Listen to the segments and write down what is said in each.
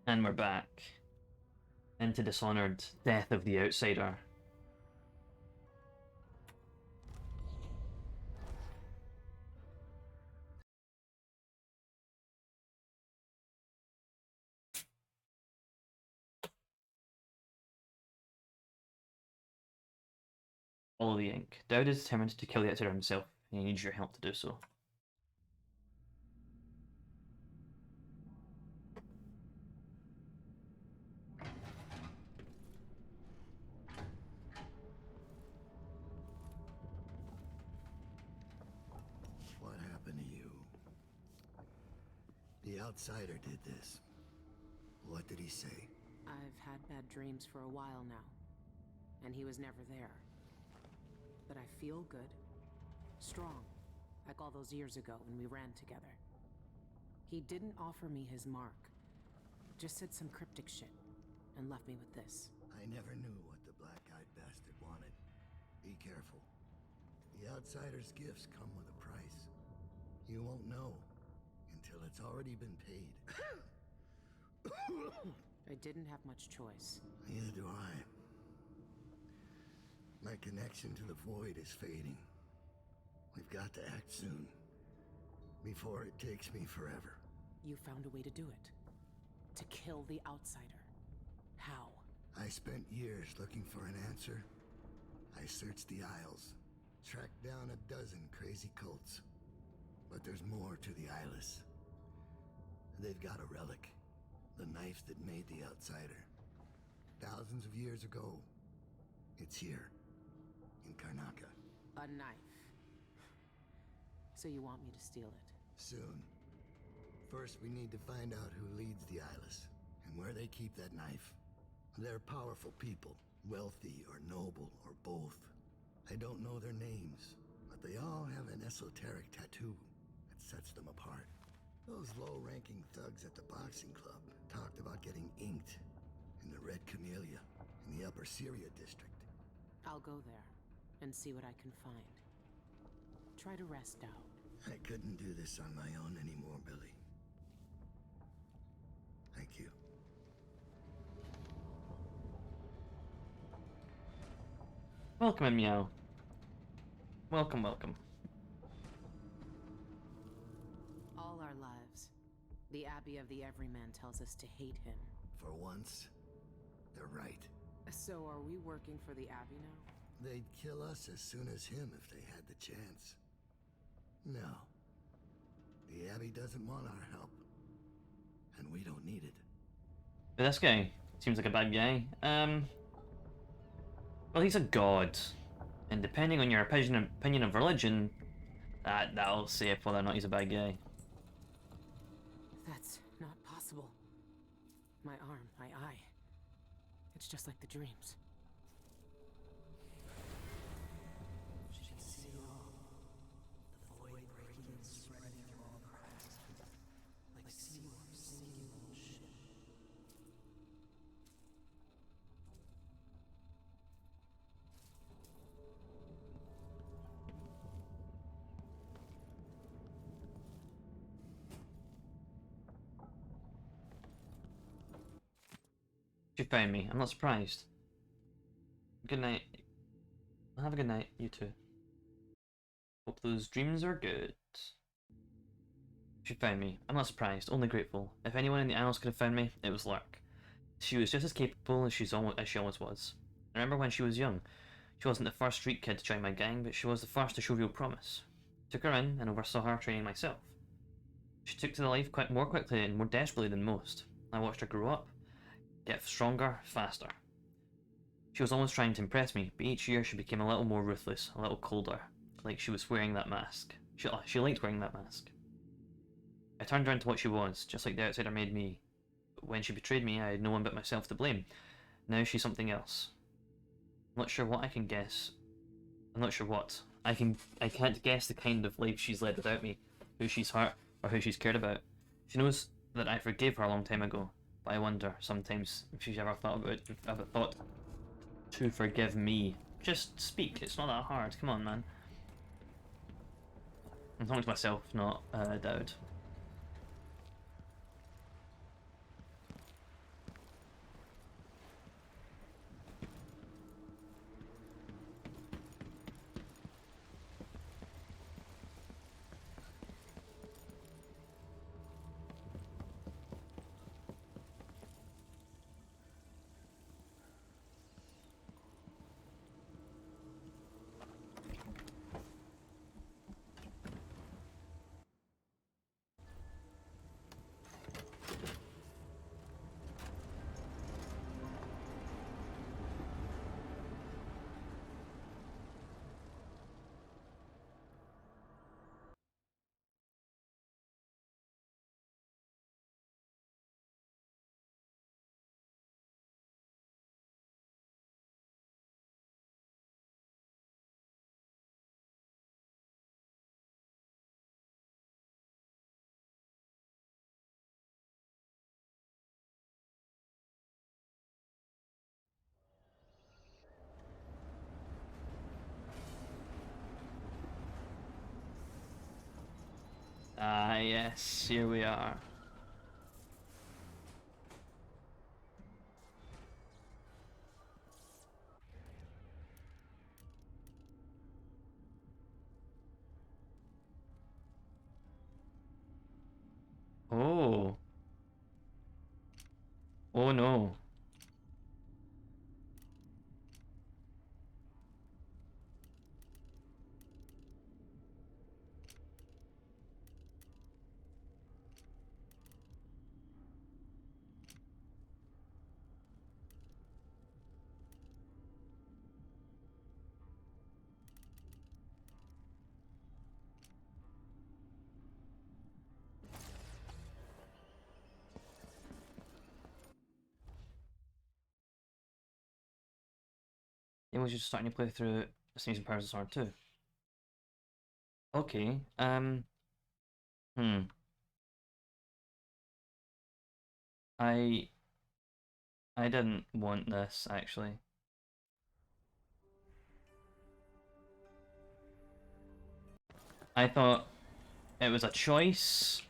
And we're back into Dishonored, Death of the Outsider. Follow the ink. Dowd is determined to kill the Outsider himself, and he needs your help to do so. What happened to you? The Outsider did this. What did he say? I've had bad dreams for a while now, and he was never there. But I feel good. Strong. Like all those years ago when we ran together. He didn't offer me his mark. Just said some cryptic shit, and left me with this. I never knew what the black-eyed bastard wanted. Be careful. The Outsider's gifts come with a price. You won't know until it's already been paid. I didn't have much choice. Neither do I. My connection to the Void is fading. We've got to act soon. Before it takes me forever. You found a way to do it. To kill the Outsider. How? I spent years looking for an answer. I searched the Isles. Tracked down a dozen crazy cults. But there's more to the Eyeless. They've got a relic. The knife that made the Outsider. Thousands of years ago. It's here. In Karnaca. A knife. So you want me to steal it? Soon. First, we need to find out who leads the Eyeless. And where they keep that knife. They're powerful people. Wealthy or noble or both. I don't know their names. But they all have an esoteric tattoo that sets them apart. Those low-ranking thugs at the boxing club talked about getting inked in the Red Camellia in the Upper Syria district. I'll go there and see what I can find. Try to rest out. I couldn't do this on my own anymore, Billy. Thank you. Welcome in, Meow. Welcome, welcome. All our lives, the Abbey of the Everyman tells us to hate him. For once, they're right. So are we working for the Abbey now? They'd kill us as soon as him if they had the chance. No. The Abbey doesn't want our help. And we don't need it. But this guy seems like a bad guy. Well, he's a god. And depending on your opinion of religion, that'll say whether or not he's a bad guy. That's not possible. My arm, my eye. It's just like the dreams. She can see it all. The void breaking and spreading through all cracks. Like seawater sinking in the ship. You found me. I'm not surprised. Good night. Have a good night, you too. Hope those dreams are good. She found me. I'm not surprised, only grateful. If anyone in the Isles could have found me, it was Lark. She was just as capable as she always was. I remember when she was young. She wasn't the first street kid to join my gang, but she was the first to show real promise. Took her in and oversaw her training myself. She took to the life more quickly and more desperately than most. I watched her grow up. Get stronger, faster. She was always trying to impress me, but each year she became a little more ruthless, a little colder, like she was wearing that mask. She liked wearing that mask. I turned her into what she was, just like the Outsider made me. But when she betrayed me, I had no one but myself to blame. Now she's something else. I'm not sure what I can guess. I'm not sure what. I can't guess the kind of life she's led without me, who she's hurt, or who she's cared about. She knows that I forgave her a long time ago. I wonder sometimes if she's ever thought to forgive me. Just speak, it's not that hard, come on man. I'm talking to myself, not Dowd. Ah, yes, here we are. Oh. Oh no. It was just starting to play through the Sneezing Powers of Sword too. Okay. Hmm. I I didn't want this actually. I thought it was a choice.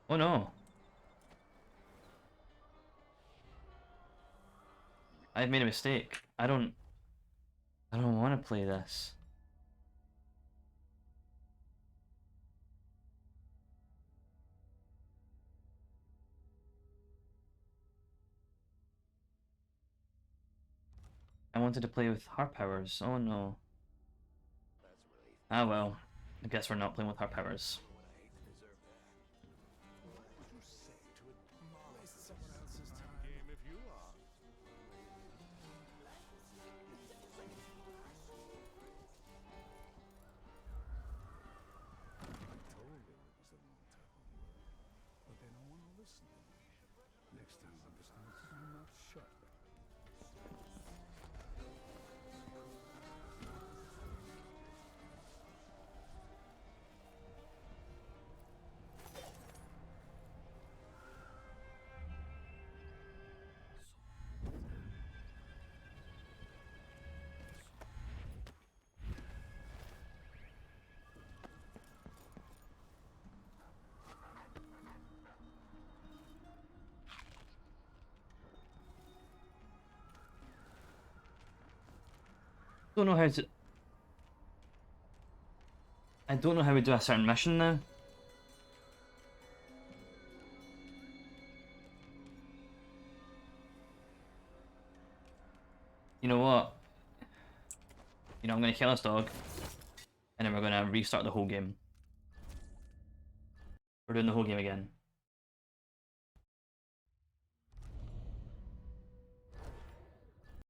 Oh no. I've made a mistake. I don't want to play this. I wanted to play with her powers. Oh no. Ah well. I guess we're not playing with her powers. Don't know how to. I don't know how we do a certain mission now. You know what? You know, I'm gonna kill this dog, and then we're gonna restart the whole game. We're doing the whole game again.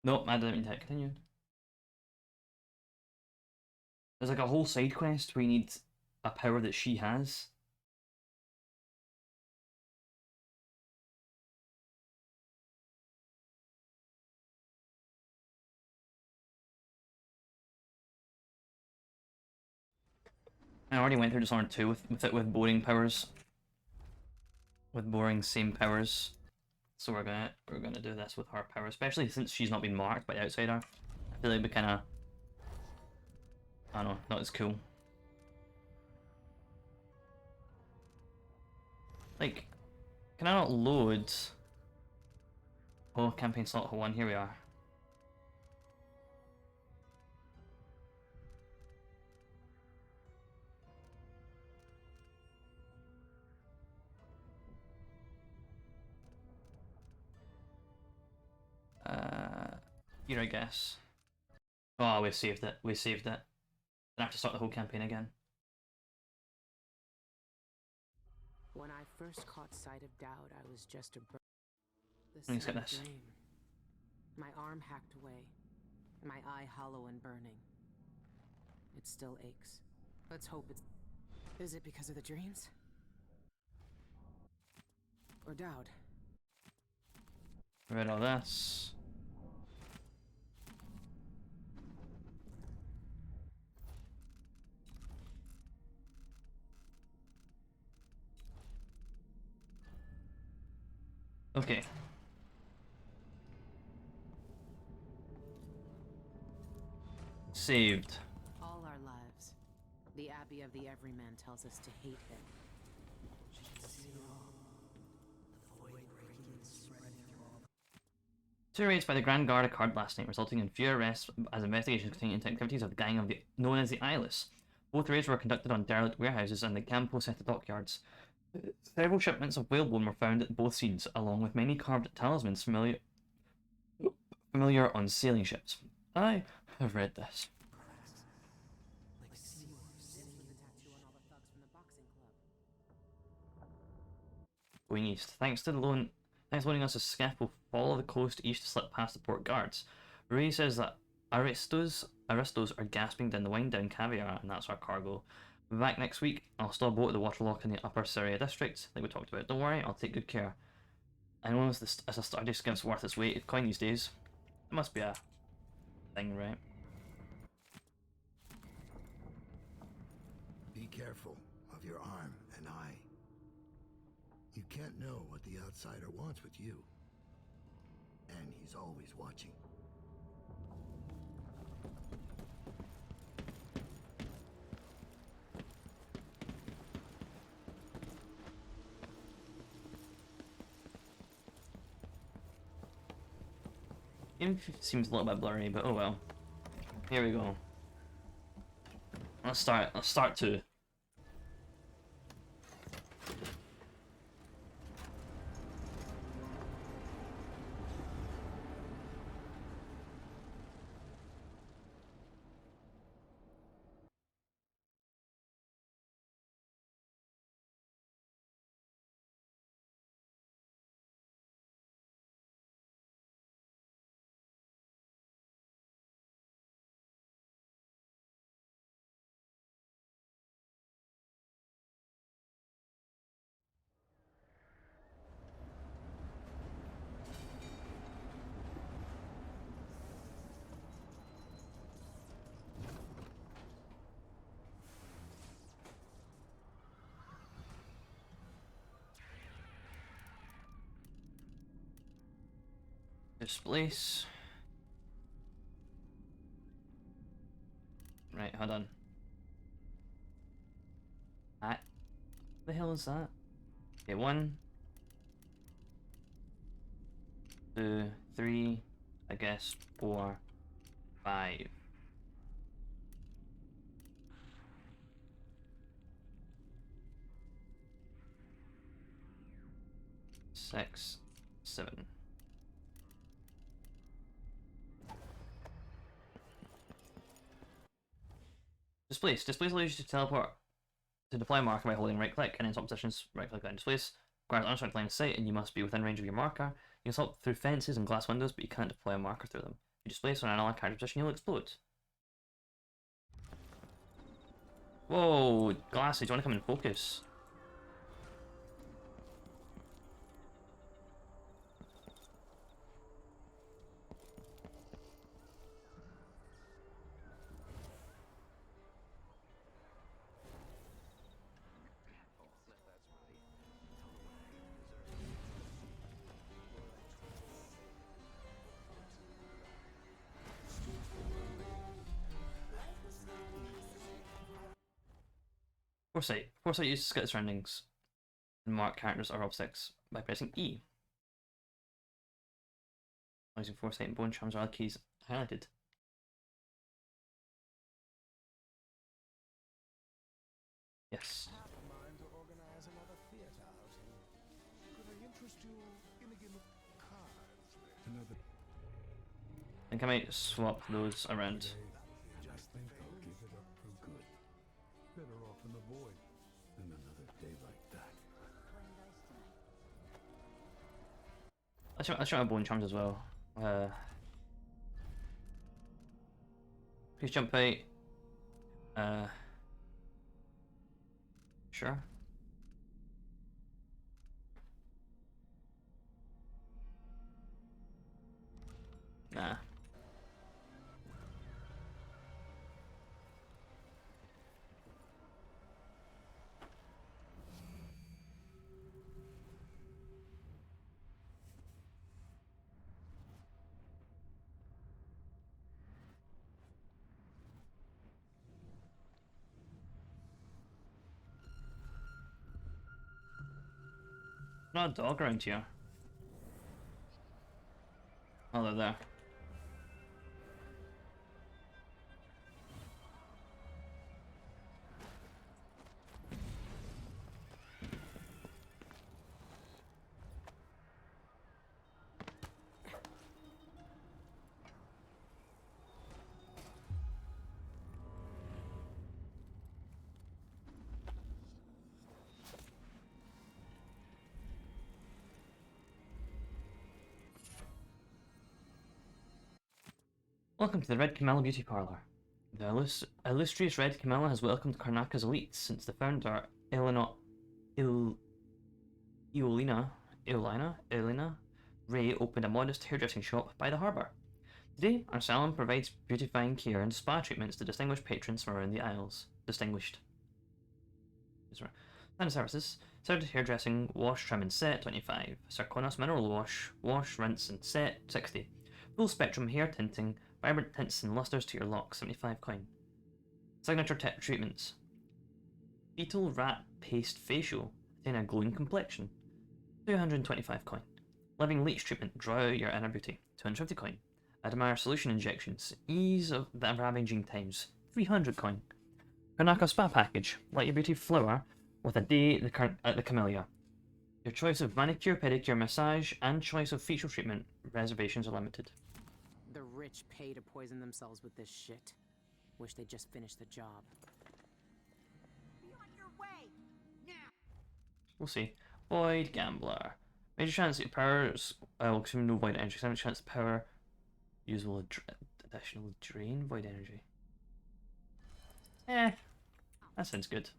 Nope, I didn't mean to hit continue. There's like a whole side quest where you need a power that she has. I already went through Dishonored 2 with boring powers. With boring same powers. So we're gonna do this with her power, especially since she's not been marked by the outsider. I feel like we kinda, I don't know, not as cool. Like, can I not load? Oh, campaign slot 1, here we are. Here I guess. Oh, we saved it. We saved it. I have to start the whole campaign again. When I first caught sight of Dowd, I was just a bird. Let's get this. Dream. My arm hacked away, my eye hollow and burning. It still aches. Let's hope it's... Is it because of the dreams? Or Dowd? Read all this. Okay. Saved. All our lives, the Abbey of the Everyman tells us to hate him. Two raids by the Grand Guard occurred last night, resulting in few arrests as investigations continue into activities of the gang of the known as the Eyeless. Both raids were conducted on derelict warehouses and the Campo Seta dockyards. Several shipments of whalebone were found at both scenes, along with many carved talismans familiar on sailing ships. I have read this. Going east. Thanks to loaning us a skiff, we'll follow the coast east to slip past the port guards. Ray says that aristos are gasping down the wind down caviar, and that's our cargo. We'll be back next week. I'll stow a boat at the waterlock in the upper Syria district, like we talked about. Don't worry, I'll take good care. I know as a Stardust skiff's worth its weight in coin these days. It must be a thing, right? Be careful of your arm and eye. You can't know what the outsider wants with you. And he's always watching. Game seems a little bit blurry, but oh well. Here we go. Let's start 2. Displace. Right, hold on. What the hell is that? Okay, 1, 2, 3, I guess 4, 5. 6, 7. Displace. Displace allows you to teleport to deploy a marker by holding right click, and in some positions, right click and displace. Requires unrestricted line of sight, and you must be within range of your marker. You can swap through fences and glass windows, but you can't deploy a marker through them. If you displace on an ally character position, you'll explode. Whoa, Glassy, do you want to come and focus? Foresight. Foresight uses to scout the surroundings and mark characters or objects by pressing E. Using Foresight and Bone Charms are all keys highlighted. Yes. I think I might swap those around. Just think I'll give it up for good. Better off in the void than another day like that. Let's try my Bone Charms as well. Please jump height. Sure. Nah. Not a dog around here. Oh, they're there. Welcome to the Red Camilla Beauty Parlor. The illustrious Red Camilla has welcomed Karnaka's elites since the founder, Eolina Ray opened a modest hairdressing shop by the harbour. Today, our salon provides beautifying care and spa treatments to distinguished patrons from around the Isles. Standard services: standard hairdressing, wash, trim and set, 25. Sarkonos mineral wash, rinse and set, 60. Full spectrum hair tinting, vibrant tints and lustres to your locks, 75 coin. Signature treatments: beetle rat paste facial, attain a glowing complexion, 225 coin. Living leech treatment, draw out your inner beauty, 250 coin. Admire solution injections, ease of the ravaging times, 300 coin. Karnaka spa package, light your beauty flower with a day at the Camellia. Your choice of manicure, pedicure, massage, and choice of facial treatment. Reservations are limited. The rich pay to poison themselves with this shit. Wish they'd just finish the job. Be on your way now. We'll see. Void Gambler. Major chance that your powers will consume no void energy. 7 chance the power use will additional drain void energy. That sounds good.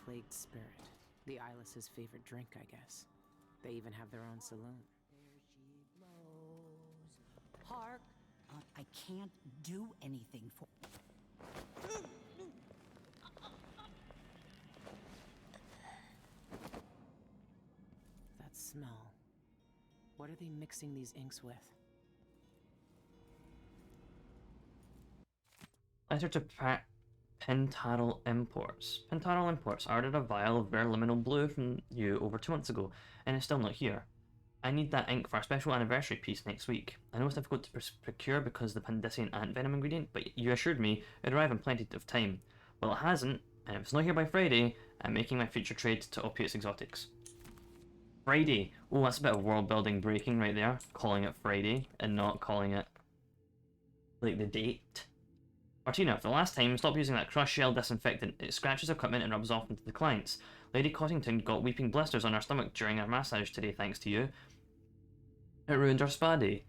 Plagued spirit. The Eyeless's favorite drink, I guess. They even have their own saloon. There she blows. Hark! I can't do anything for. That smell. What are they mixing these inks with? Letter to Pentarl Imports. Pentarl Imports ordered a vial of Verliminal Blue from you over 2 months ago, and it's still not here. I need that ink for a special anniversary piece next week. I know it's difficult to procure because of the Pandician ant venom ingredient, but you assured me it'd arrive in plenty of time. Well, it hasn't, and if it's not here by Friday, I'm making my future trade to Opiates Exotics. Friday! Oh, that's a bit of world building breaking right there. Calling it Friday, and not calling it, like, the date. Martina, for the last time, stop using that crushed shell disinfectant. It scratches equipment and rubs off into the clients. Lady Cottington got weeping blisters on her stomach during her massage today thanks to you. It ruined her spa day.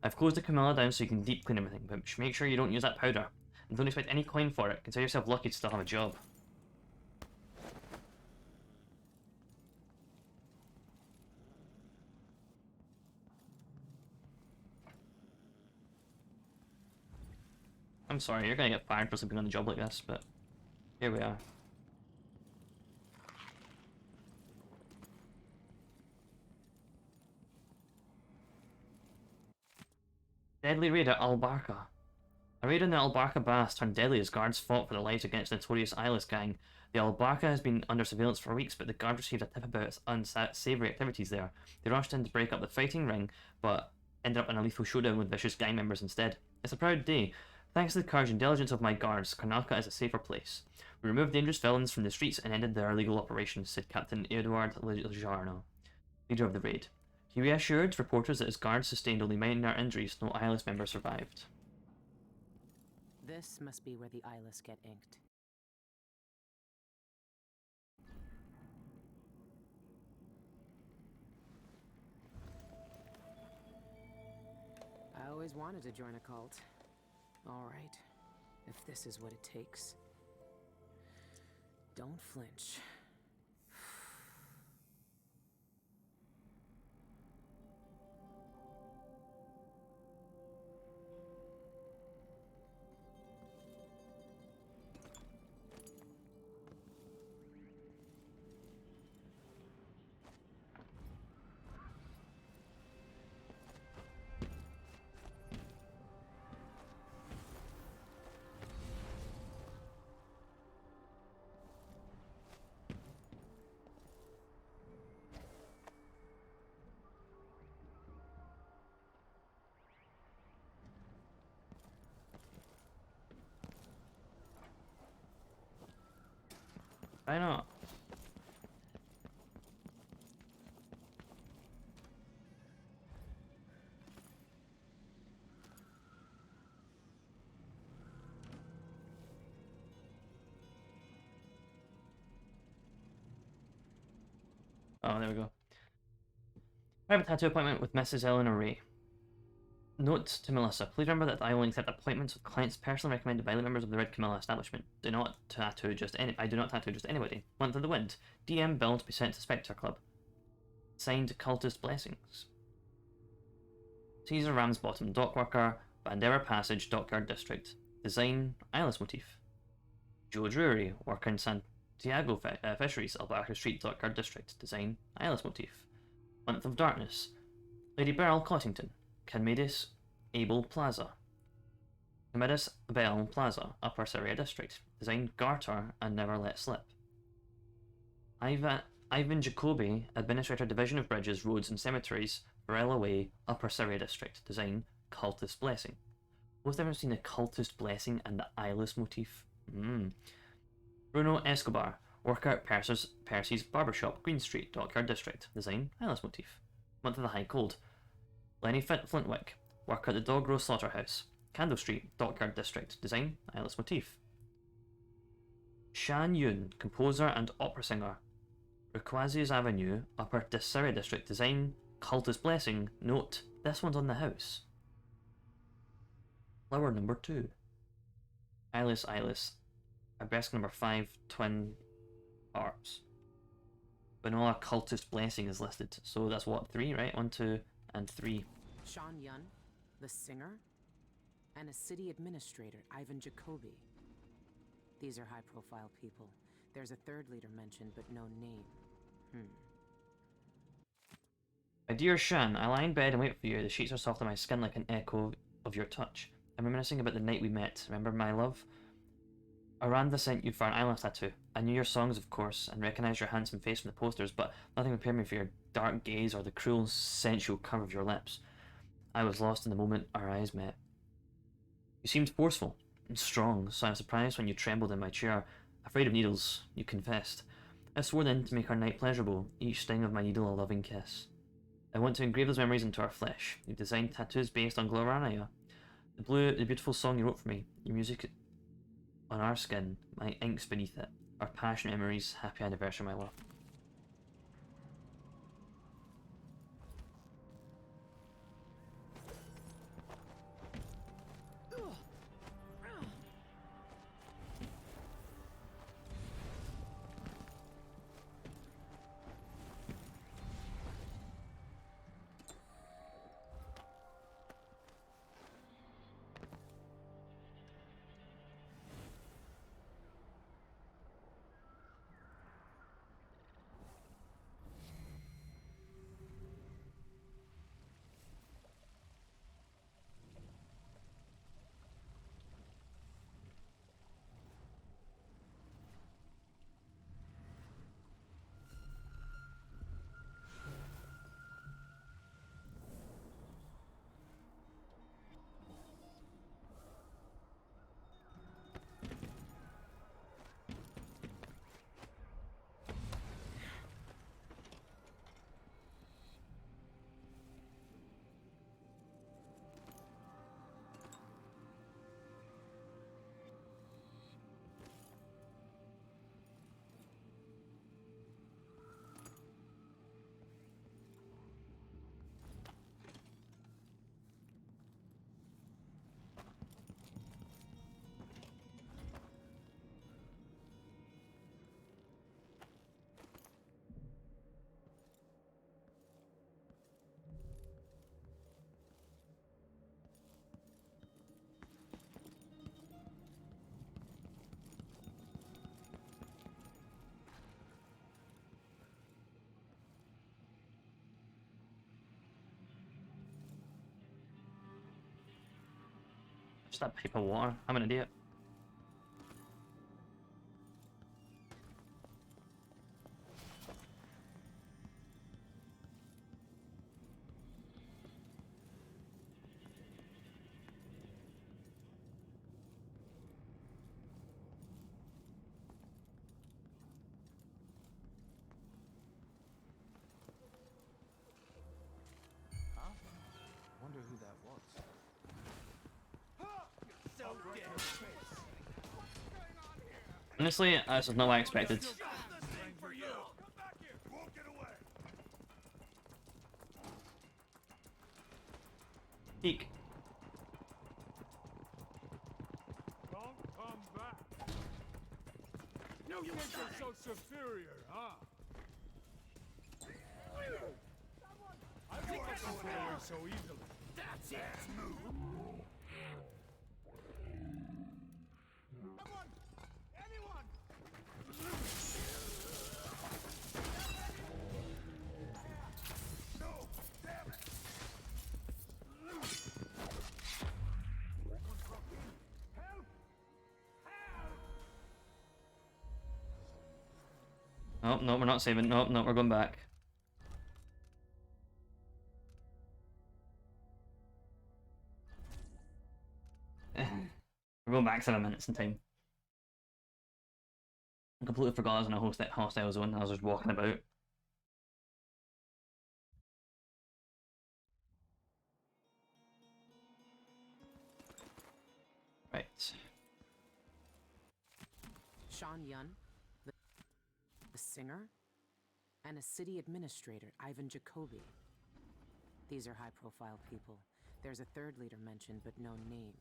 I've closed the Camilla down so you can deep clean everything, but make sure you don't use that powder. And don't expect any coin for it. Consider yourself lucky to still have a job. I'm sorry, you're gonna get fired for sleeping on a job like this, but here we are. Deadly raid at Albarca. A raid on the Albarca Baths turned deadly as guards fought for their lives against the notorious Eyeless gang. The Albarca has been under surveillance for weeks, but the guards received a tip about its unsavory activities there. They rushed in to break up the fighting ring, but ended up in a lethal showdown with vicious gang members instead. It's a proud day. Thanks to the courage and diligence of my guards, Karnaka is a safer place. We removed dangerous villains from the streets and ended their illegal operations, said Captain Eduard Lejarno, leader of the raid. He reassured reporters that his guards sustained only minor injuries. No Eyeless member survived. This must be where the Eyeless get inked. I always wanted to join a cult. Alright, if this is what it takes. Don't flinch. Why not? Oh, there we go. Private tattoo appointment with Mrs. Eleanor Ray. Note to Melissa, please remember that I only accept appointments with clients personally recommended by the members of the Red Camilla establishment. I do not tattoo just anybody. Month of the Wind. DM bill to be sent to Spectre Club. Signed Cultist Blessings. Caesar Ramsbottom, Dockworker, Bandera Passage, Dockyard District. Design, Eyeless motif. Joe Drury, worker in Santiago Fisheries, Albarca Street, Dockyard District. Design, Eyeless motif. Month of Darkness. Lady Beryl, Cottington. Canmedis Abel Plaza. Canmedis Bell Plaza, Upper Syria District. Design, Garter and Never Let Slip. Ivan Jacobi, Administrator Division of Bridges, Roads and Cemeteries, Varela Way, Upper Syria District. Design, Cultist Blessing. What's the difference between the Cultist Blessing and the Eyeless motif? Bruno Escobar, worker at Percy's Barbershop, Green Street, Dockyard District. Design, Eyeless motif. Month of the High Cold. Lenny Flintwick, worker at the Dog Row Slaughterhouse, Candle Street, Dockyard District. Design, Eyeless motif. Shan Yun, composer and opera singer, Requasius Avenue, Upper Syria District. Design, Cultist Blessing. Note, this one's on the house. Flower number 2. Eyeless. Arabesque number 5, Twin Arts. Vanilla Cultist Blessing is listed. So that's what, 3, right? 1, 2, and 3. Sean Yun, the singer, and a city administrator, Ivan Jacobi. These are high-profile people. There's a third leader mentioned, but no name. My dear Shan, I lie in bed and wait for you. The sheets are soft on my skin like an echo of your touch. I'm reminiscing about the night we met. Remember, my love? Aranda sent you for an eyelash tattoo. I knew your songs, of course, and recognized your handsome face from the posters, but nothing prepared me for your dark gaze or the cruel, sensual curve of your lips. I was lost in the moment our eyes met. You seemed forceful and strong, so I was surprised when you trembled in my chair. Afraid of needles, you confessed. I swore then to make our night pleasurable, each sting of my needle a loving kiss. I want to engrave those memories into our flesh. You've designed tattoos based on Glorania. The beautiful song you wrote for me, your music on our skin, my inks beneath it. Our passionate memories, happy anniversary, my love. Just that pipe of water. I'm an idiot. wonder who that was. Honestly, this is not what I expected. Eek. Don't come back. You think you're so superior, huh? I won't let you get away so easily. That's it. Someone! Anyone! No! Damn it! Help! Oh, no, we're not saving. No, no, we're going back. We're going back 7 minutes in time. I completely forgot I was in a hostile zone. I was just walking about. Right. Sean Yun, the singer, and a city administrator, Ivan Jacoby. These are high-profile people. There's a third leader mentioned, but no name.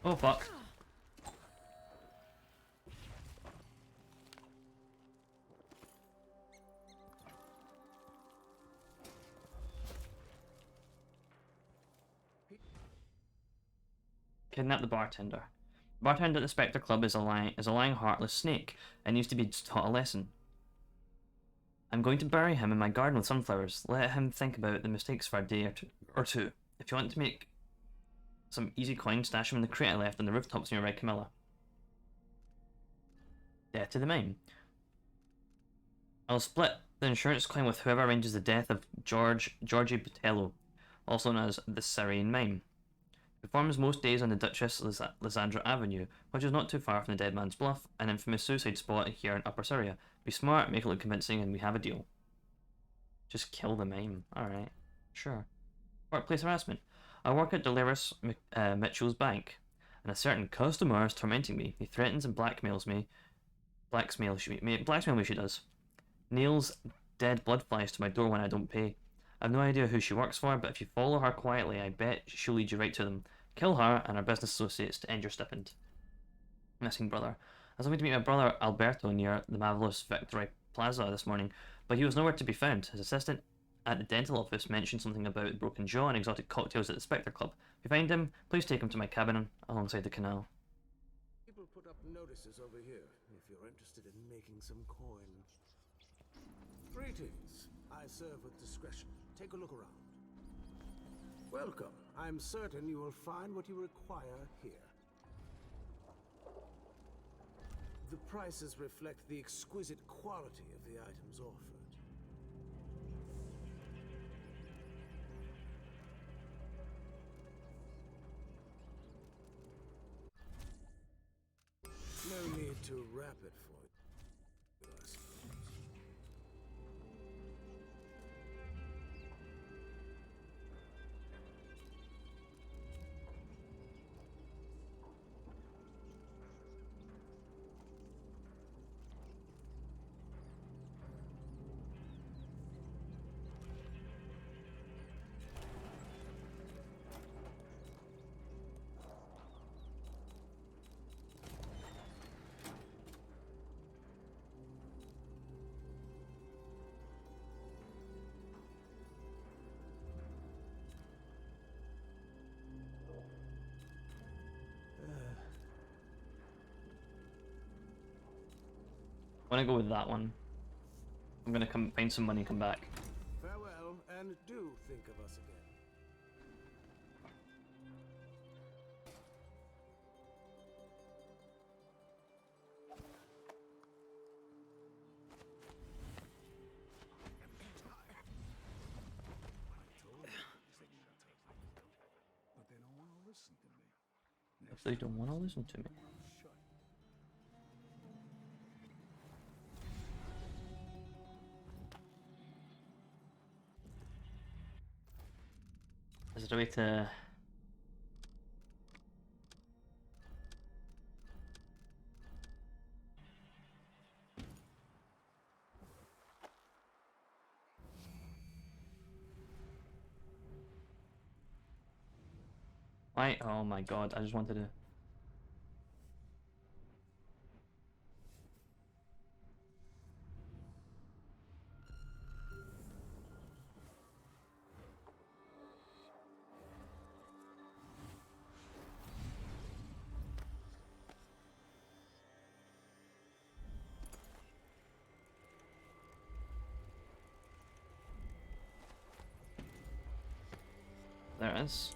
Oh, fuck. Kidnap the bartender. Bartender at the Spectre Club is a lying, heartless snake and needs to be taught a lesson. I'm going to bury him in my garden with sunflowers. Let him think about the mistakes for a day or two. If you want to make some easy coin, stash him in the crate I left on the rooftops near Red Camilla. Death to the mime. I'll split the insurance claim with whoever arranges the death of Georgie Botello, also known as the Syrian Mime. He performs most days on the Duchess Lysandra Avenue, which is not too far from the Dead Man's Bluff, an infamous suicide spot here in Upper Syria. Be smart, make it look convincing, and we have a deal. Just kill the mime. Alright. Sure. Workplace harassment. I work at Dolores Mitchell's bank, and a certain customer is tormenting me. He threatens and blackmails me. Blackmail me, she does. Nails dead blood flies to my door when I don't pay. I have no idea who she works for, but if you follow her quietly, I bet she'll lead you right to them. Kill her and her business associates to end your stipend. Missing brother. I was hoping to meet my brother Alberto near the marvelous Victory Plaza this morning, but he was nowhere to be found. His assistant at the dental office mentioned something about broken jaw and exotic cocktails at the Spectre Club. If you find him, please take him to my cabin alongside the canal. People put up notices over here if you're interested in making some coin. Greetings. I serve with discretion. Take a look around. Welcome. I'm certain you will find what you require here. The prices reflect the exquisite quality of the items offered. No need to wrap it for you, I suppose. I want to go with that one. I'm gonna come find some money and come back. Farewell, and do think of us again. But they don't want to listen to me. If they don't want to listen to me. Shut. Is there a way to... Why? Oh my god, I just wanted to... There it is.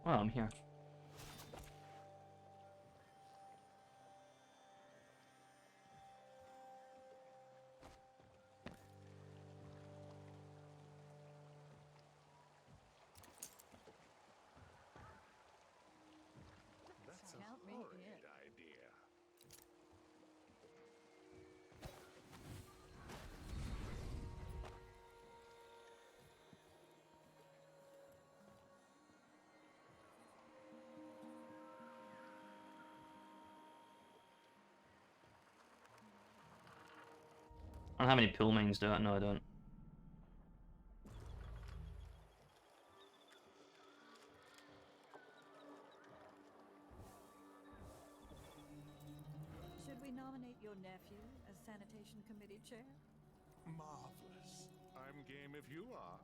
Oh, I'm here. That's a horrid idea. I don't have any pool mines, do I? No, I don't. Should we nominate your nephew as sanitation committee chair? Marvelous. I'm game if you are.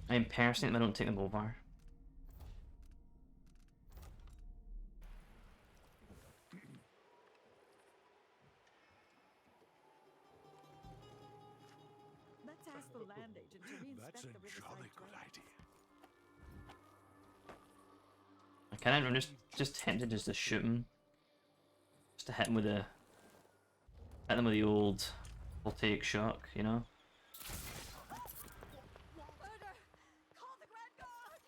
I'm personally, I don't take them over. Let's ask the land agent to reinspect That's a the riverside jolly good drain. idea. I kind of, I'm just tempted just to shoot him. Just to hit him with the... Hit them with the old voltaic shock, you know? Murder! Call the Grand Guard!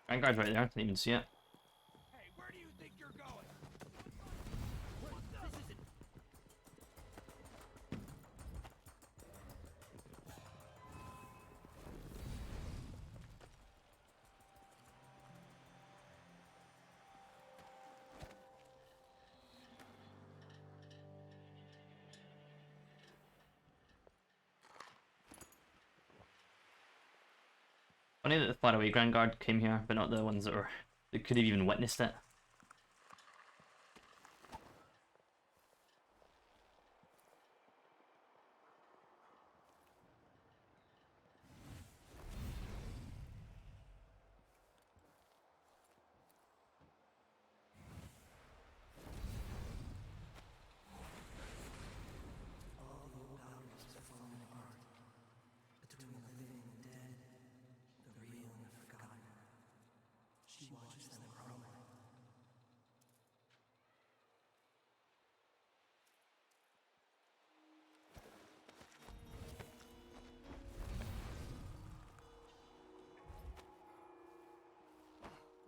Vanguard's right there, didn't even see it. Hey, where do you think you're going? Funny that the faraway Grand Guard came here, but not the ones that were... that could have even witnessed it.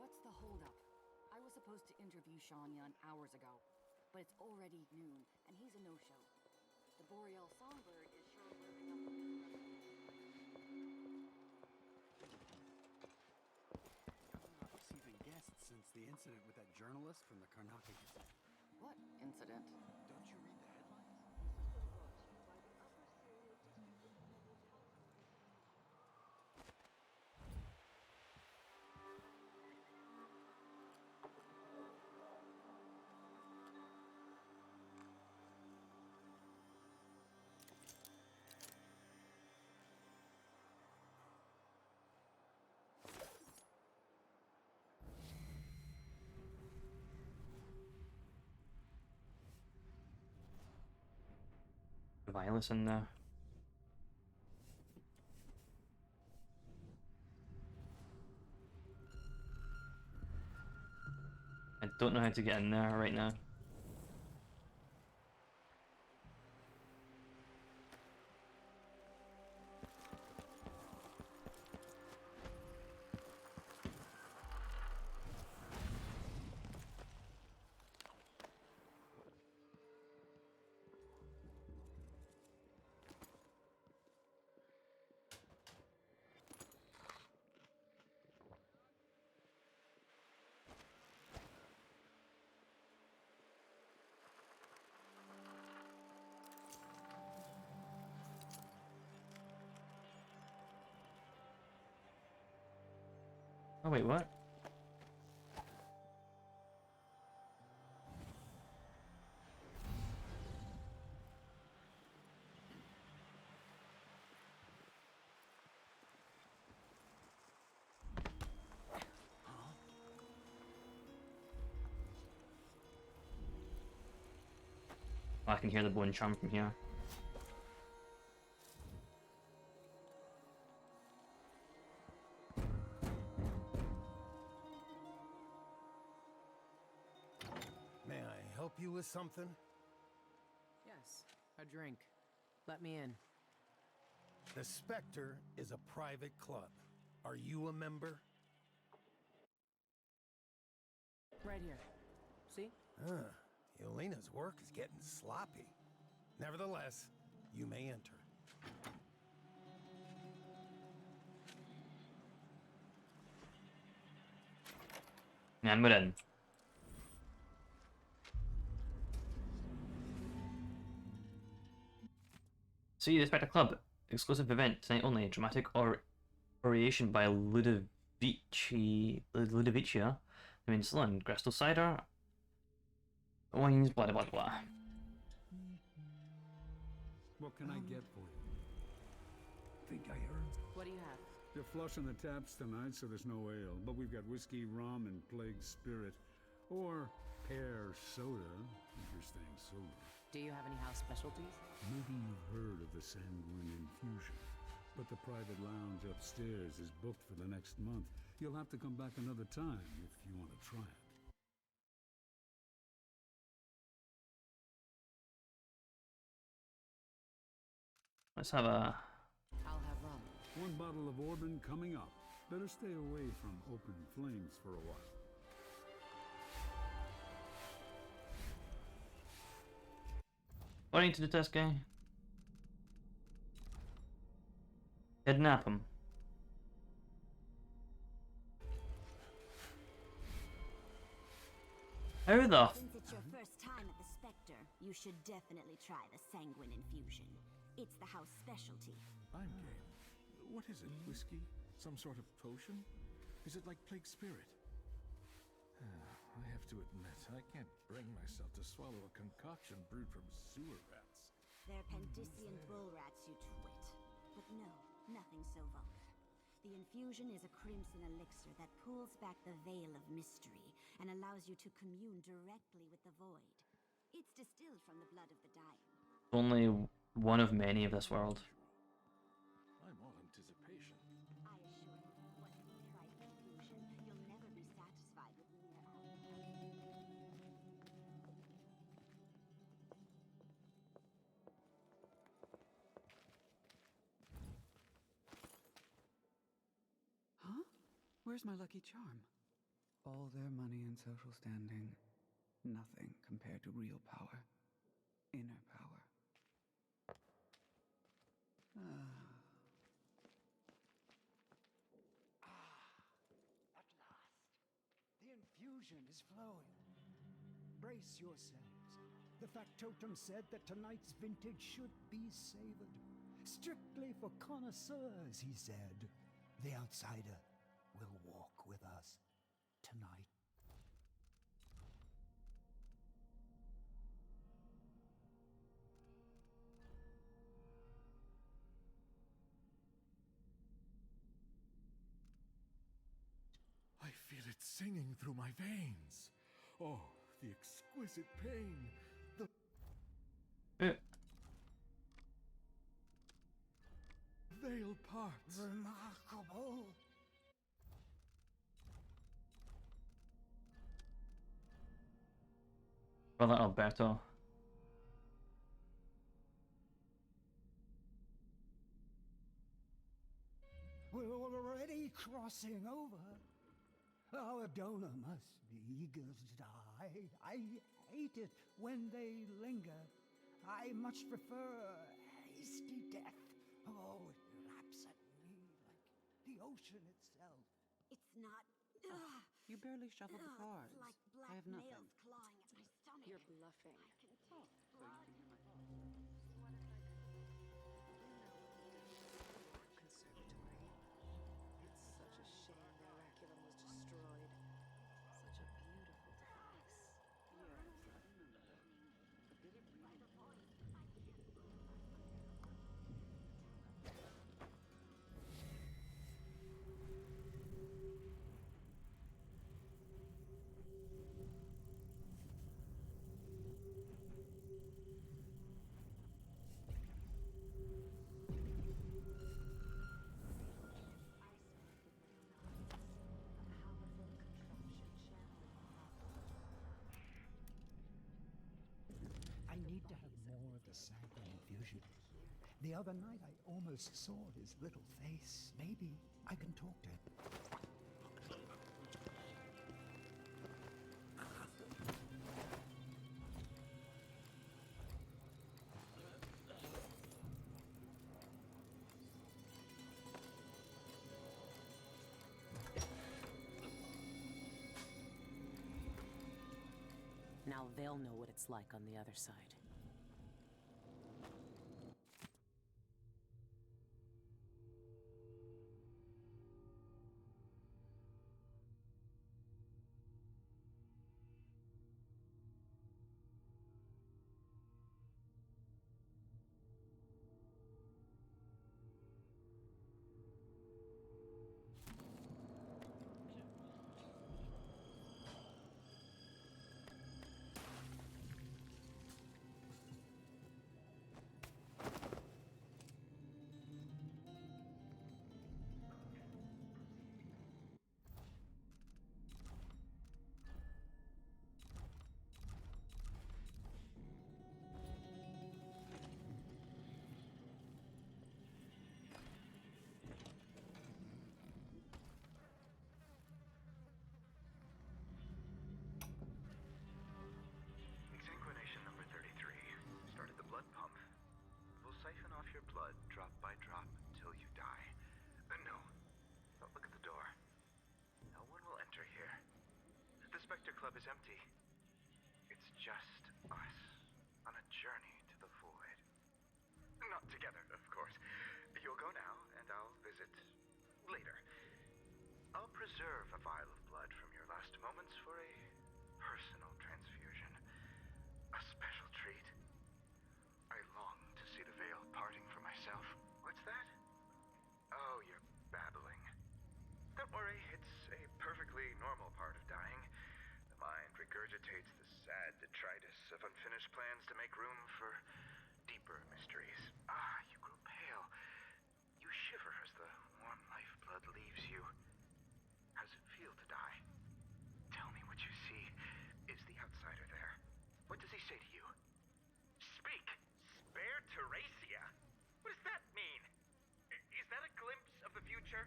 What's the holdup? I was supposed to interview Shanyan hours ago, but it's already noon, and he's a no-show. The Boreal Songbird is sure living up to his reputation. incident with that journalist from the Karnataka Gazette. What incident? Don't you read the headlines? Violence in there. I don't know how to get in there right now. Oh wait, what? Oh, I can hear the bone charm from here. May I help you with something? Yes, a drink. Let me in. The Spectre is a private club. Are you a member? Right here. See? Yelena's work is getting sloppy. Nevertheless, you may enter. And we're in. See the Spectre Club. Exclusive event tonight only. Dramatic oration by Ludovicia. I mean, Salon, Crystal Cider, wines, blah blah blah. What can I get for you? Think I heard? What do you have? They're flushing the taps tonight, so there's no ale. But we've got whiskey, rum, and plague spirit. Or pear soda, if you're staying sober. Do you have any house specialties? Maybe you've heard of the sanguine infusion. But the private lounge upstairs is booked for the next month. You'll have to come back another time if you want to try it. Let's have a... I'll have rum. One bottle of Orban coming up. Better stay away from open flames for a while. What do I need to do to this guy? Kidnap him. How the f- Since it's your first time at the Spectre, you should definitely try the sanguine infusion. It's the house specialty. I'm game. What is it? Whiskey? Some sort of potion? Is it like plague spirit? I have to admit, I can't bring myself to swallow a concoction brewed from sewer rats. They're Pandician bull rats, you twit. But no, nothing so vulgar. The infusion is a crimson elixir that pulls back the veil of mystery and allows you to commune directly with the void. It's distilled from the blood of the dying. Only one of many of this world. I'm all anticipation. I assure you, once you've tried the infusion, you'll never be satisfied with mere alcohol. Huh? Where's my lucky charm? All their money and social standing, nothing compared to real power. Inner power. At last. The infusion infusion is flowing. Brace yourselves. The factotum said that tonight's vintage should be savored. Strictly for connoisseurs, he said. The outsider will walk with us tonight. I feel it singing through my veins. Oh, the exquisite pain. The veil parts. Remarkable. Brother Alberto. We're already crossing over. Our donor must be eager to die. I hate it when they linger. I much prefer hasty death. Oh, it laps at me like the ocean itself. It's not. You barely shuffled the cards. It's like I black have nothing. nails clawing at my stomach. You're bluffing. I can taste blood. Conservatory. It's such a shame the oraculum was destroyed. Such a beautiful device. Yes, I remember that. But did it really? I need to have more of the sanguine infusion. The other night I almost saw his little face. Maybe I can talk to him. Now they'll know what it's like on the other side. Exsanguination number 33. Started the blood pump. We'll siphon off your blood drop by drop until you die. No. Don't look at the door. No one will enter here. The Spectre Club is empty. It's just us on a journey to the void. Not together, of course. You'll go now, and I'll visit later. I'll preserve a vial of blood from your last moments for a personal transfusion. A special treat. I long to see the veil parting for myself. What's that? Oh, you're babbling. Don't worry, it's a perfectly normal part of dying. The mind regurgitates the sad detritus of unfinished plans to make room for deeper mysteries. Ah, you grow pale. You shiver as the warm lifeblood leaves you. How's it feel to die? Tell me what you see. Is the outsider there? What does he say to you? Speak! Spare Teresia? What does that mean? Is that a glimpse of the future?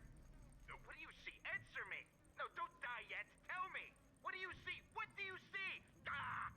What do you see? Answer me! No, don't die yet! Tell me! What do you see? What do you see? Ah!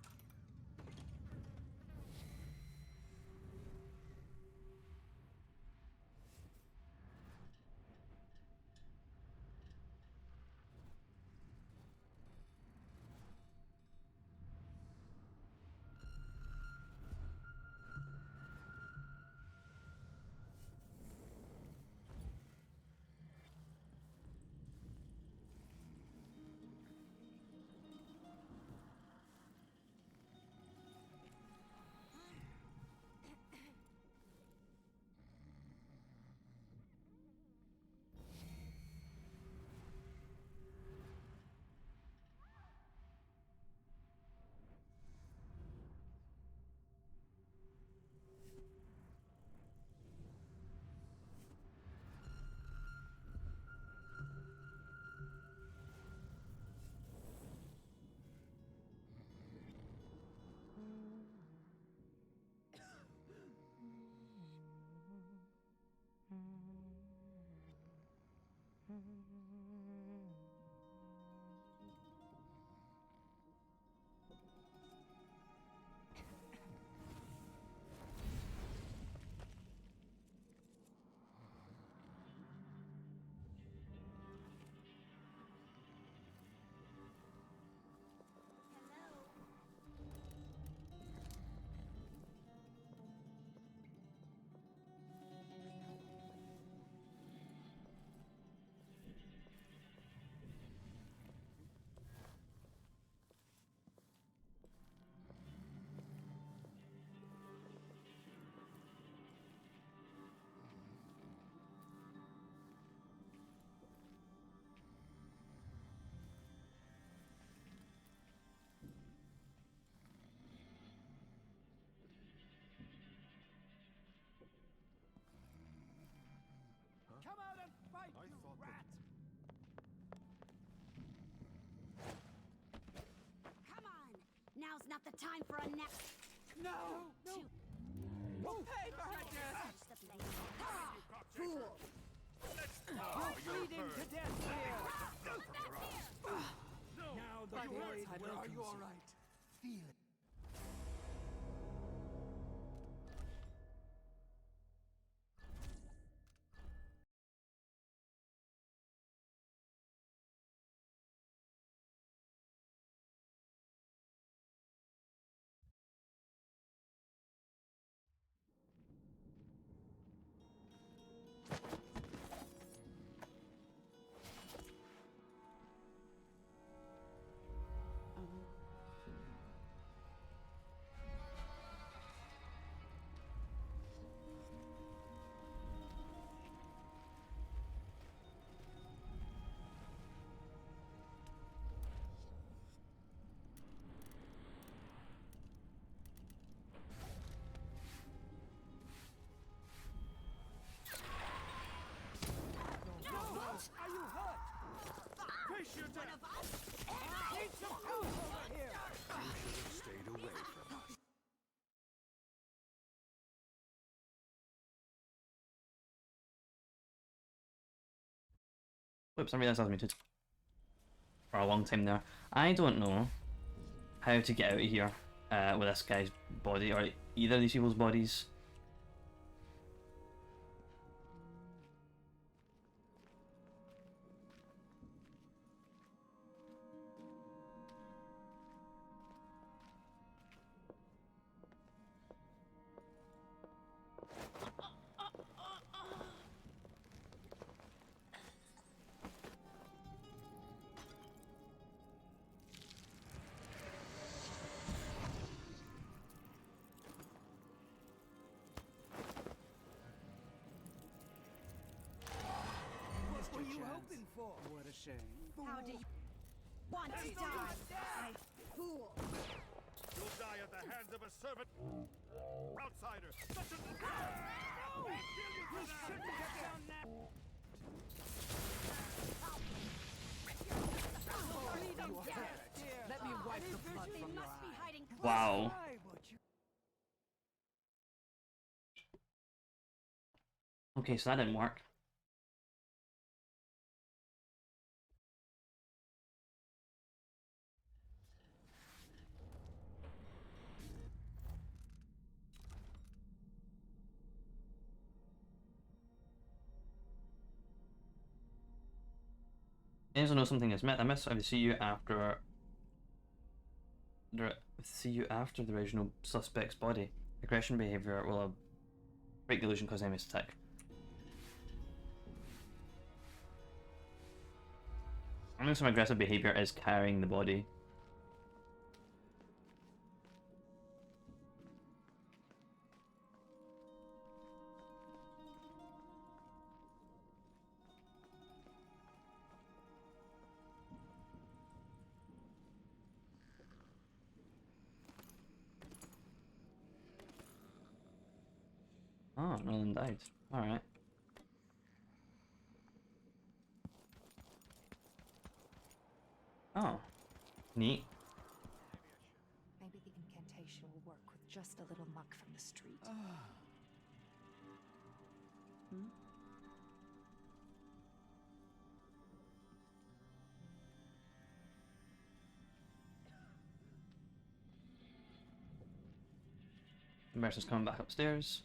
Come out and fight, you rat! Come on! Now's not the time for a nap. No! No! We'll pay for her death! Fool! You're bleeding to death here! Now the blade will Are you all right? feel it. Are you hurt? Face your death! Need some help over here! You should have stayed away from us. Whoops, I realised I was muted for a long time there. I don't know how to get out of here with this guy's body, or either of these people's bodies. What were you hoping for? What a shame. How do you want to die? Fool! You'll die at the hands of a servant outsider. Such a You shouldn't get down now! You are hurt. Let me wipe the blood from your Must be eye. hiding. Wow. Okay, so that didn't work. I also know something is I miss. I will see you after. See you after the original suspect's body. Aggression behavior will break the illusion cause enemies attack. I think some aggressive behavior is carrying the body. Oh, none of them died. Alright. Oh. Neat. Maybe the incantation will work with just a little muck from the street. Mercer's coming back upstairs.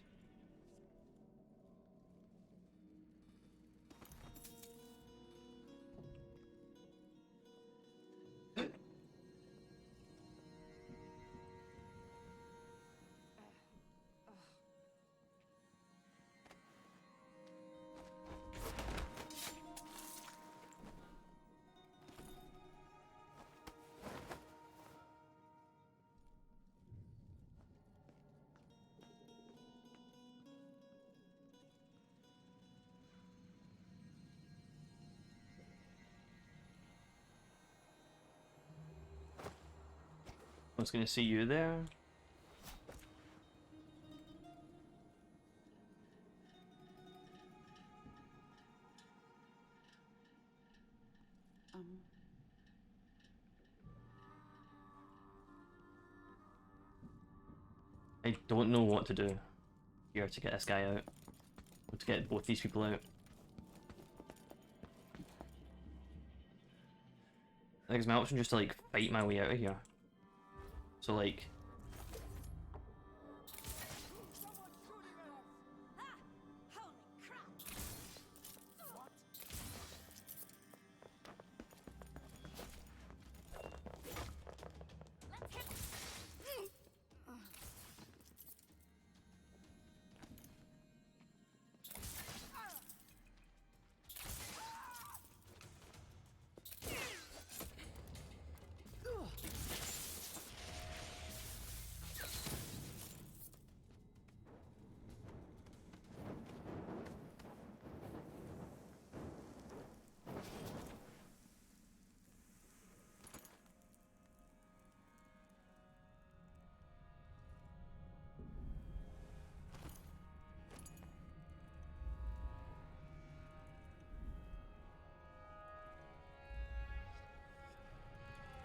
I was gonna see you there. I don't know what to do here to get this guy out. Or to get both these people out. I think it's my option just to like fight my way out of here. So like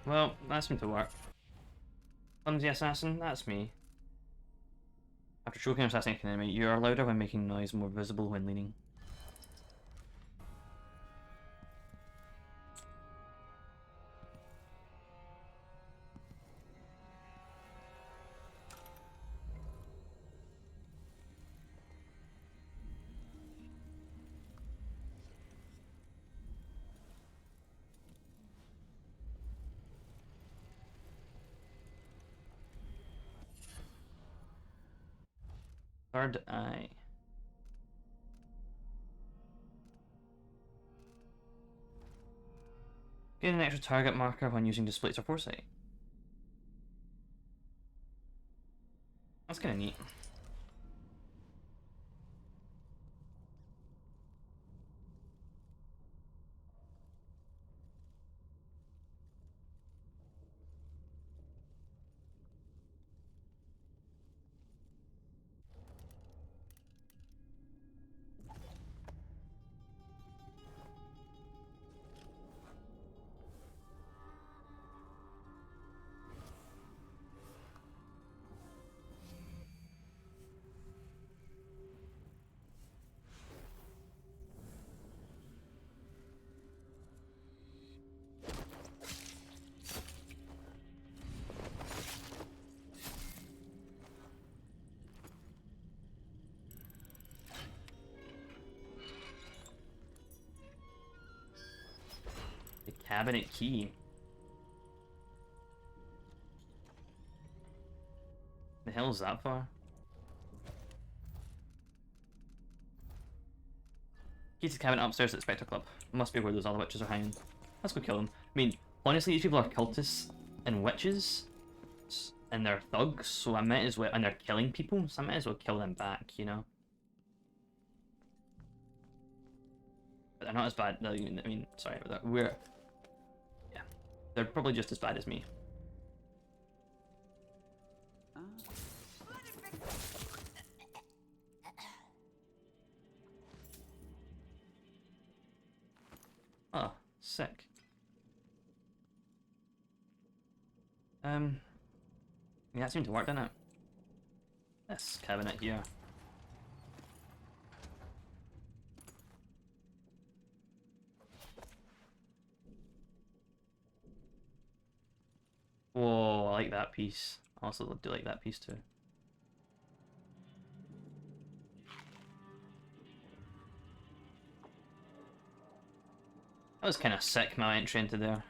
well, that seemed to work. Clumsy assassin, that's me. After choking or assassinating an enemy, you are louder when making noise, more visible when leaning. Third eye. Gain an extra target marker when using displays or foresight. That's kind of neat. The cabinet key. The hell is that for? Key to the cabinet upstairs at the Spectre Club. Must be where those other witches are hanging. Let's go kill them. I mean, honestly, these people are cultists and witches, and they're thugs, so I might as well, and they're killing people, so I might as well kill them back, you know? But they're not as bad, no, I mean, sorry about that, yeah, they're probably just as bad as me. Oh, sick. Yeah, that seemed to work, didn't it? This cabinet here. Whoa, I like that piece. I also do like that piece too. That was kind of sick, my entry into there.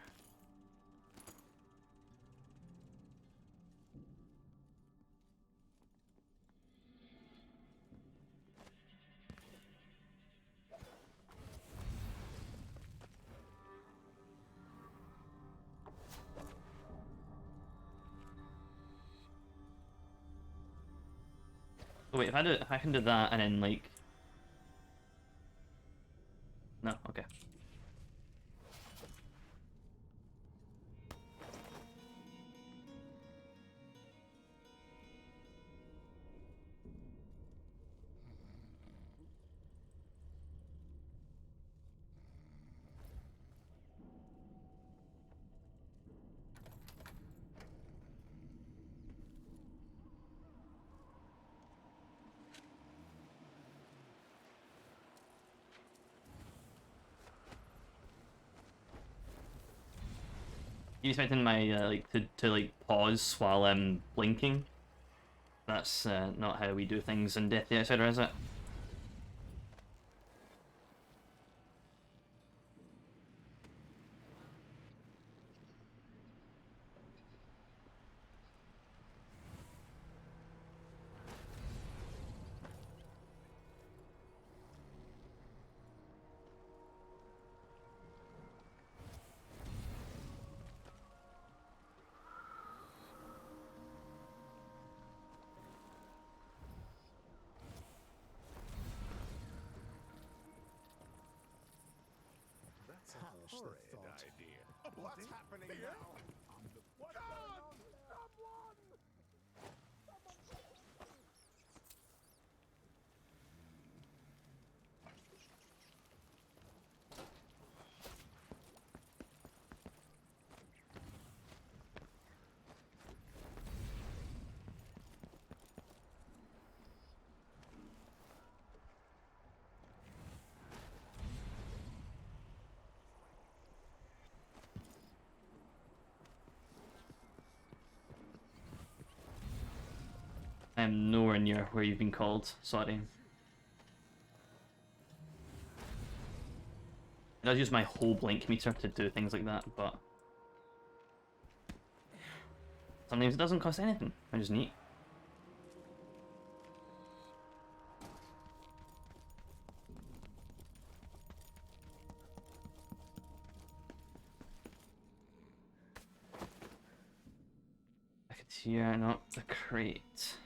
Oh, wait, if I can do that and then like... No, okay. You expecting my like to like pause while I'm blinking? That's not how we do things in Death the Outsider, is it? That's a horrid idea. What's happening now? What's going on? Someone! I'm nowhere near where you've been called, sorry. I does use my whole blink meter to do things like that, but sometimes it doesn't cost anything, which is neat. I could hear not the crate.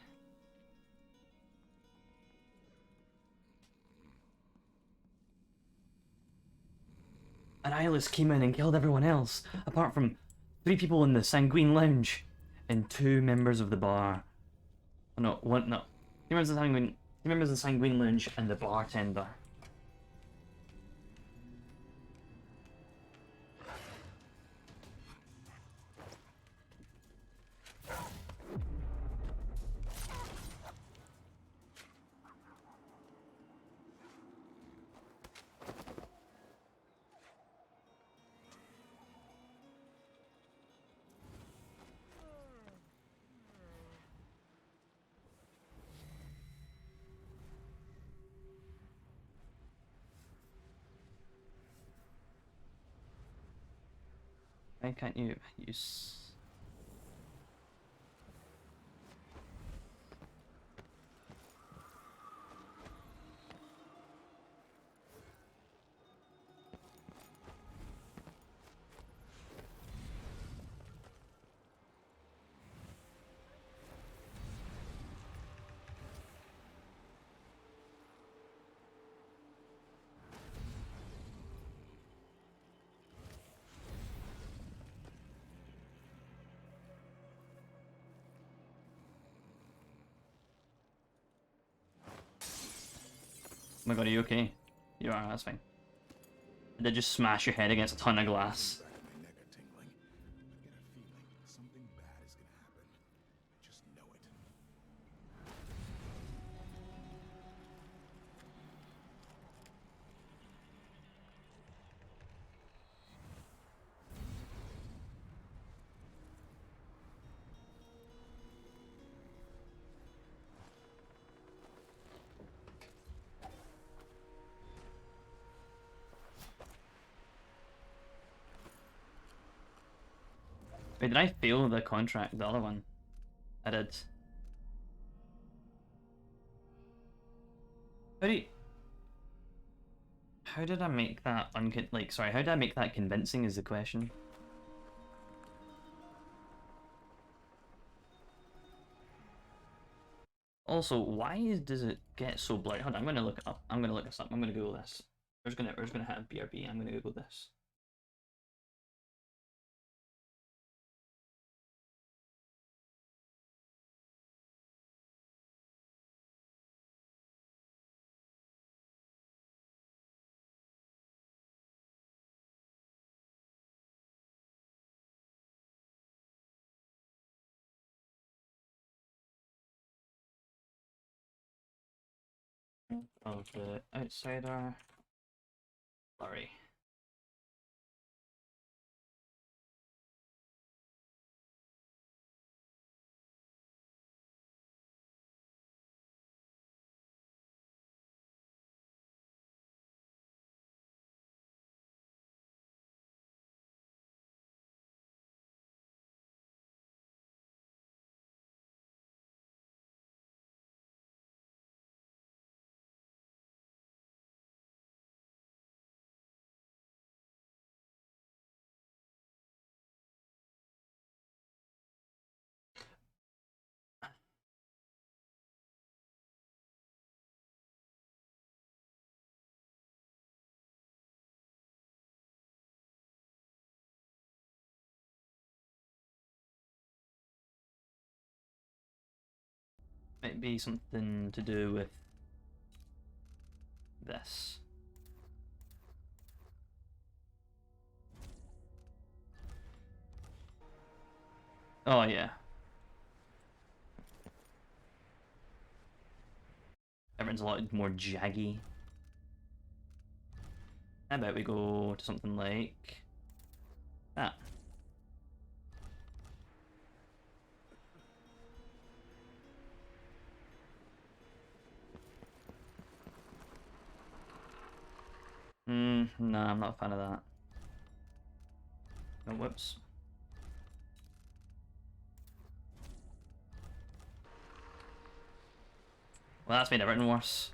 An eyeless came in and killed everyone else, apart from 3 people in the Sanguine Lounge and 2 members of the bar. Oh, no, one, no. 2 members of the Sanguine, 2 members of the Sanguine Lounge and the bartender. Why can't you use... Oh my god, are you okay? You are, that's fine. Did they just smash your head against a ton of glass? Something bad is gonna happen. I just know it. Wait, did I fail the contract? The other one? I did. How did I make that sorry, how did I make that convincing is the question. Also, why does it get so blurry? Hold on, I'm gonna look it up. I'm gonna look this up. I'm gonna Google this. We're just gonna have BRB. I'm gonna Google this. Of the outsider blurry. Might be something to do with this. Oh yeah. Everyone's a lot more jaggy. How about we go to something like that? No, I'm not a fan of that. Oh, whoops. Well, that's made everything worse.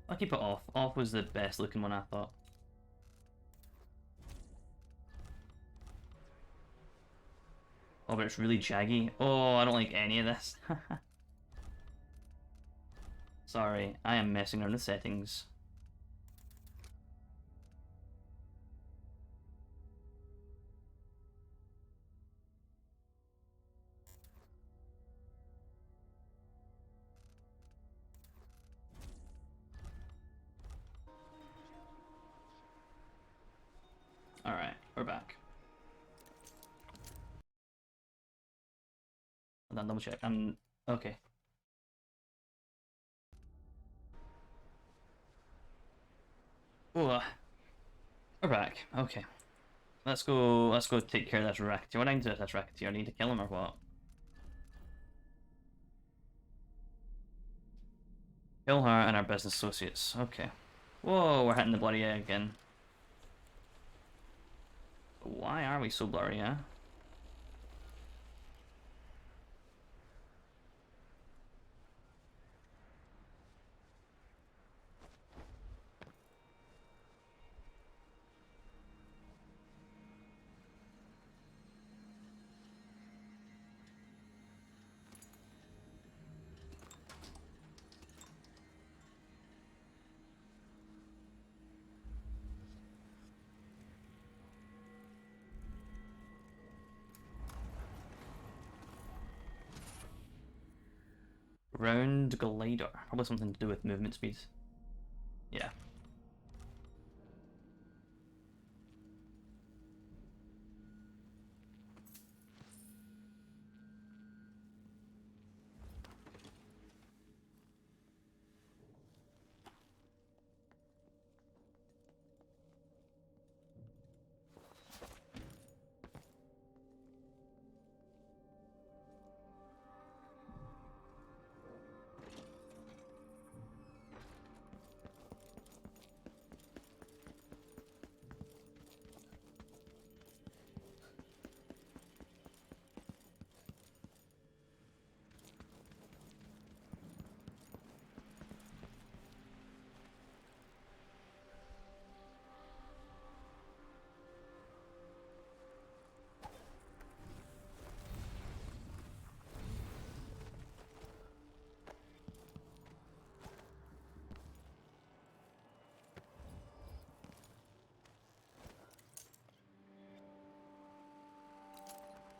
I'll keep it off. Off was the best looking one, I thought. Oh, but it's really jaggy. Oh, I don't like any of this. Sorry, I am messing around with settings. Alright, we're back. Hold on, double check. Okay. Ooh, we're back. Okay. Let's go take care of this racketeer. What do I need to do with this racketeer? I need to kill him or what? Kill her and our business associates. Okay. Whoa, we're hitting the bloody egg again. Why are we so blurry, huh? Round glider. Probably something to do with movement speed. Yeah.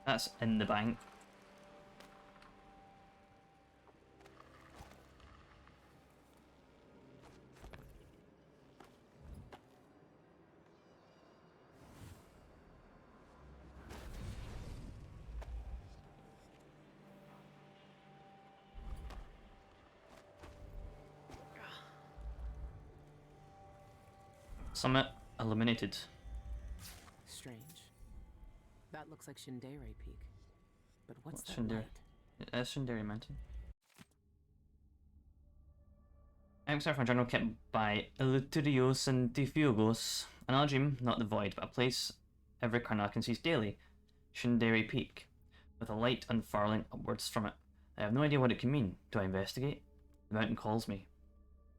That's in the bank. Summit eliminated. Strange. That looks like Shindere Peak. But what's that Shindere? light? It's Shindere Mountain. Except for a journal kept by Eleuterios and Diphugos. Another dream, not the void, but a place every Karnakan sees daily. Shindere Peak, with a light unfurling upwards from it. I have no idea what it can mean. Do I investigate? The mountain calls me.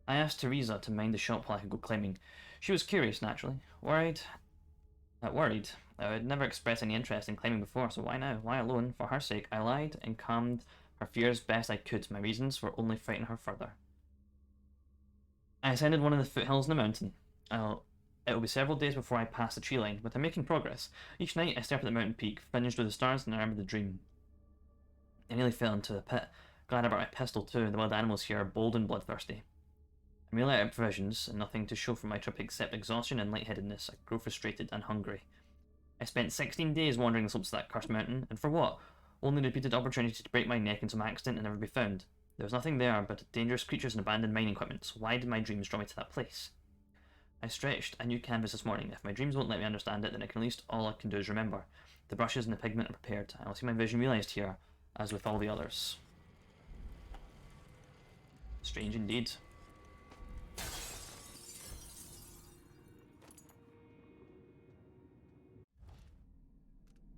I asked Teresa to mind the shop while I could go climbing. She was curious, naturally. Worried. I would never expressed any interest in climbing before, so why now? Why alone? For her sake, I lied and calmed her fears best I could. My reasons were only frighten her further. I ascended one of the foothills in the mountain. It will be several days before I pass the tree line, but I'm making progress. Each night I stare up at the mountain peak, fringed with the stars, and I remember the dream. I nearly fell into the pit. Glad I brought my pistol too. The wild animals here are bold and bloodthirsty. I'm really out of provisions, and nothing to show for my trip except exhaustion and lightheadedness. I grow frustrated and hungry. I spent 16 days wandering the slopes of that cursed mountain, and for what? Only repeated opportunity to break my neck in some accident and never be found. There was nothing there but dangerous creatures and abandoned mining equipment, so why did my dreams draw me to that place? I stretched a new canvas this morning. If my dreams won't let me understand it, then at least all I can do is remember. The brushes and the pigment are prepared. I will see my vision realised here, as with all the others. Strange indeed.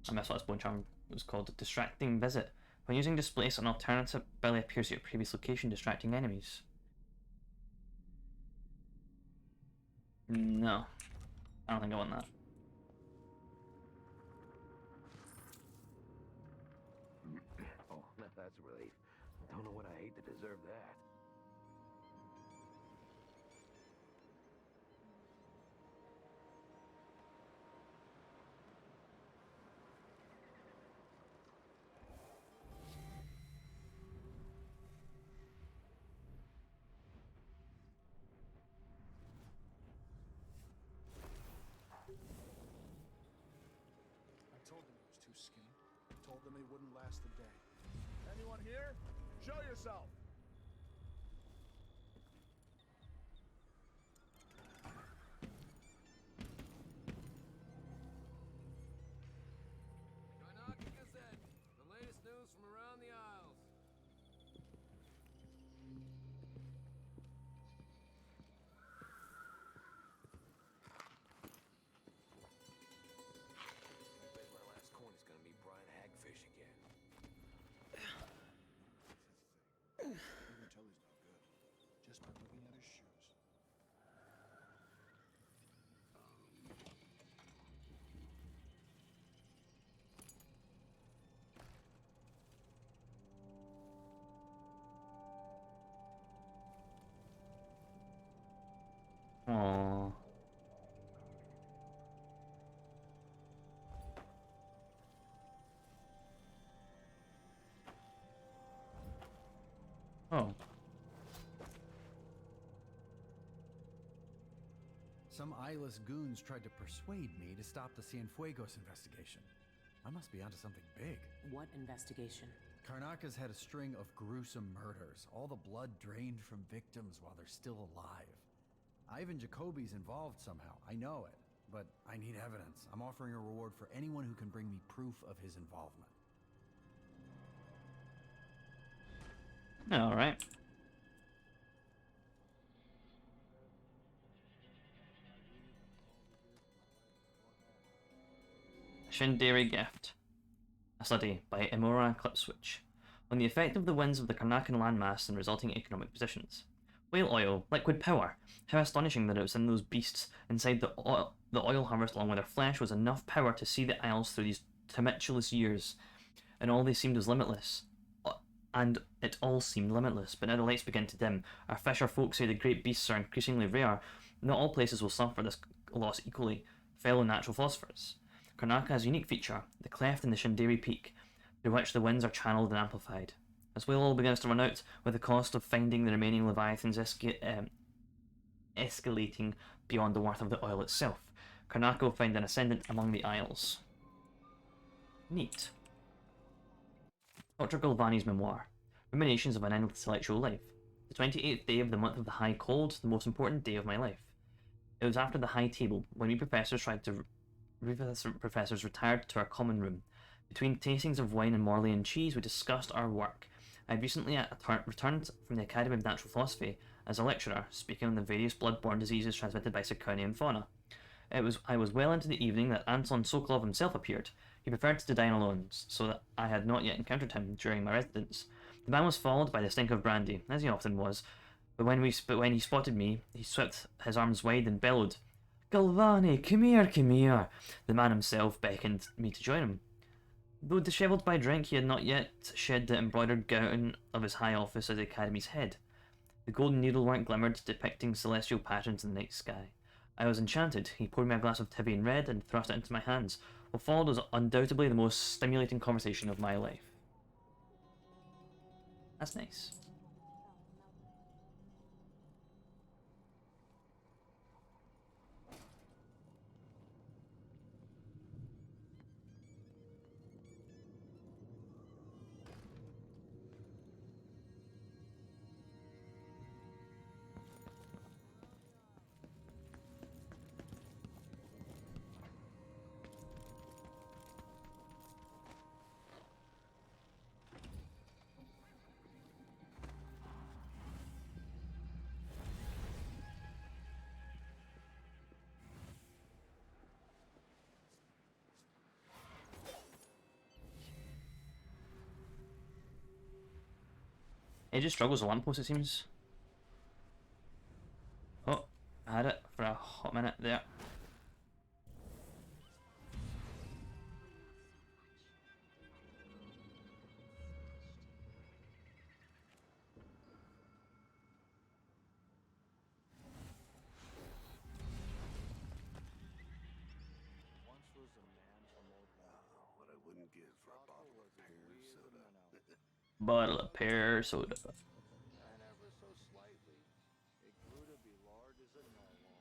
I missed what this bone charm was called. Distracting Visit. When using Displace, an alternative belly appears at your previous location, distracting enemies. No. I don't think I want that. Oh, that's a relief. Don't know what I hate to deserve that. I told them it was too skinny. I told them it wouldn't last a day. Anyone here? Show yourself! The latest news from around the Isles. I bet my last coin is gonna be Brian Hagfish again. You can tell he's no good, just by looking at his shoes. Aww. Oh. Some eyeless goons tried to persuade me to stop the Cienfuegos investigation. I must be onto something big. What investigation? Karnaka's had a string of gruesome murders, all the blood drained from victims while they're still alive. Ivan Jacoby's involved somehow, I know it, but I need evidence. I'm offering a reward for anyone who can bring me proof of his involvement. Alright. Shindere Gift. A study by Imora Clipswitch on the effect of the winds of the Karnakan landmass and resulting economic positions. Whale oil, liquid power. How astonishing that it was in those beasts inside the oil harvest along with their flesh was enough power to see the Isles through these tumultuous years, and all they seemed was limitless. And it all seemed limitless, but now the lights begin to dim. Our fisher folk say the great beasts are increasingly rare. Not all places will suffer this loss equally, fellow natural philosophers. Karnaca has a unique feature, the cleft in the Shindiri Peak, through which the winds are channeled and amplified. As oil begins to run out, with the cost of finding the remaining leviathans escalating beyond the worth of the oil itself, Karnaca will find an ascendant among the Isles. Neat. Dr. Galvani's memoir, Ruminations of an Intellectual Life. The 28th day of the month of the high cold, the most important day of my life. It was after the high table, when we professors retired to our common room. Between tastings of wine and Morlean cheese, we discussed our work. I had recently returned from the Academy of Natural Philosophy as a lecturer, speaking on the various blood-borne diseases transmitted by Sacernian fauna. I was well into the evening that Anton Sokolov himself appeared. He preferred to dine alone, so that I had not yet encountered him during my residence. The man was followed by the stink of brandy, as he often was, but when he spotted me, he swept his arms wide and bellowed, "Galvani, come here, come here!" The man himself beckoned me to join him. Though dishevelled by drink, he had not yet shed the embroidered gown of his high office as the Academy's head. The golden needlework glimmered, depicting celestial patterns in the night sky. I was enchanted. He poured me a glass of Tivian red and thrust it into my hands. What followed was undoubtedly the most stimulating conversation of my life. That's nice. It just struggles a lamppost, it seems. Oh, I had it for a hot minute there. What I wouldn't give for a bottle of pear soda. Bottle of pear soda. And ever so slightly, it grew to be large as a narwhal.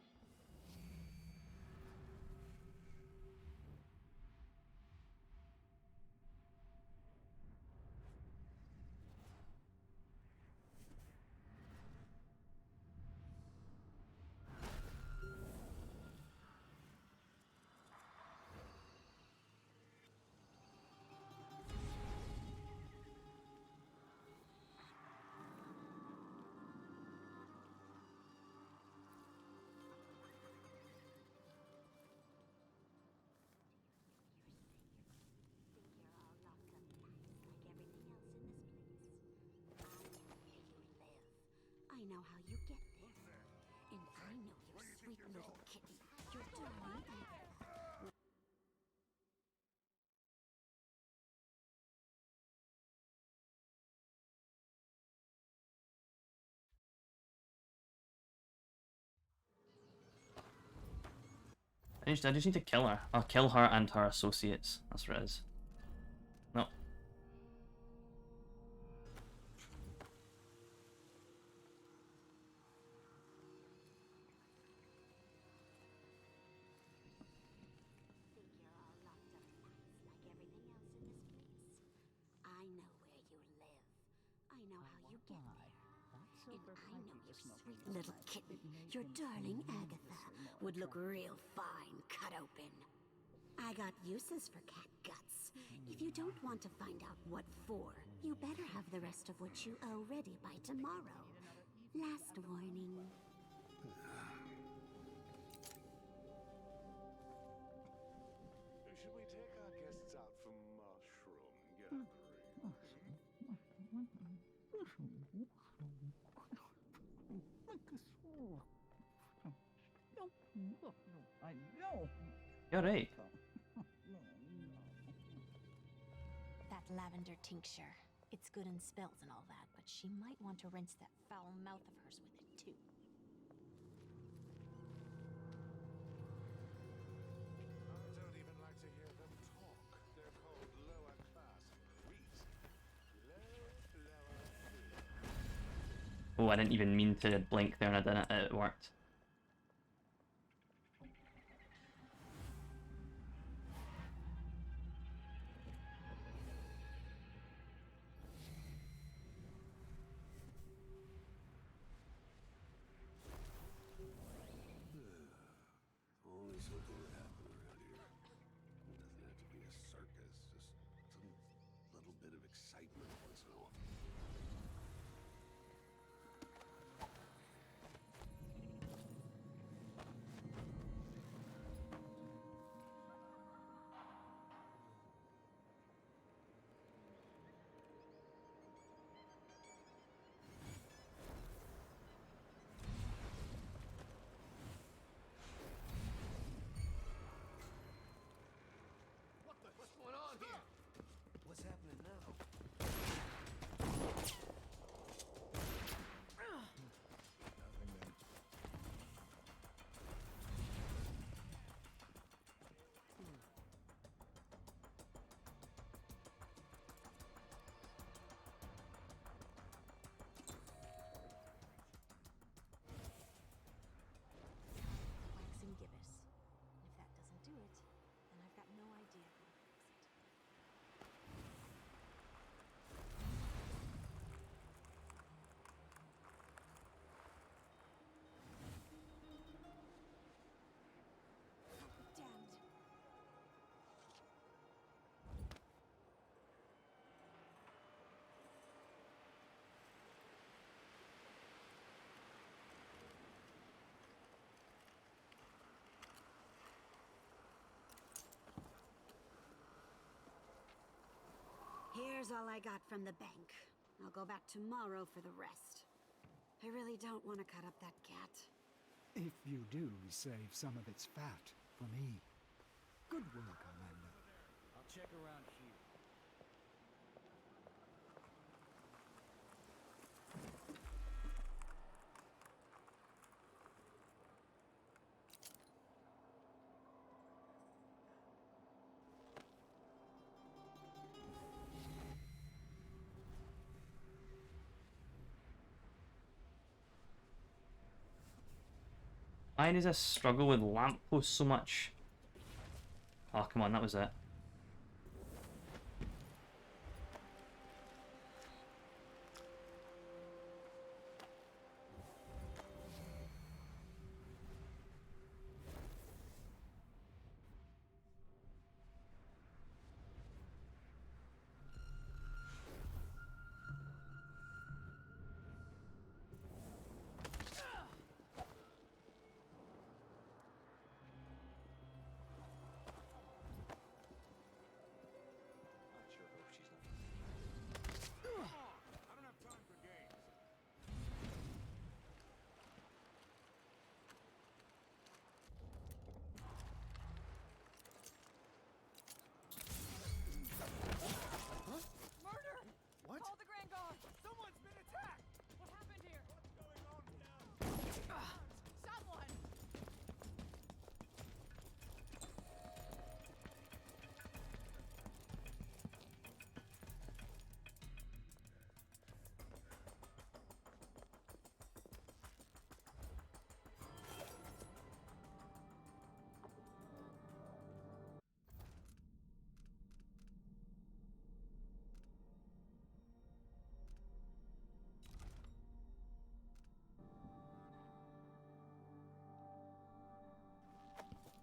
I know how you get there. And I know your sweet little kitten, your darling Agatha. I just need to kill her. I'll kill her and her associates. That's what it is. No. I know where you live. I know how you get there. And I know your sweet little kitten, your darling Agatha, would look real fine cut open. I got uses for cat guts. If you don't want to find out what for, you better have the rest of what you owe ready by tomorrow. Last warning. Should we take our guests out for mushroom gathering? I know. You're right. That lavender tincture. It's good in spells and all that, but she might want to rinse that foul mouth of hers with it too. I don't even like to hear Oh, I didn't even mean to blink there and I didn't. It worked. Only something would happen around here. It doesn't have to be a circus, just some little bit of excitement once in a while. What's going on here? What's happening now? Waxing gibbous. If that doesn't do it, then I've got no idea how to fix it. Damned. Here's all I got from the bank. I'll go back tomorrow for the rest. I really don't want to cut up that cat. If you do, save some of its fat for me. Good work, Amanda. I'll check around here. Why does this struggle with lampposts so much? Oh, come on, that was it. Murder! What? Call the Grand Guard! Someone's been attacked! What happened here? What's going on here? Someone!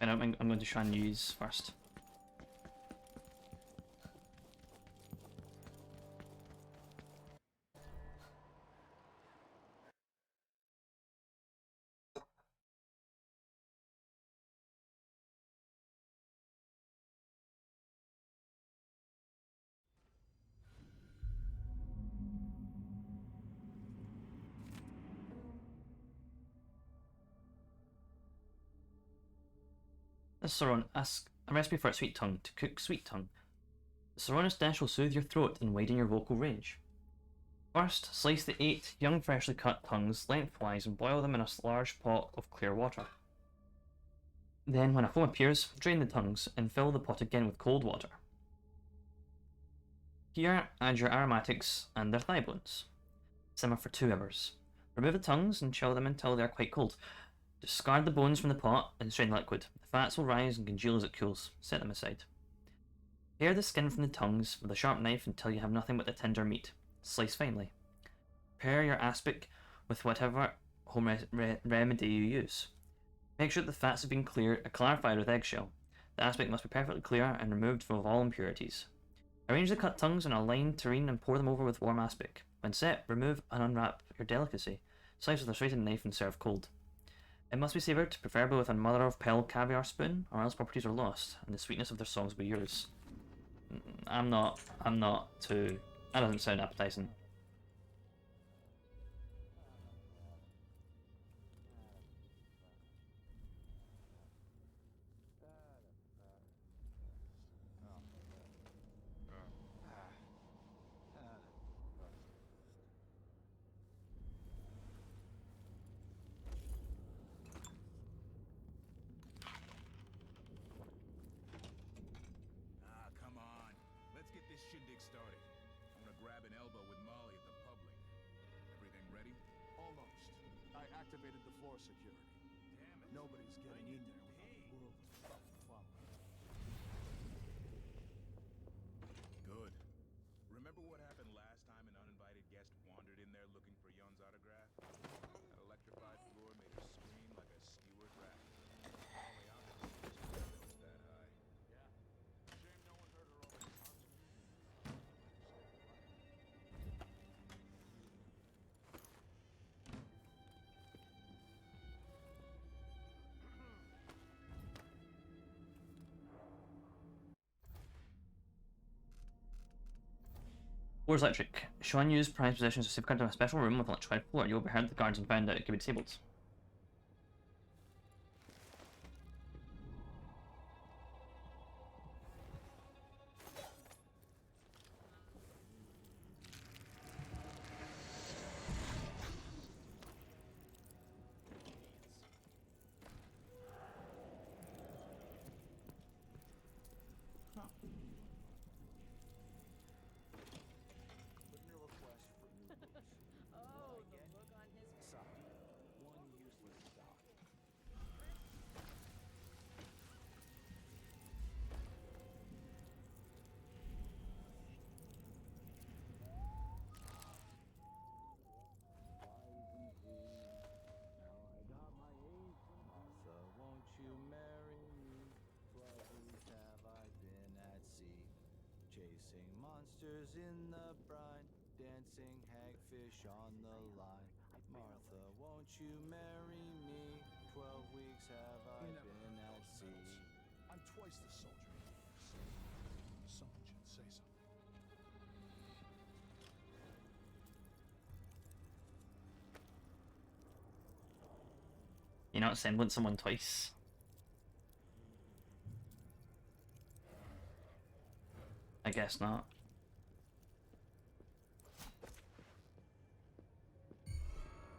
And I'm going to try and use first. Saron, ask a recipe for a sweet tongue to cook sweet tongue. The Saronis dish will soothe your throat and widen your vocal range. First, slice the 8 young freshly cut tongues lengthwise and boil them in a large pot of clear water. Then, when a foam appears, drain the tongues and fill the pot again with cold water. Here, add your aromatics and their thigh bones. Simmer for 2 hours. Remove the tongues and chill them until they are quite cold. Discard the bones from the pot and strain the liquid. The fats will rise and congeal as it cools. Set them aside. Pare the skin from the tongues with a sharp knife until you have nothing but the tender meat. Slice finely. Prepare your aspic with whatever home remedy you use. Make sure that the fats have been clarified with eggshell. The aspic must be perfectly clear and removed from all impurities. Arrange the cut tongues in a lined tureen and pour them over with warm aspic. When set, remove and unwrap your delicacy. Slice with a serrated knife and serve cold. It must be savoured, preferably with a mother of pearl caviar spoon, or else properties are lost, and the sweetness of their songs will be yours. I'm not too... That doesn't sound appetizing. Come on. Let's get this shindig started. I'm gonna grab an elbow with Molly at the public. Everything ready? Almost. I activated the floor security. Damn it. Nobody's getting in there without the world following. Good. Remember what happened last time an uninvited guest wandered in there looking for Yon's autograph? That electrified floor made her scream like a skewered rat. Only I'm the was that high. Yeah. Shame no one heard her over the concert. Floor's electric. Sean used prized possessions to safeguard a special room with an electrified floor. You overheard the guards and found out it could be disabled. Oh, the look on his face. One useless sock. Martha, won't you marry me? 12 weeks have I been at sea, chasing monsters in the brine, dancing hagfish on the line. Martha, won't you marry me? 12 weeks have I been at sea. I'm twice the soldier. Someone should say something. You're not assembling someone twice. I guess not.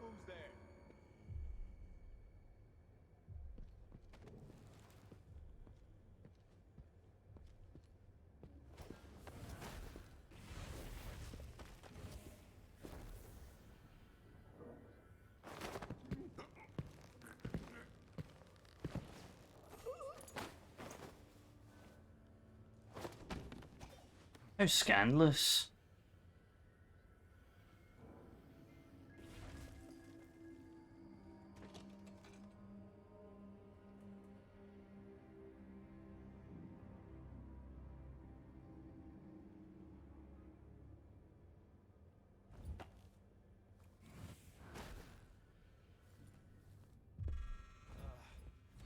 Who's there? How scandalous.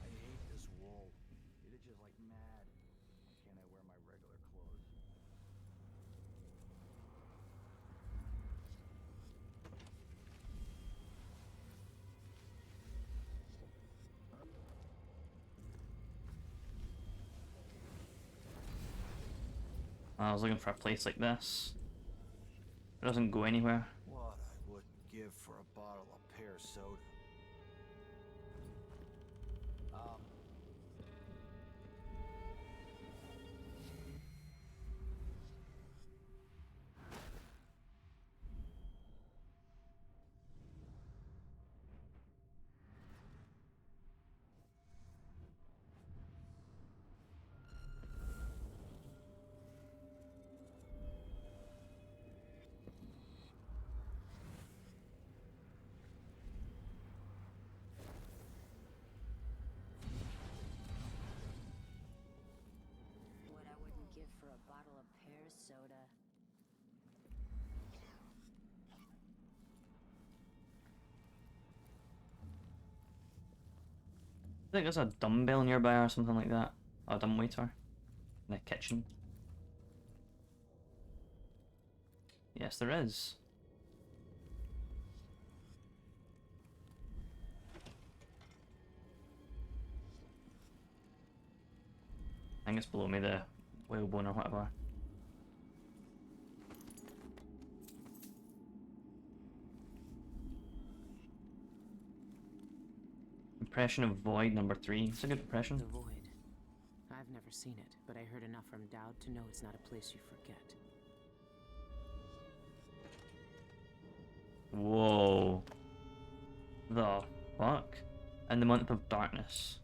I hate this wool. It itches like mad. Why can't I wear my regular clothes? I was looking for a place like this. It doesn't go anywhere. What I wouldn't give for a bottle of pear soda. a soda? I think there's a dumbbell nearby or something like that. Or a dumbwaiter in the kitchen. Yes, there is. I think it's below me, the whalebone or whatever. Impression of Void number 3. It's a good impression. The Void. I've never seen it, but I heard enough from Dowd to know it's not a place you forget. Whoa. The fuck? And the month of darkness.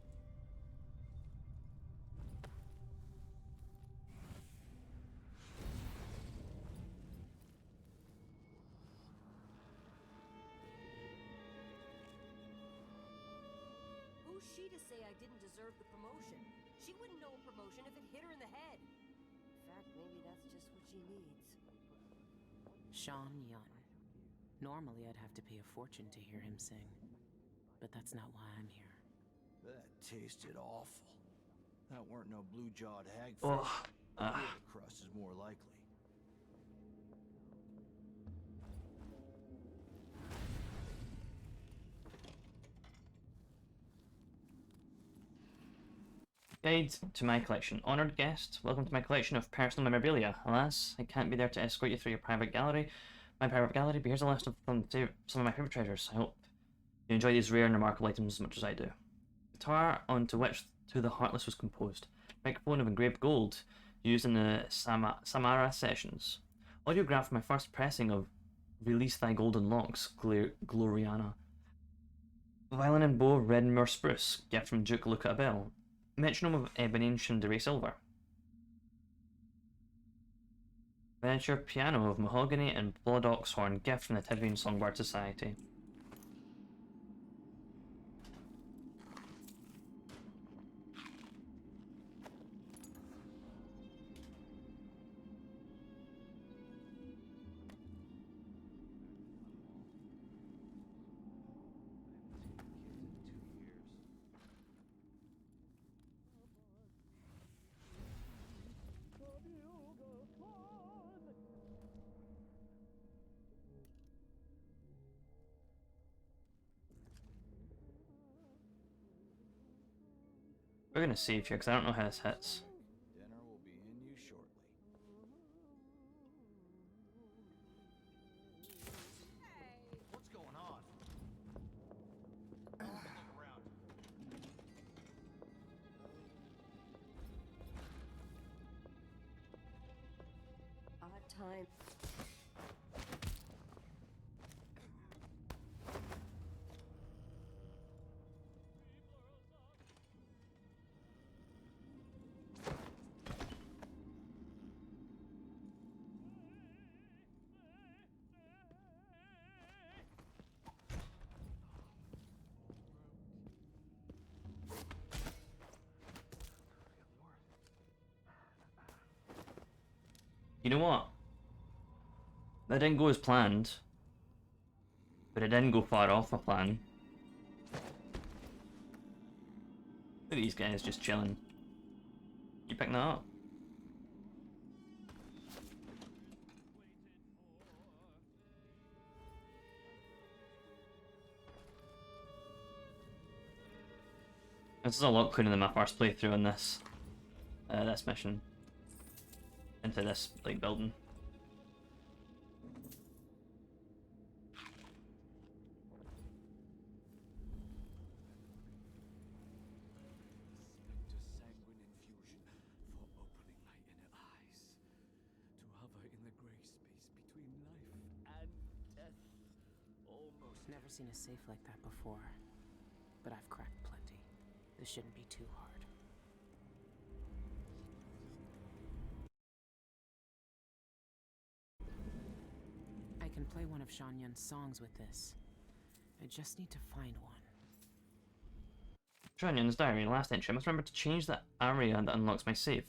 Who's she to say I didn't deserve the promotion? She wouldn't know a promotion if it hit her in the head. In fact, maybe that's just what she needs. Sean Yun. Normally I'd have to pay a fortune to hear him sing. But that's not why I'm here. That tasted awful. That weren't no blue-jawed hagfish. Oh, Crust is more likely. Guide to my collection. Honoured guest, welcome to my collection of personal memorabilia. Alas, I can't be there to escort you through your private gallery. My private gallery, but here's a list of some of my favourite treasures. I hope you enjoy these rare and remarkable items as much as I do. Guitar onto which To the Heartless was composed. Microphone of engraved gold, used in the Samara sessions. Audiograph my first pressing of Release Thy Golden Locks, Gloriana. Violin and bow, Redmore spruce, gift from Duke Luca Abel. Metronome of ebony and chandelier silver. Miniature piano of mahogany and blood oxhorn, gift from the Tivian Songbird Society. We're gonna save here because I don't know how this hits. Dinner will be in you shortly. What's going on? I'll have a look around. Odd time. You know what? That didn't go as planned. But it didn't go far off my plan. Look at these guys just chilling. You picking that up? This is a lot cleaner than my first playthrough on this mission. Into this like building. Sanguine infusion for opening my inner eyes to hover in the gray space between life and death. Almost. Never seen a safe like that before, but I've cracked plenty. This shouldn't be too hard. I can play one of Sean Yun's songs with this. I just need to find one. Sean Yun's diary, last entry. I must remember to change the area that unlocks my safe.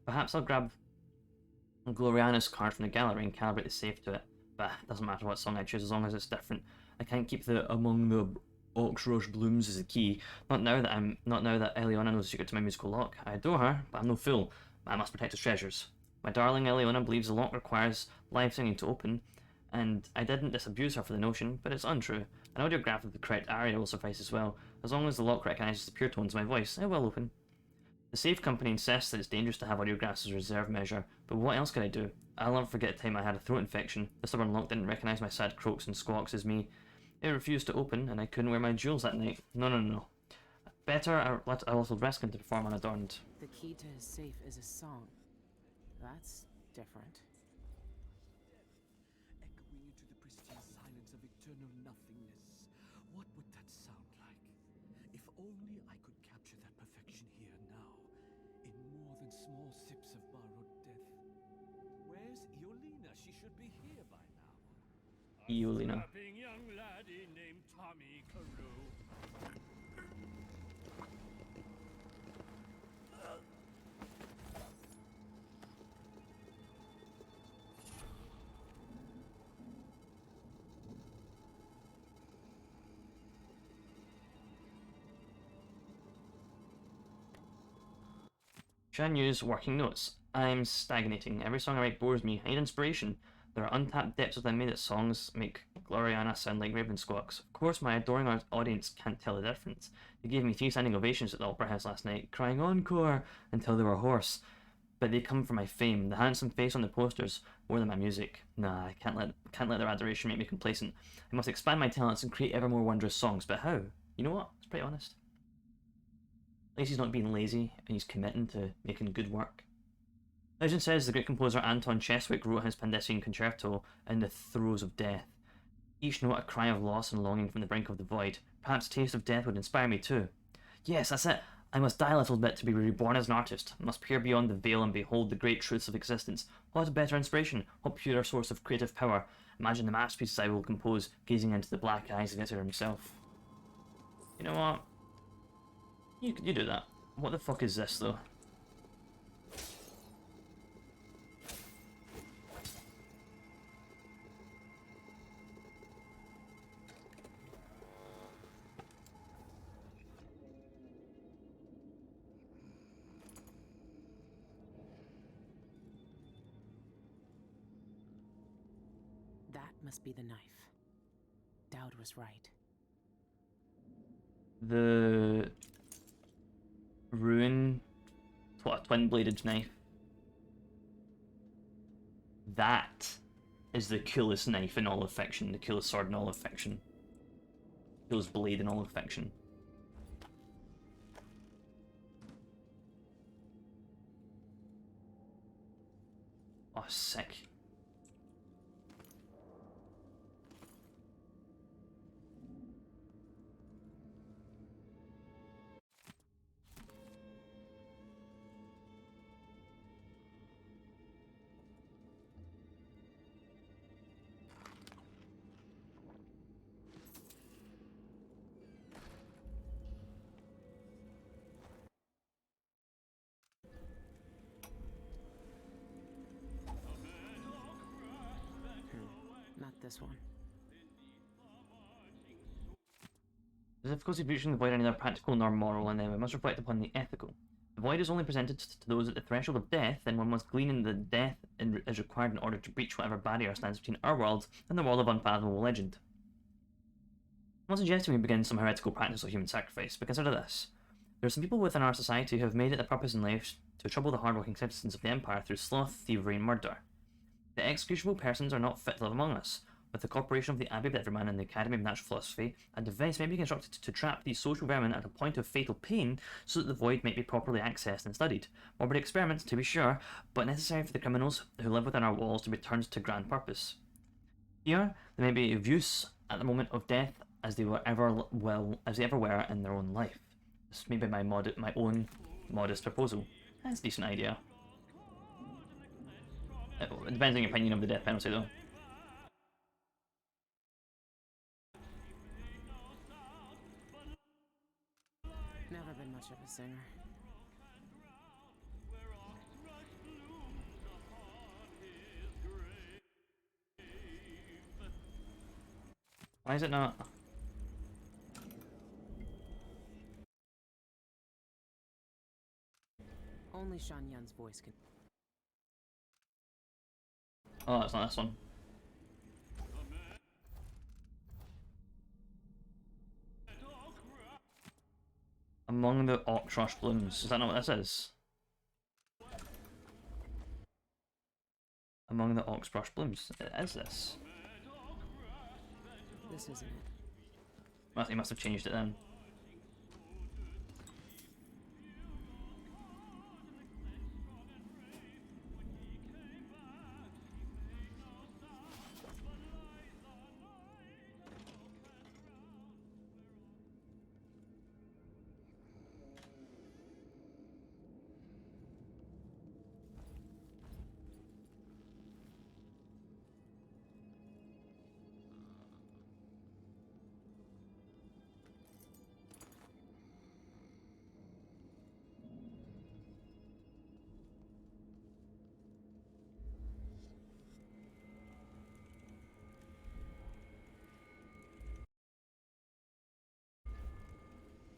Perhaps I'll grab Gloriana's card from the gallery and calibrate the safe to it. But it doesn't matter what song I choose as long as it's different. I can't keep the among the Oxrush blooms as a key. Not now that Eliona knows the secret to my musical lock. I adore her, but I'm no fool. I must protect his treasures. My darling Eliona believes the lock requires live singing to open, and I didn't disabuse her for the notion, but it's untrue. An audiograph of the correct aria will suffice as well. As long as the lock recognises the pure tones of my voice, it will open. The safe company insists that it's dangerous to have audiographs as a reserve measure, but what else can I do? I'll never forget the time I had a throat infection. The stubborn lock didn't recognise my sad croaks and squawks as me. It refused to open, and I couldn't wear my jewels that night. No. Better I let a little Reskin to perform unadorned. The key to his safe is a song. That's different. Echoing into the pristine silence of eternal nothingness. What would that sound like? If only I could capture that perfection here now, in more than small sips of borrowed death. Where's Iolina? She should be here by now. Iolina. A strapping young laddie named Tommy Carew. Shan Yu's working notes. I'm stagnating. Every song I write bores me. I need inspiration. There are untapped depths within me that songs make Gloriana sound like raven squawks. Of course, my adoring audience can't tell the difference. They gave me 3 standing ovations at the Opera House last night, crying encore until they were hoarse. But they come from my fame, the handsome face on the posters, more than my music. Nah, I can't let their adoration make me complacent. I must expand my talents and create ever more wondrous songs. But how? You know what? It's pretty honest. At least he's not being lazy, and he's committing to making good work. Legend says the great composer Anton Cheswick wrote his Pandesian concerto in the throes of death. Each note a cry of loss and longing from the brink of the void. Perhaps a taste of death would inspire me too. Yes, that's it. I must die a little bit to be reborn as an artist. I must peer beyond the veil and behold the great truths of existence. What a better inspiration, what purer source of creative power. Imagine the masterpieces I will compose, gazing into the black eyes of Itzer himself. You know what? You do that. What the fuck is this, though? That must be the knife. Dowd was right. The ruin, what, a twin-bladed knife. That is the coolest knife in all of fiction, the coolest sword in all of fiction. Coolest blade in all of fiction. Oh, sick. Not this one. The difficulty of reaching the void are neither practical nor moral, and then we must reflect upon the ethical. The void is only presented to those at the threshold of death, and one must glean in the death is required in order to breach whatever barrier stands between our world and the world of unfathomable legend. I'm not suggesting we begin some heretical practice of human sacrifice, but consider this. There are some people within our society who have made it their purpose in life to trouble the hard-working citizens of the Empire through sloth, thievery, and murder. The executable persons are not fit to live among us. With the cooperation of the Abbey of Everyman and the Academy of Natural Philosophy, a device may be constructed to trap these social vermin at a point of fatal pain so that the void might be properly accessed and studied. Morbid experiments, to be sure, but necessary for the criminals who live within our walls to be turned to grand purpose. Here, they may be of use at the moment of death as they ever were in their own life. This may be my own modest proposal. That's a decent idea. It depends on your opinion of the death penalty, though. Never been much of a singer. Why is it not? Only Shan Yun's voice can. Oh, it's not this one. Among the Oxrush blooms. Is that not what this is? Among the Oxbrush blooms. It is this. This isn't it. He must have changed it then.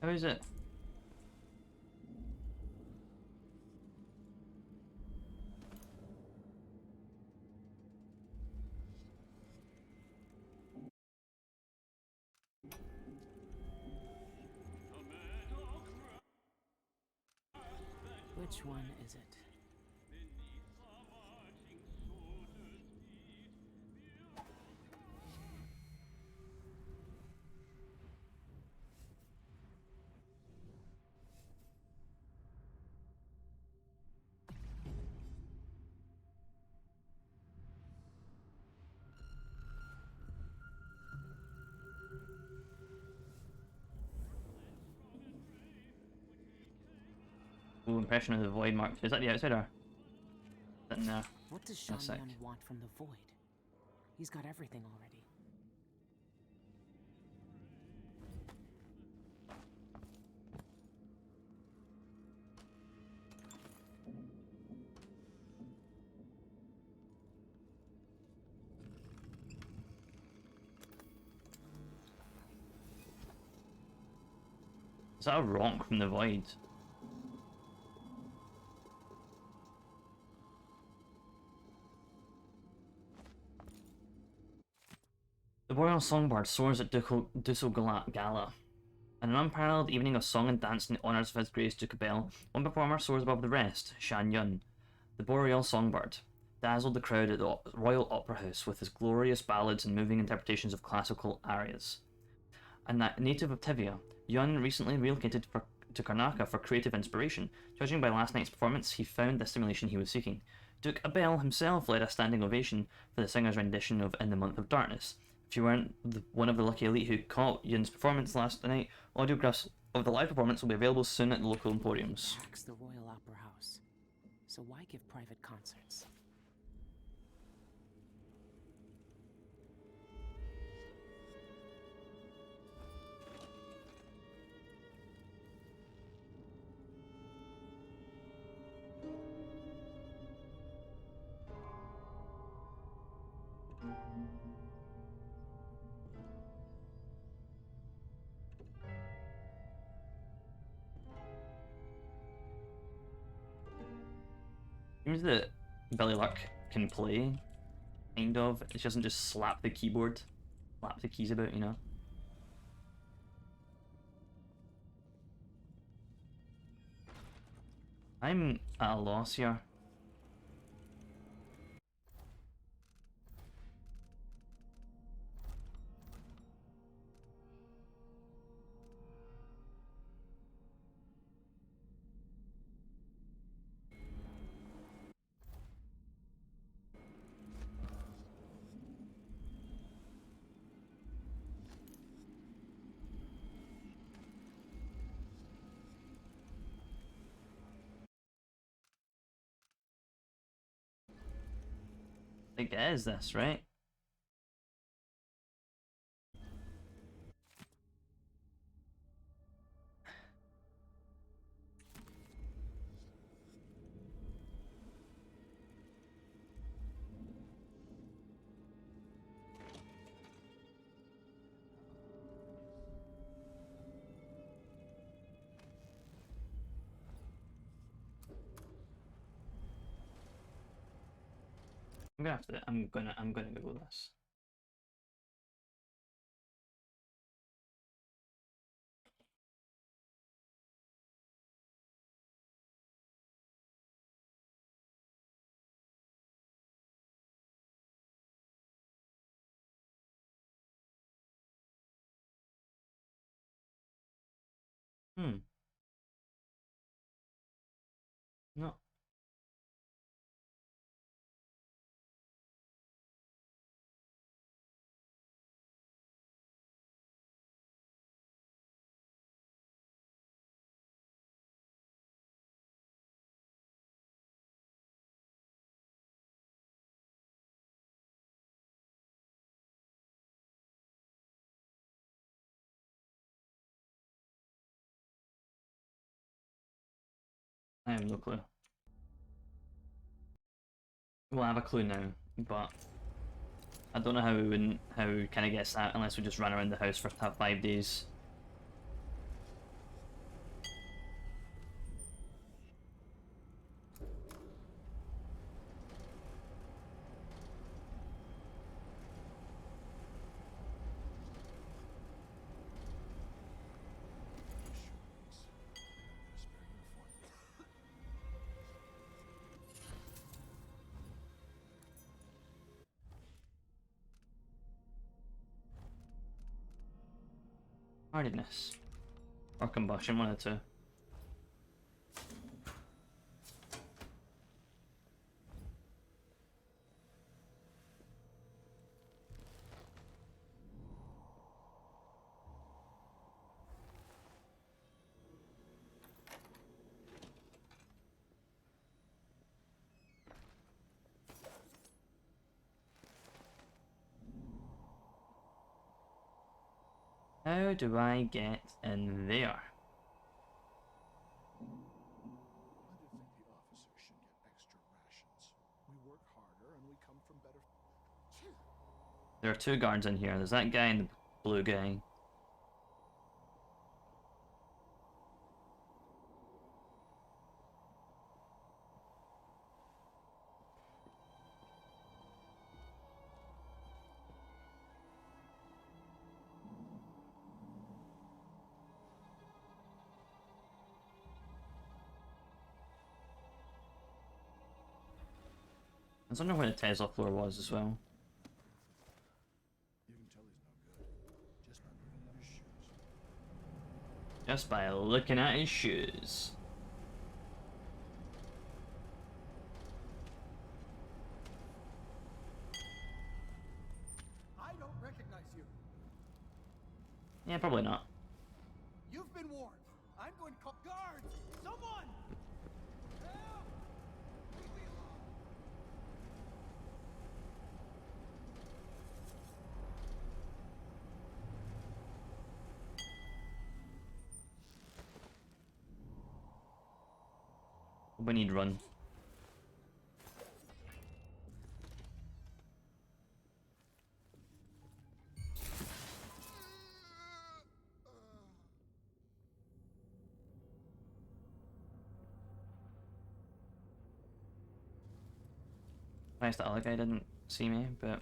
How is it? Which one is it? Ooh, impression of the void mark. Is that the outsider? Is that in there? What does That's Shan sick. Yun want from the void? He's got everything already. Is that a rock from the void? The Royal Songbird soars at Ducal Gala. In an unparalleled evening of song and dance in the honours of His Grace Duke Abel, one performer soars above the rest, Shan Yun, the Boreal Songbird, dazzled the crowd at the Royal Opera House with his glorious ballads and moving interpretations of classical arias. A native of Tivia, Yun recently relocated to Karnaka for creative inspiration. Judging by last night's performance, he found the stimulation he was seeking. Duke Abel himself led a standing ovation for the singer's rendition of In the Month of Darkness. If you weren't one of the lucky elite who caught Yun's performance last night, audiographs of the live performance will be available soon at the local emporiums. Packs the Royal Opera House. So why give private concerts? Seems that Billy Luck can play, kind of. It doesn't just slap the keyboard, slap the keys about, you know. I'm at a loss here. Like, it is this, right? I'm gonna have to. I'm gonna Google this. Hmm. No. I have no clue. Well, I have a clue now, but I don't know how we wouldn't how we kind of guess that unless we just run around the house for 5 days. Hardiness. Or combustion, one of the two. How do I get in there? I do think the officers should get extra rations. We work harder and we come from better. There are two guards in here. There's that guy and the blue guy. I was wondering where the Tesla floor was as well. You can tell he's no good just by looking at his shoes. Just by looking at his shoes. I don't recognize you. Yeah, probably not. You've been warned. I'm going to call guards. Someone! Help! Leave me alone. We need run. Nice that other guy didn't see me, but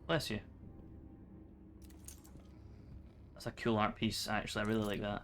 bless you. That's a cool art piece, actually. I really like that.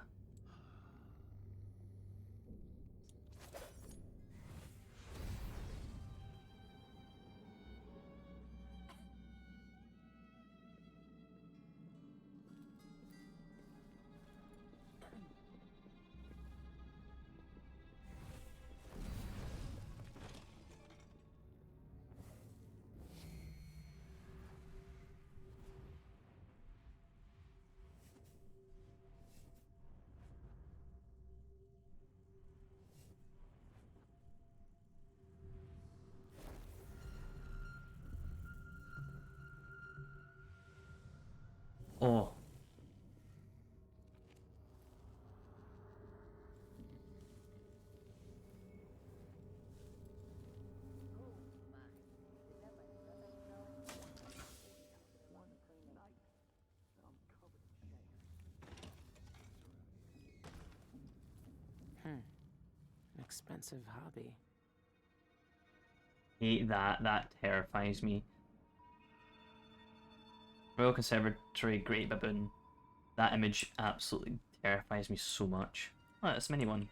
expensive hobby. Hate that. That terrifies me. Royal Conservatory, Great Baboon. That image absolutely terrifies me so much. Oh, that's a mini one.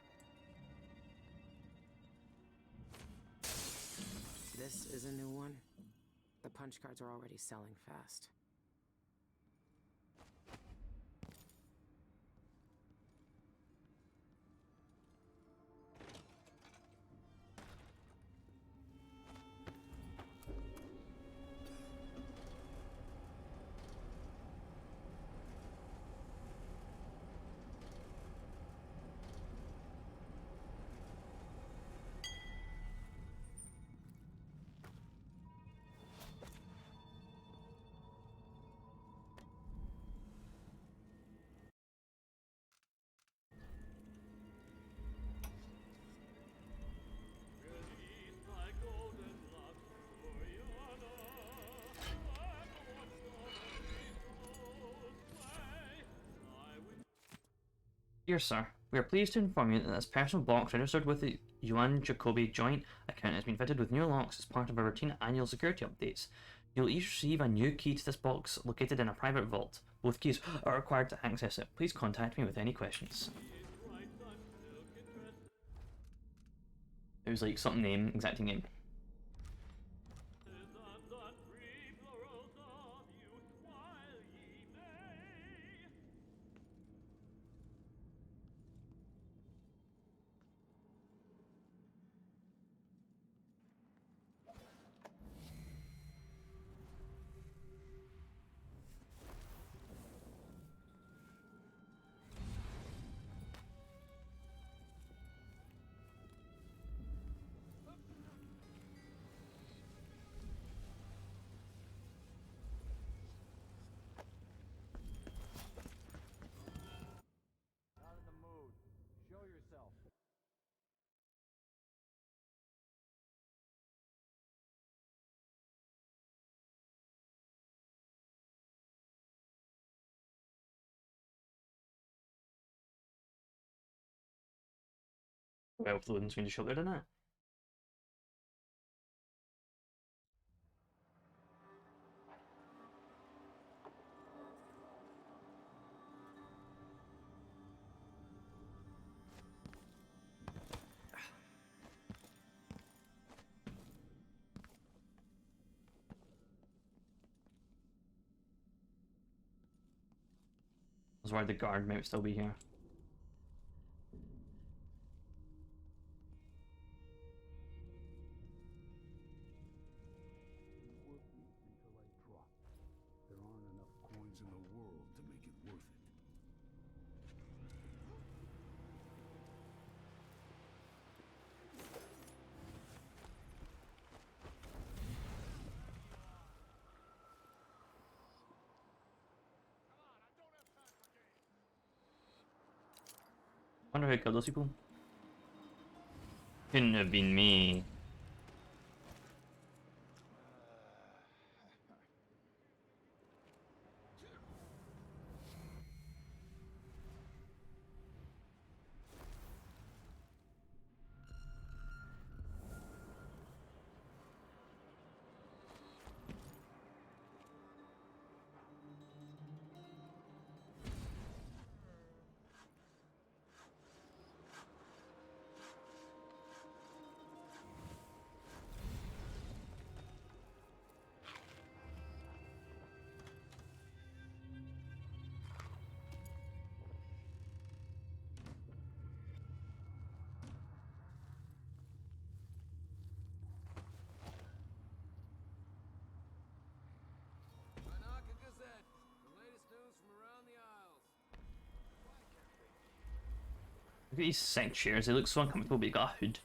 This is a new one. The punch cards are already selling fast. Dear Sir, we are pleased to inform you that this personal box registered with the Yuan Jacoby joint account has been fitted with new locks as part of our routine annual security updates. You'll each receive a new key to this box located in a private vault. Both keys are required to access it. Please contact me with any questions. It was like something name, exacting name. Not in the mood. Show yourself. Well, the loading screen just shut there, didn't it? I was worried the guard might still be here. Worth me until I drop. There aren't enough coins in the world to make it worth it. Wonder who killed those people. Couldn't have been me. Banaka Gazette, the latest news from around the Isles. Look at these sick chairs, they look so uncomfortable, but you got a hood.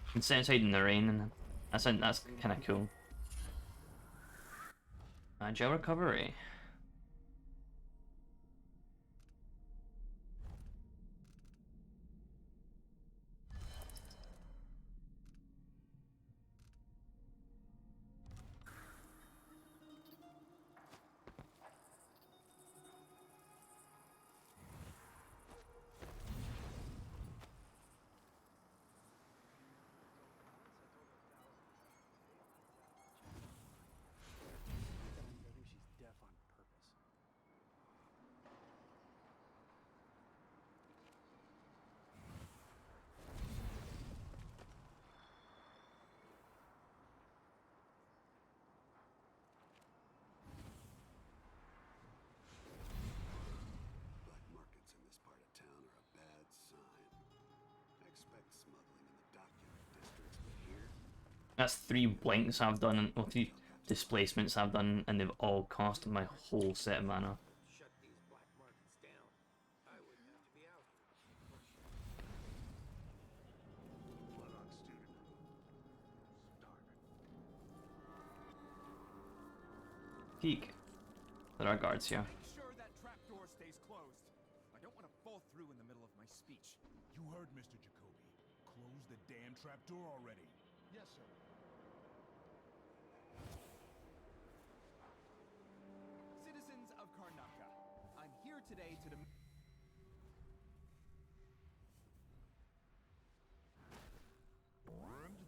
You can sit outside in the rain, and that's kind of cool. Agile recovery. That's 3 blinks I've done, or 3 displacements I've done, and they've all cost my whole set of mana. Shut these black markets down. I wouldn't have to be out here. Bloodhawk student room. Dark. Peek. There are guards here. Make sure that trapdoor stays closed. I don't want to fall through in the middle of my speech. You heard Mr. Jacoby. Close the damn trapdoor already. Yes, sir. Citizens of Karnaka, I'm here today to demand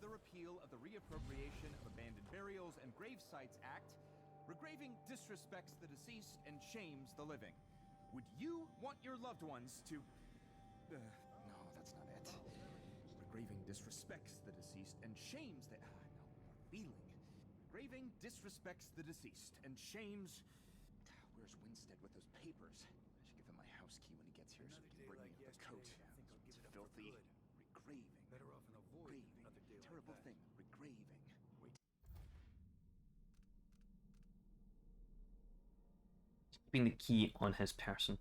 the repeal of the Reappropriation of Abandoned Burials and Grave Sites Act. Regraving disrespects the deceased and shames the living. Would you want your loved ones to... no, that's not it. Regraving disrespects the deceased and shames the... no, feeling. Regraving disrespects the deceased and shames... Where's Winstead with those papers? I should give him my house key when he gets here so he can bring me the coat. It's filthy. Regraving. Better off and avoid another day Terrible like that. thing. Regraving. Wait. Keeping the key on his person.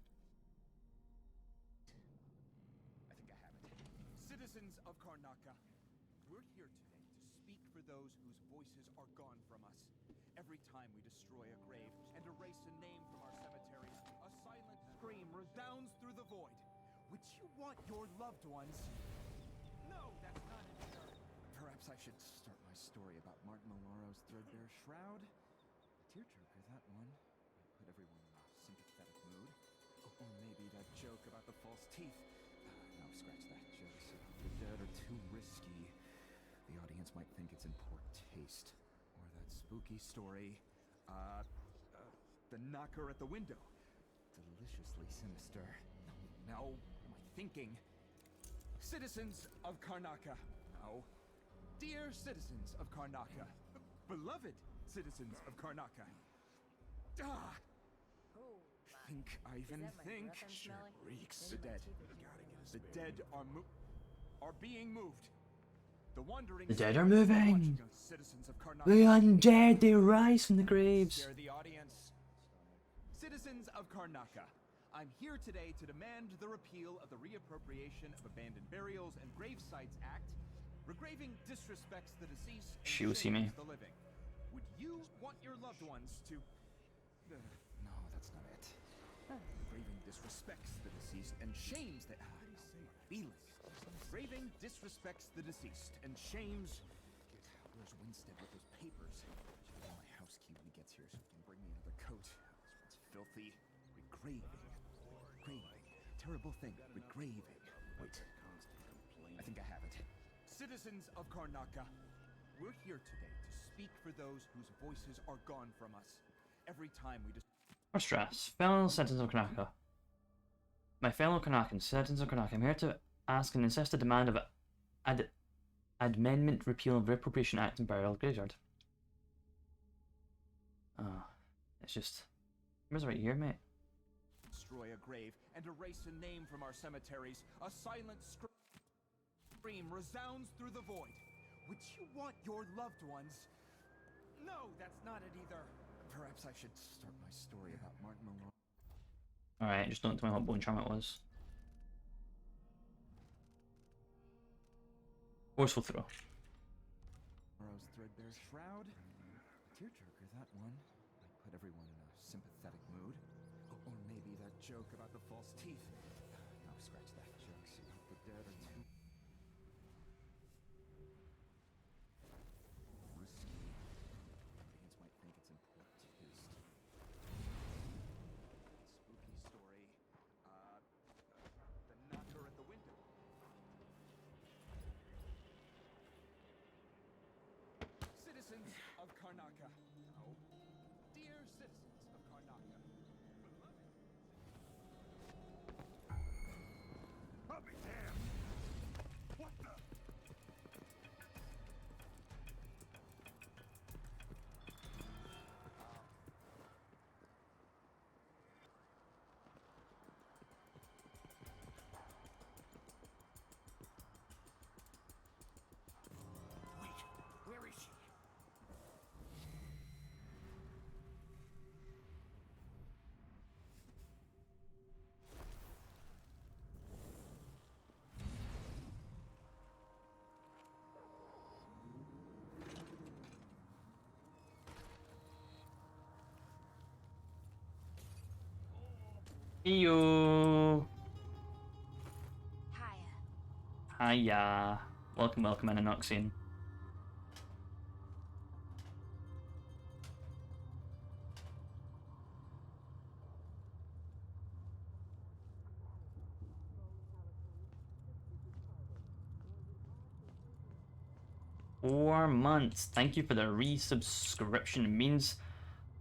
I think I have it. Citizens of Karnaka, we're here today to speak for those whose voices are gone from us. Every time we destroy a grave and erase a name from our cemeteries, a silent scream resounds through the void. Would you want your loved ones? No, that's not it either. Perhaps I should start my story about Martin Malaro's threadbare shroud. Tearjerker, that one. Put everyone in a sympathetic mood. Or maybe that joke about the false teeth. No, scratch that. Jokes about the dead are too risky. The audience might think it's in poor taste. Or that spooky story. The knocker at the window. Deliciously sinister. Now, am I thinking? Citizens of Karnaka. No. Dear citizens of Karnaka. Beloved citizens of Karnaka. Ah! Think, Ivan, think. Sure Reeks. The dead. The dead are being moved. The wandering The dead are spirits moving. watching us, citizens of Karnaka. The undead, they rise from the graves. Share the audience. Citizens of Karnaka, I'm here today to demand the repeal of the Reappropriation of Abandoned Burials and Grave Sites Act. Regraving disrespects the deceased and She will see me. shames the living. Would you want your loved ones to... no, that's not it. Regraving disrespects the deceased and shames the... feelings. Regraving disrespects the deceased and shames... Where's Winstead with those papers? I should give him my house key when he gets here so he can bring me another coat. This one's filthy. Regraving. Regraving. Terrible thing. Regraving. Wait. I think I have it. Citizens of Karnaka, we're here today to speak for those whose voices are gone from us. Every time we just... Or stress. Fellow citizens of Karnaka. My fellow Karnakans, citizens of Karnaka, I'm here to ask and insist a demand of amendment repeal of Reappropriation Act and Burial Graveyard. It's just... Where's right here, mate? destroy a grave and erase a name from our cemeteries, a silent scream resounds through the void. Would you want your loved ones? No, that's not it either. Perhaps I should start my story about Martin Malone. Alright, just don't tell me what bone charm it was. Forceful throw. Rose threadbare shroud. Tearjerker, that one. Might put everyone in a sympathetic mood. Or maybe that joke about the false teeth. No, scratch that. Jokes about the dead are too risky. Audience might think it's in poor taste. Spooky story. The knocker at the window. Citizens of Karnaka. Oh. Dear citizens of Karnaka. I'll be damned! What the? Wait, where is she? Heyo. Hiya. Hiya. Welcome, welcome, Ananoxian. $4 months. Thank you for the resubscription. It means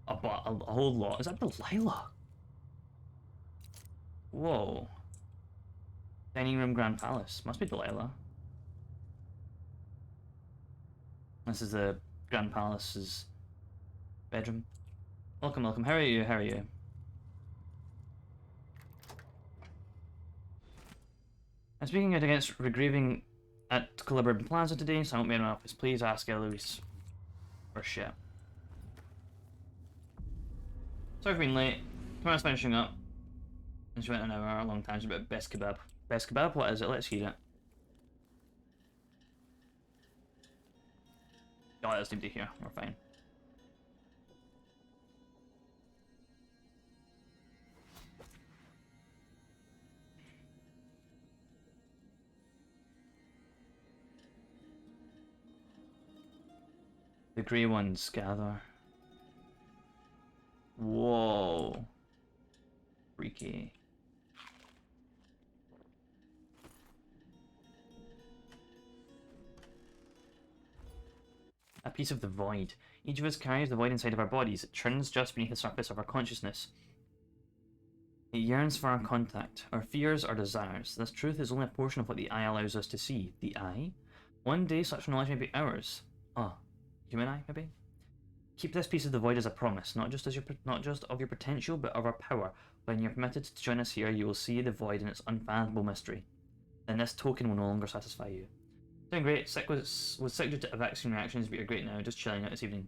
a whole lot. Is that Delilah? Whoa. Dining room, Grand Palace. Must be Delilah. This is the Grand Palace's bedroom. Welcome, welcome. How are you? How are you? I'm speaking out against regraving at Caliburn Plaza today, so I won't be in my office. Please ask Eloise for shit. Sorry for being late. Tomorrow's finishing up. And she went an hour, a long time. It's about best kebab. Best kebab? What is it? Let's hear it. Oh, that's empty here. We're fine. The grey ones gather. Whoa. Freaky. A piece of the void. Each of us carries the void inside of our bodies. It churns just beneath the surface of our consciousness. It yearns for our contact, our fears, our desires. This truth is only a portion of what the eye allows us to see. The eye? One day such knowledge may be ours. Ah, human eye, maybe? Keep this piece of the void as a promise, not just of your potential, but of our power. When you're permitted to join us here, you will see the void in its unfathomable mystery. Then this token will no longer satisfy you. Doing great. Sick was sick due to vaccine reactions, but you're great now. Just chilling out this evening.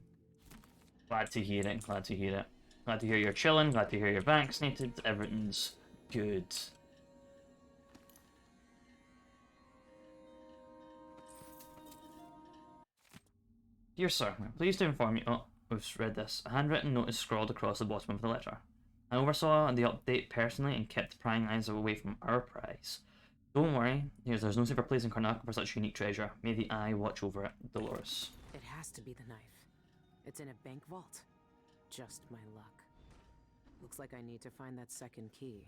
Glad to hear it. Glad to hear it. Glad to hear you're chilling. Glad to hear you're vaccinated. Everything's good. Dear sir, I'm pleased to inform you. Oh, we've read this. A handwritten note is scrawled across the bottom of the letter. I oversaw the update personally and kept prying eyes away from our prize. Don't worry, there's no safer place in Karnaca for such unique treasure. May the eye watch over it, Dolores. It has to be the knife. It's in a bank vault. Just my luck. Looks like I need to find that second key.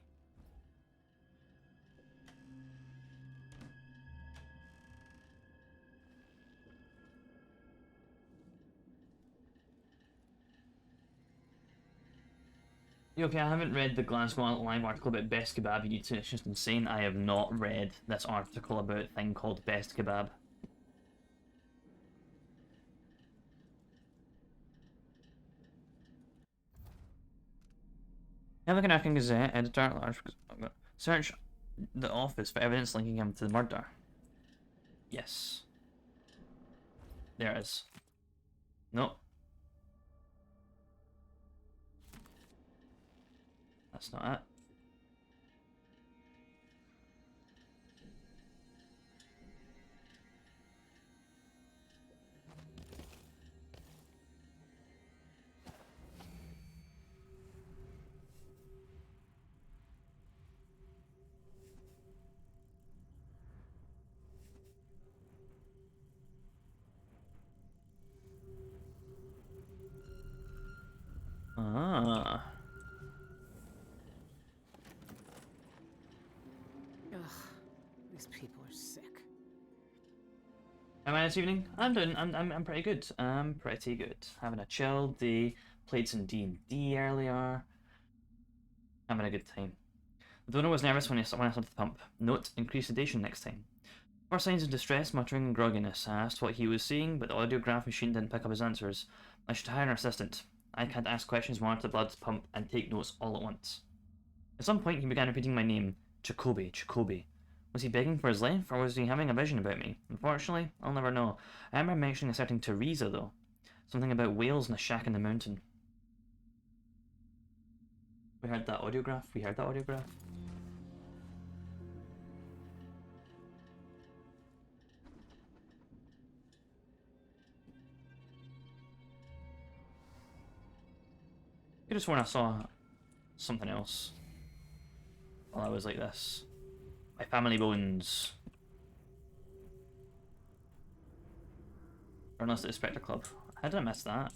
Okay, I haven't read the Glasgow Live article about Best Kebab. You need to. It's just insane. I have not read this article about a thing called Best Kebab. American Gazette editor at large. Search the office for evidence linking him to the murder. Yes. There it is. Nope. That's not it. Ah. Ugh, these people are sick. How am I this evening? I'm pretty good. I'm pretty good. Having a chill day. Played some D&D earlier. Having a good time. The donor was nervous when I started the pump. Note: increase sedation next time. For signs of distress, muttering and grogginess. I asked what he was seeing, but the audiograph machine didn't pick up his answers. I should hire an assistant. I can't ask questions, monitor the blood pump, and take notes all at once. At some point, he began repeating my name. Jacoby, Jacoby. Was he begging for his life, or was he having a vision about me? Unfortunately, I'll never know. I remember mentioning a certain Teresa, though. Something about whales in a shack in the mountain. We heard that audiograph. We heard that audiograph. I just sworn I saw something else. while I was like this. My family bones. Journalist at the Spectre Club. How did I miss that?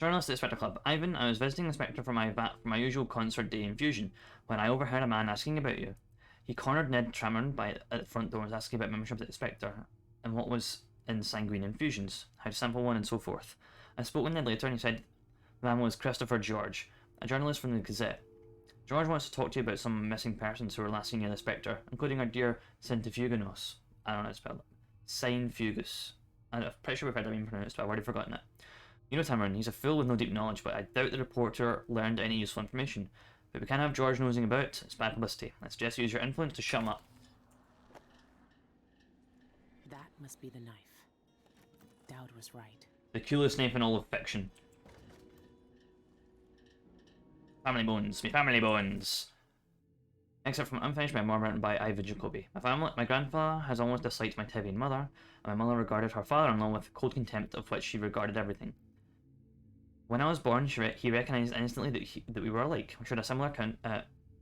Journalist at the Spectre Club. Ivan, I was visiting the Spectre for my usual concert day infusion when I overheard a man asking about you. He cornered Ned Tremorn at the front door and was asking about membership at the Spectre and what was in sanguine infusions, how to sample one, and so forth. I spoke with Ned later and he said the man was Christopher George, a journalist from the Gazette. George wants to talk to you about some missing persons who were last seen near the Spectre, including our dear Centrifuganos. I don't know how to spell it. Synfugus. I'm pretty sure we've heard that being pronounced, but I've already forgotten it. You know Cameron, he's a fool with no deep knowledge, but I doubt the reporter learned any useful information. But we can't have George nosing about. It's bad publicity. I suggest you use your influence to shut him up. That must be the knife. Dowd was right. The coolest knife in all of fiction. Family bones. Me family bones. Except from unfinished memoir written by Ivan Jacobi. My grandfather has almost disliked my Tevian mother, and my mother regarded her father-in-law with cold contempt of which she regarded everything. When I was born, he recognised instantly that we were alike. We shared a similar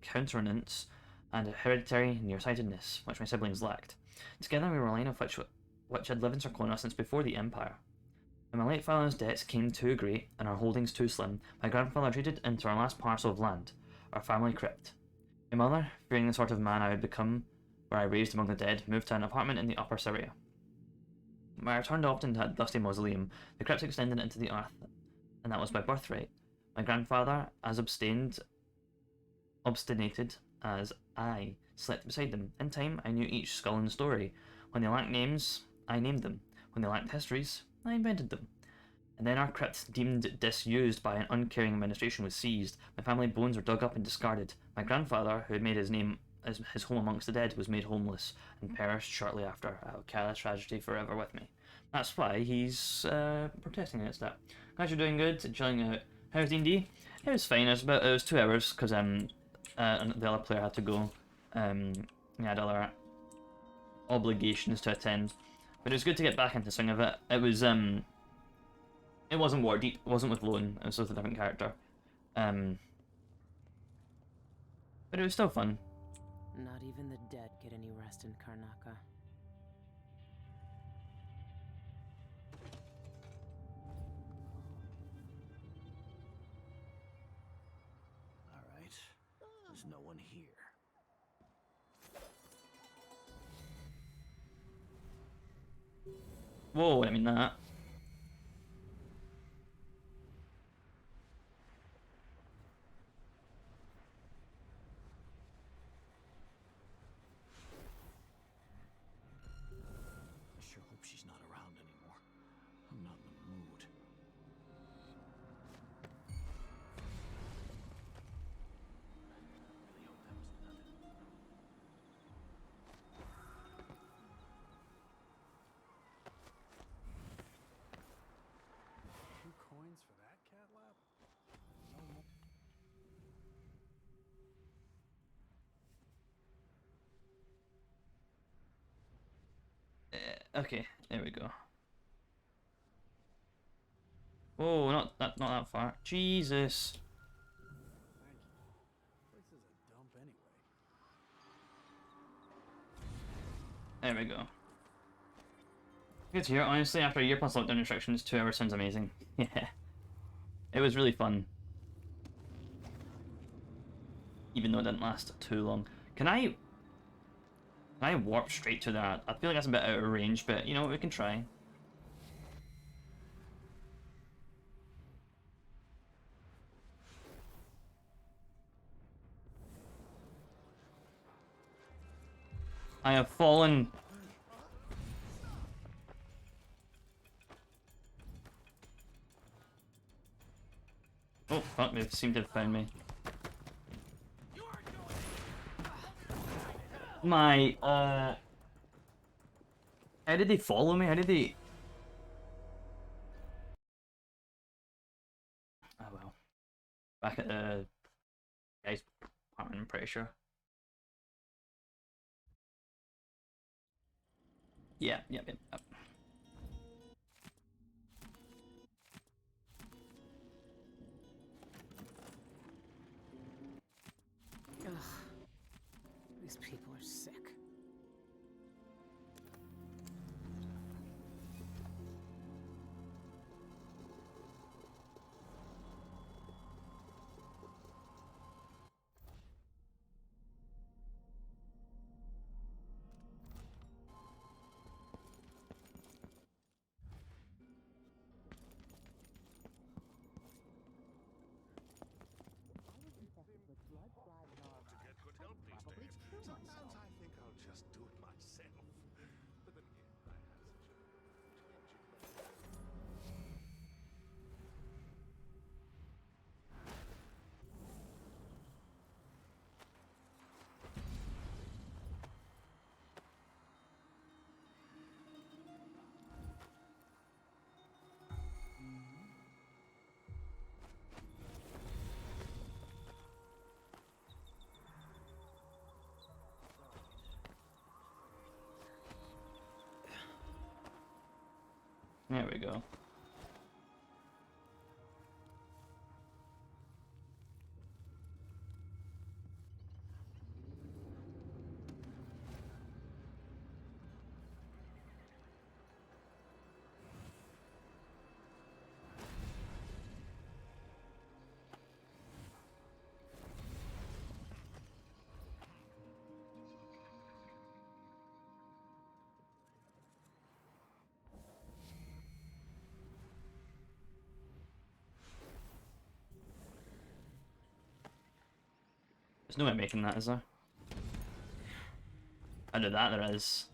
countenance and a hereditary nearsightedness, which my siblings lacked. Together we were a line of which had lived in Sarkona since before the Empire. When my late father's debts came too great and our holdings too slim, my grandfather treated into our last parcel of land, our family crypt. My mother, fearing the sort of man I would become, where I raised among the dead, moved to an apartment in the Upper Syria. When I returned often to that dusty mausoleum, the crypt extended into the earth, and that was by birthright. My grandfather, as obstinated as I, slept beside them. In time, I knew each skull and story. When they lacked names, I named them. When they lacked histories, I invented them. And then our crypt, deemed disused by an uncaring administration, was seized. My family bones were dug up and discarded. My grandfather, who had made his home amongst the dead, was made homeless and perished shortly after. I'll carry this tragedy forever with me. That's why he's protesting against that. Guys, you're doing good, chilling out. How's D&D? It was fine. It was 2 hours because the other player had to go. He had other obligations to attend, but it was good to get back into the swing of it. It was it wasn't Waterdeep. It wasn't with Lone. It was with a different character. But it was still fun. Not even the dead get any rest in Karnaca. Alright. There's no one here. Whoa, I mean that. I sure hope she's not around anymore. I'm not in the mood. Really hope that was nothing. 2 coins for that cat lap? No more. Okay, there we go. Oh, not that far. Jesus. This is a dump anyway. There we go. Good to hear. Honestly, after a year plus lockdown restrictions, 2 hours sounds amazing. Yeah. It was really fun. Even though it didn't last too long. Can I warp straight to that? I feel like that's a bit out of range, but you know, we can try. I have fallen. Oh, fuck, they seem to have found me. My, how did they follow me? How did they... Oh well. Back at the guy's apartment, I'm pretty sure. Yeah. There we go. There's no way of making that, is there? I know that there is.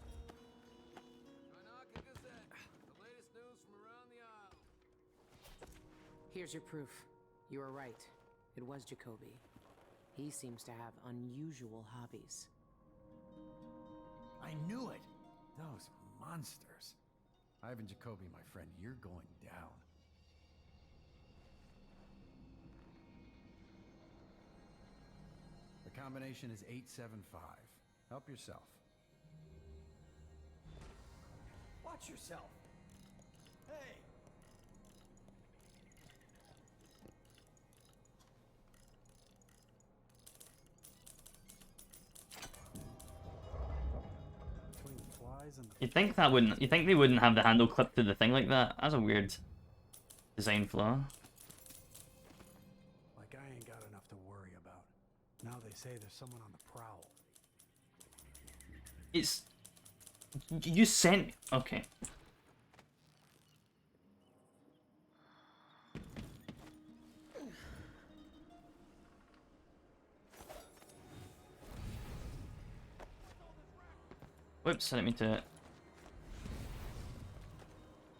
Here's your proof. You were right. It was Jacoby. He seems to have unusual hobbies. I knew it! Those monsters. Ivan Jacoby, my friend, you're going down. The combination is 875. Help yourself. Watch yourself! Hey! You think that wouldn't? You think they wouldn't have the handle clipped to the thing like that? That's a weird design flaw. Like I ain't got enough to worry about. Now they say there's someone on the prowl. It's... You sent... Okay. Whoops, I didn't mean to...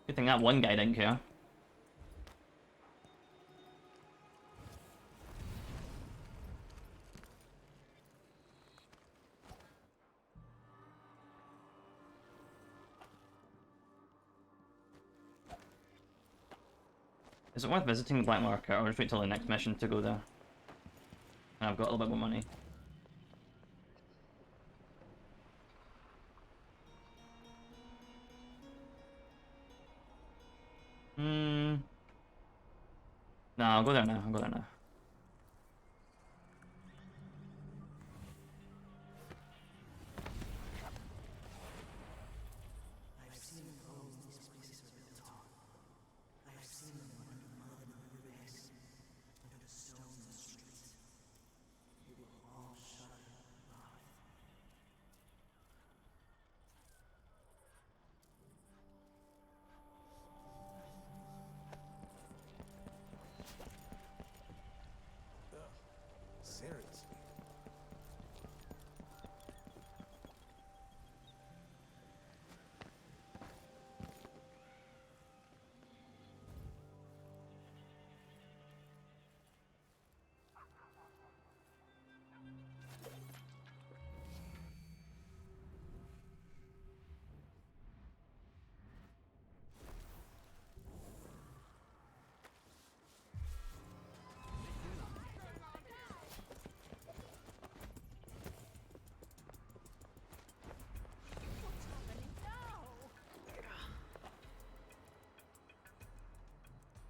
Good thing that one guy didn't care. Is it worth visiting the Black Market, or just wait till the next mission to go there? And I've got a little bit more money. No, I'll go there now. I'll go there now. I've seen bones these places are built on. I've seen them under the mud in the riverbeds, under the stone in the streets. They will all shudder and writhe. Seriously.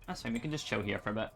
That's fine, we can just chill here for a bit.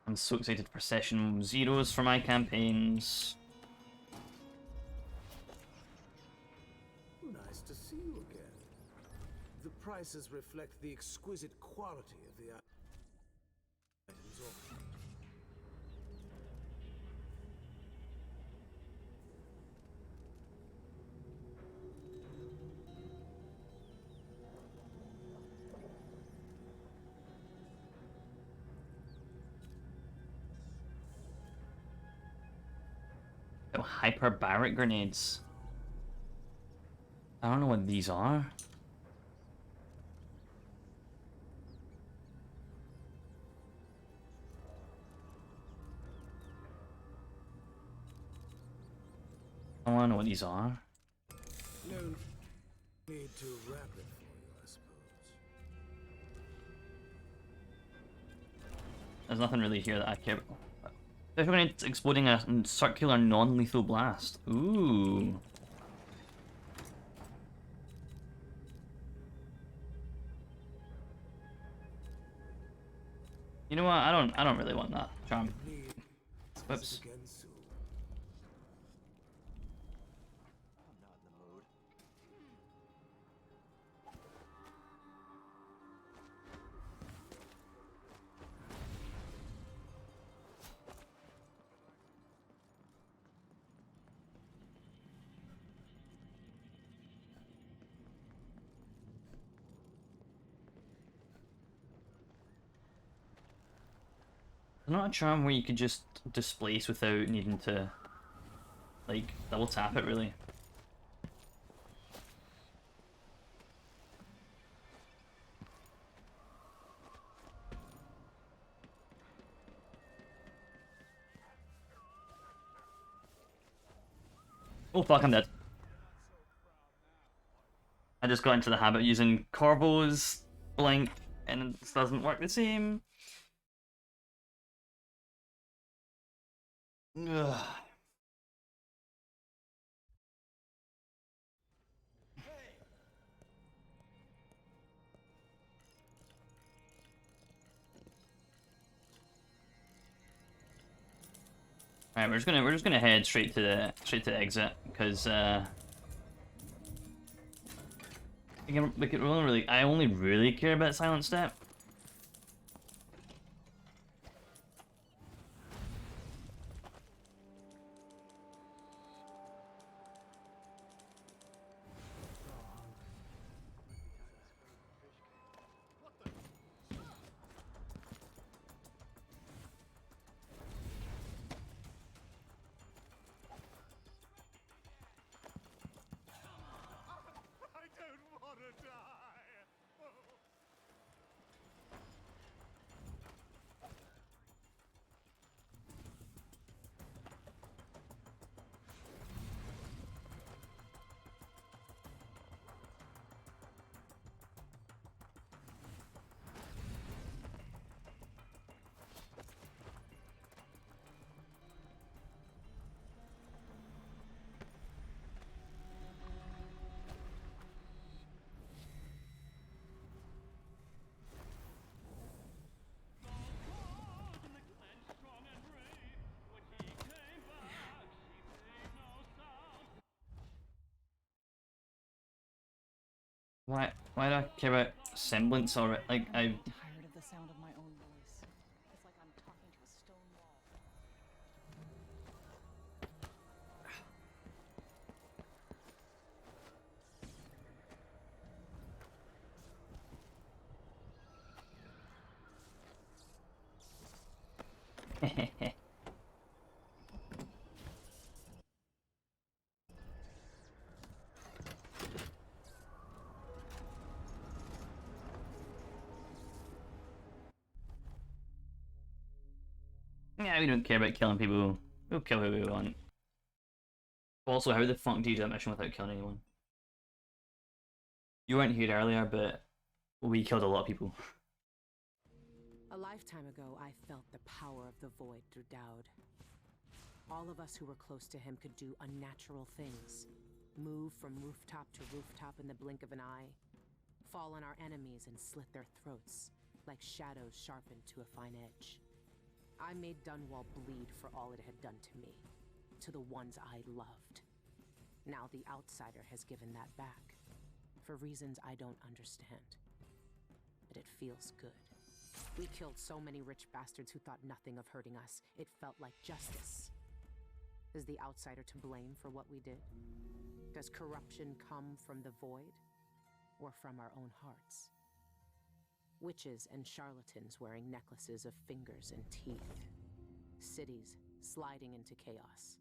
I'm so excited for session zeros for my campaigns. Nice to see you again. The prices reflect the exquisite quality of the items offered. Oh, hyperbaric grenades. I don't know what these are. I don't know what these are. No need to wrap it for you, I suppose. There's nothing really here that I care about. Special grenades exploding a circular non-lethal blast. Ooh. You know what? I don't really want that charm. Whoops. Not a charm where you could just displace without needing to, like, double tap it, really. Oh fuck, I'm dead. I just got into the habit of using Corvo's blink, and it doesn't work the same. Ugh. Alright, we're just gonna head straight to the exit because I only really care about Silent Step. Why do I care about semblance or like I Tired of the sound of my own voice. It's like I'm talking to a stone wall. Yeah, we don't care about killing people. We'll kill who we want. Also, how the fuck do you do that mission without killing anyone? You weren't here earlier, but we killed a lot of people. A lifetime ago, I felt the power of the void through Dowd. All of us who were close to him could do unnatural things. Move from rooftop to rooftop in the blink of an eye. Fall on our enemies and slit their throats, like shadows sharpened to a fine edge. I made Dunwall bleed for all it had done to me, to the ones I loved. Now the outsider has given that back, for reasons I don't understand. But it feels good. We killed so many rich bastards who thought nothing of hurting us. It felt like justice. Is the outsider to blame for what we did? Does corruption come from the void, or from our own hearts? Witches and charlatans wearing necklaces of fingers and teeth. Cities sliding into chaos.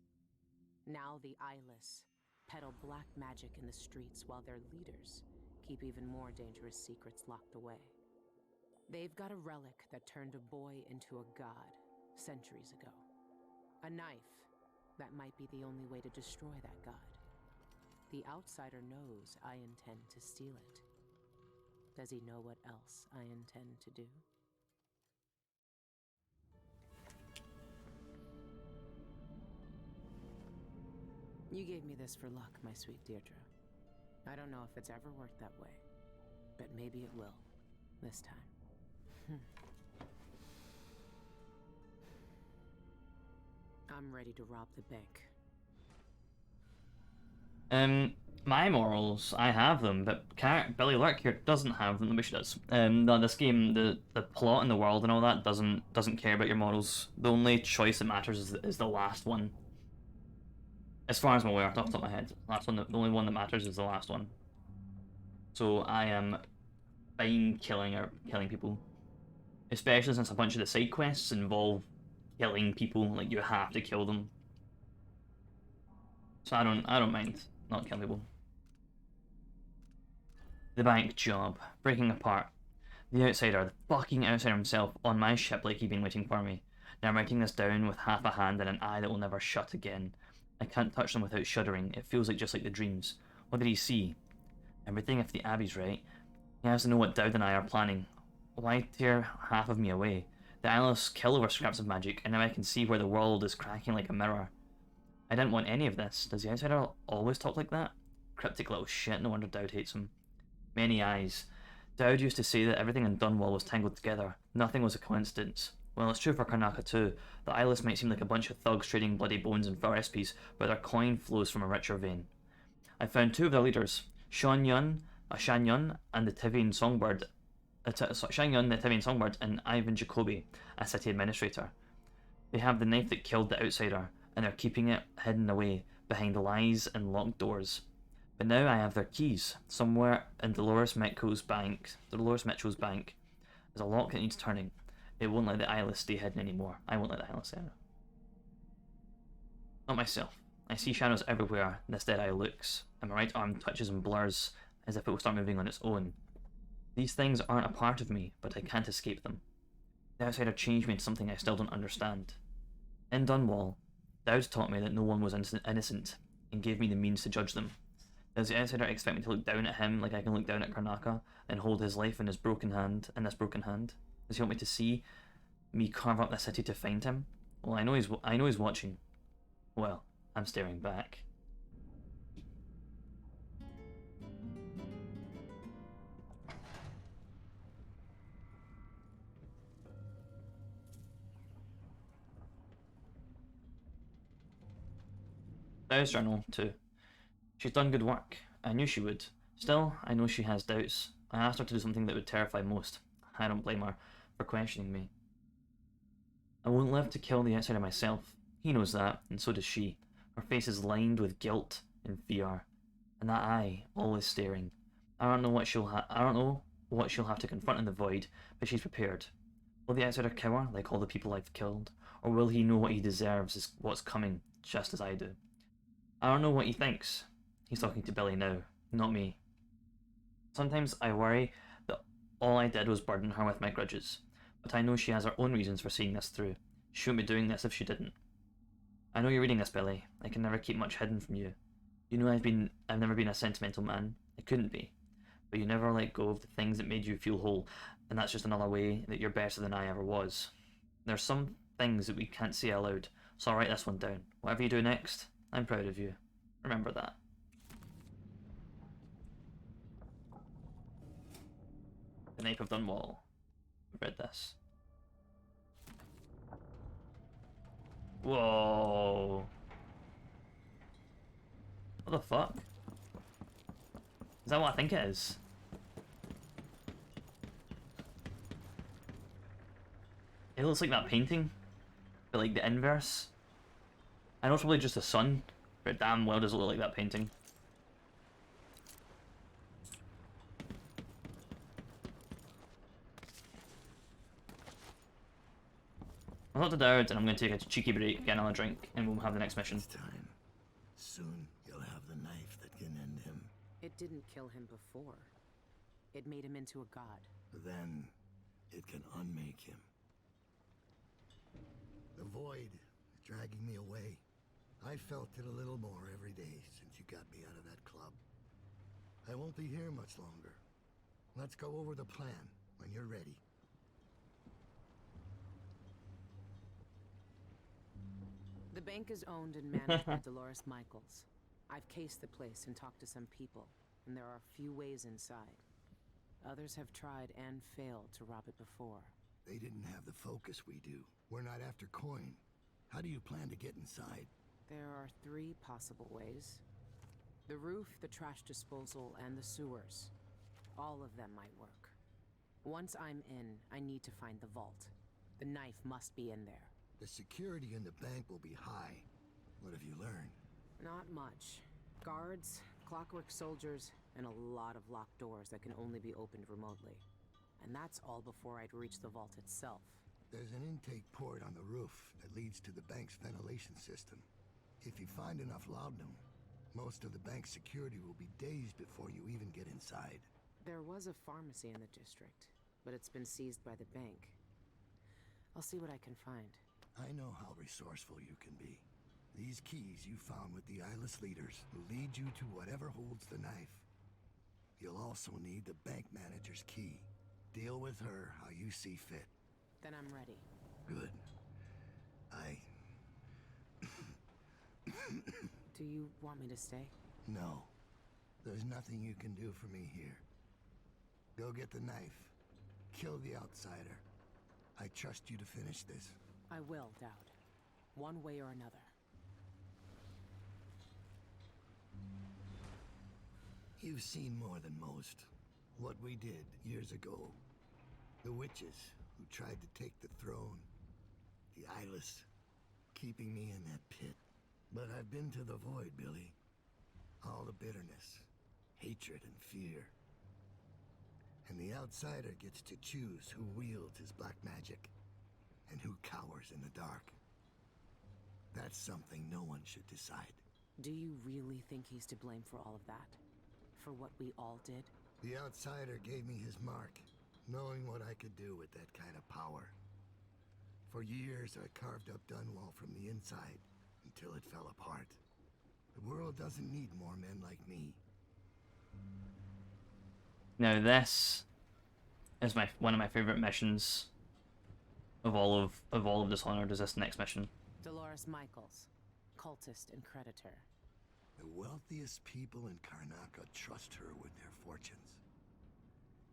Now the eyeless peddle black magic in the streets while their leaders keep even more dangerous secrets locked away. They've got a relic that turned a boy into a god centuries ago. A knife that might be the only way to destroy that god. The outsider knows I intend to steal it. Does he know what else I intend to do? You gave me this for luck, my sweet Deirdre. I don't know if it's ever worked that way, but maybe it will this time. I'm ready to rob the bank. My morals, I have them, but Billy Lurk here doesn't have them, which she does. This game, the plot and the world and all that doesn't care about your morals. The only choice that matters is the last one. As far as I'm aware, off the top of my head, the only one that matters is the last one. So I am fine killing people, especially since a bunch of the side quests involve killing people. Like, you have to kill them. So I don't mind not killing people. The bank job, breaking apart. The outsider, the fucking outsider himself, on my ship like he'd been waiting for me. Now I'm writing this down with half a hand and an eye that will never shut again. I can't touch them without shuddering. It feels like just like the dreams. What did he see? Everything if the Abbey's right. He has to know what Dowd and I are planning. Why tear half of me away? The Alice kill over scraps of magic, and now I can see where the world is cracking like a mirror. I didn't want any of this. Does the outsider always talk like that? Cryptic little shit, no wonder Dowd hates him. Many eyes. Dowd used to say that everything in Dunwall was tangled together. Nothing was a coincidence. Well, it's true for Karnaca too. The Eyeless might seem like a bunch of thugs trading bloody bones and recipes, but their coin flows from a richer vein. I found two of their leaders, Shan Yun, and the Tivian Songbird, and Ivan Jacobi, a city administrator. They have the knife that killed the outsider, and they're keeping it hidden away behind lies and locked doors. But now I have their keys. Somewhere in Dolores Mitchell's bank, there's a lock that needs turning. It won't let the eyeless stay hidden anymore. I won't let the eyeless stay hidden. Not myself. I see shadows everywhere. This dead eye looks, and my right arm touches and blurs as if it will start moving on its own. These things aren't a part of me, but I can't escape them. The outsider changed me into something I still don't understand. In Dunwall, Dowd taught me that no one was innocent, and gave me the means to judge them. Does the outsider expect me to look down at him like I can look down at Karnaca, and hold his life in this broken hand? Does he want me to see me carve up the city to find him? Well, I know he's watching. Well, I'm staring back. Dowd's journal, too. She's done good work. I knew she would. Still, I know she has doubts. I asked her to do something that would terrify most. I don't blame her for questioning me. I won't live to kill the outsider myself. He knows that, and so does she. Her face is lined with guilt and fear, and that eye always staring. I don't know what she'll have to confront in the void, but she's prepared. Will the outsider cower like all the people I've killed, or will he know what he deserves is what's coming, just as I do? I don't know what he thinks. He's talking to Billy now, not me. Sometimes I worry that all I did was burden her with my grudges, but I know she has her own reasons for seeing this through. She wouldn't be doing this if she didn't. I know you're reading this, Billy. I can never keep much hidden from you. You know I've never been a sentimental man. I couldn't be. But you never let go of the things that made you feel whole, and that's just another way that you're better than I ever was. There's some things that we can't say aloud, so I'll write this one down. Whatever you do next, I'm proud of you. Remember that. The Knife of Dunwall. I've read this. Whoa. What the fuck? Is that what I think it is? It looks like that painting, but like the inverse. I know it's probably just the sun, but damn well does it look like that painting. I'll talk to Dowd and I'm going to take a cheeky break, get another drink, and we'll have the next mission. It's time. Soon, you'll have the knife that can end him. It didn't kill him before. It made him into a god. Then, it can unmake him. The void is dragging me away. I felt it a little more every day since you got me out of that club. I won't be here much longer. Let's go over the plan when you're ready. The bank is owned and managed by Dolores Michaels. I've cased the place and talked to some people, and there are a few ways inside. Others have tried and failed to rob it before. They didn't have the focus we do. We're not after coin. How do you plan to get inside? There are 3 possible ways. The roof, the trash disposal, and the sewers. All of them might work. Once I'm in, I need to find the vault. The knife must be in there. The security in the bank will be high. What have you learned? Not much. Guards, clockwork soldiers, and a lot of locked doors that can only be opened remotely. And that's all before I'd reach the vault itself. There's an intake port on the roof that leads to the bank's ventilation system. If you find enough laudanum, most of the bank's security will be dazed before you even get inside. There was a pharmacy in the district, but it's been seized by the bank. I'll see what I can find. I know how resourceful you can be. These keys you found with the eyeless leaders will lead you to whatever holds the knife. You'll also need the bank manager's key. Deal with her how you see fit. Then I'm ready. Good. Do you want me to stay? No. There's nothing you can do for me here. Go get the knife. Kill the outsider. I trust you to finish this. I will, Dowd. One way or another. You've seen more than most. What we did years ago. The witches who tried to take the throne. The eyeless, keeping me in that pit. But I've been to the void, Billy. All the bitterness, hatred, and fear. And the outsider gets to choose who wields his black magic and who cowers in the dark. That's something no one should decide. Do you really think he's to blame for all of that? For what we all did? The outsider gave me his mark, knowing what I could do with that kind of power. For years, I carved up Dunwall from the inside, until it fell apart. The world doesn't need more men like me. Now this is one of my favorite missions of all of Dishonored. Is this next mission? Dolores Michaels, cultist and creditor. The wealthiest people in Karnaca trust her with their fortunes.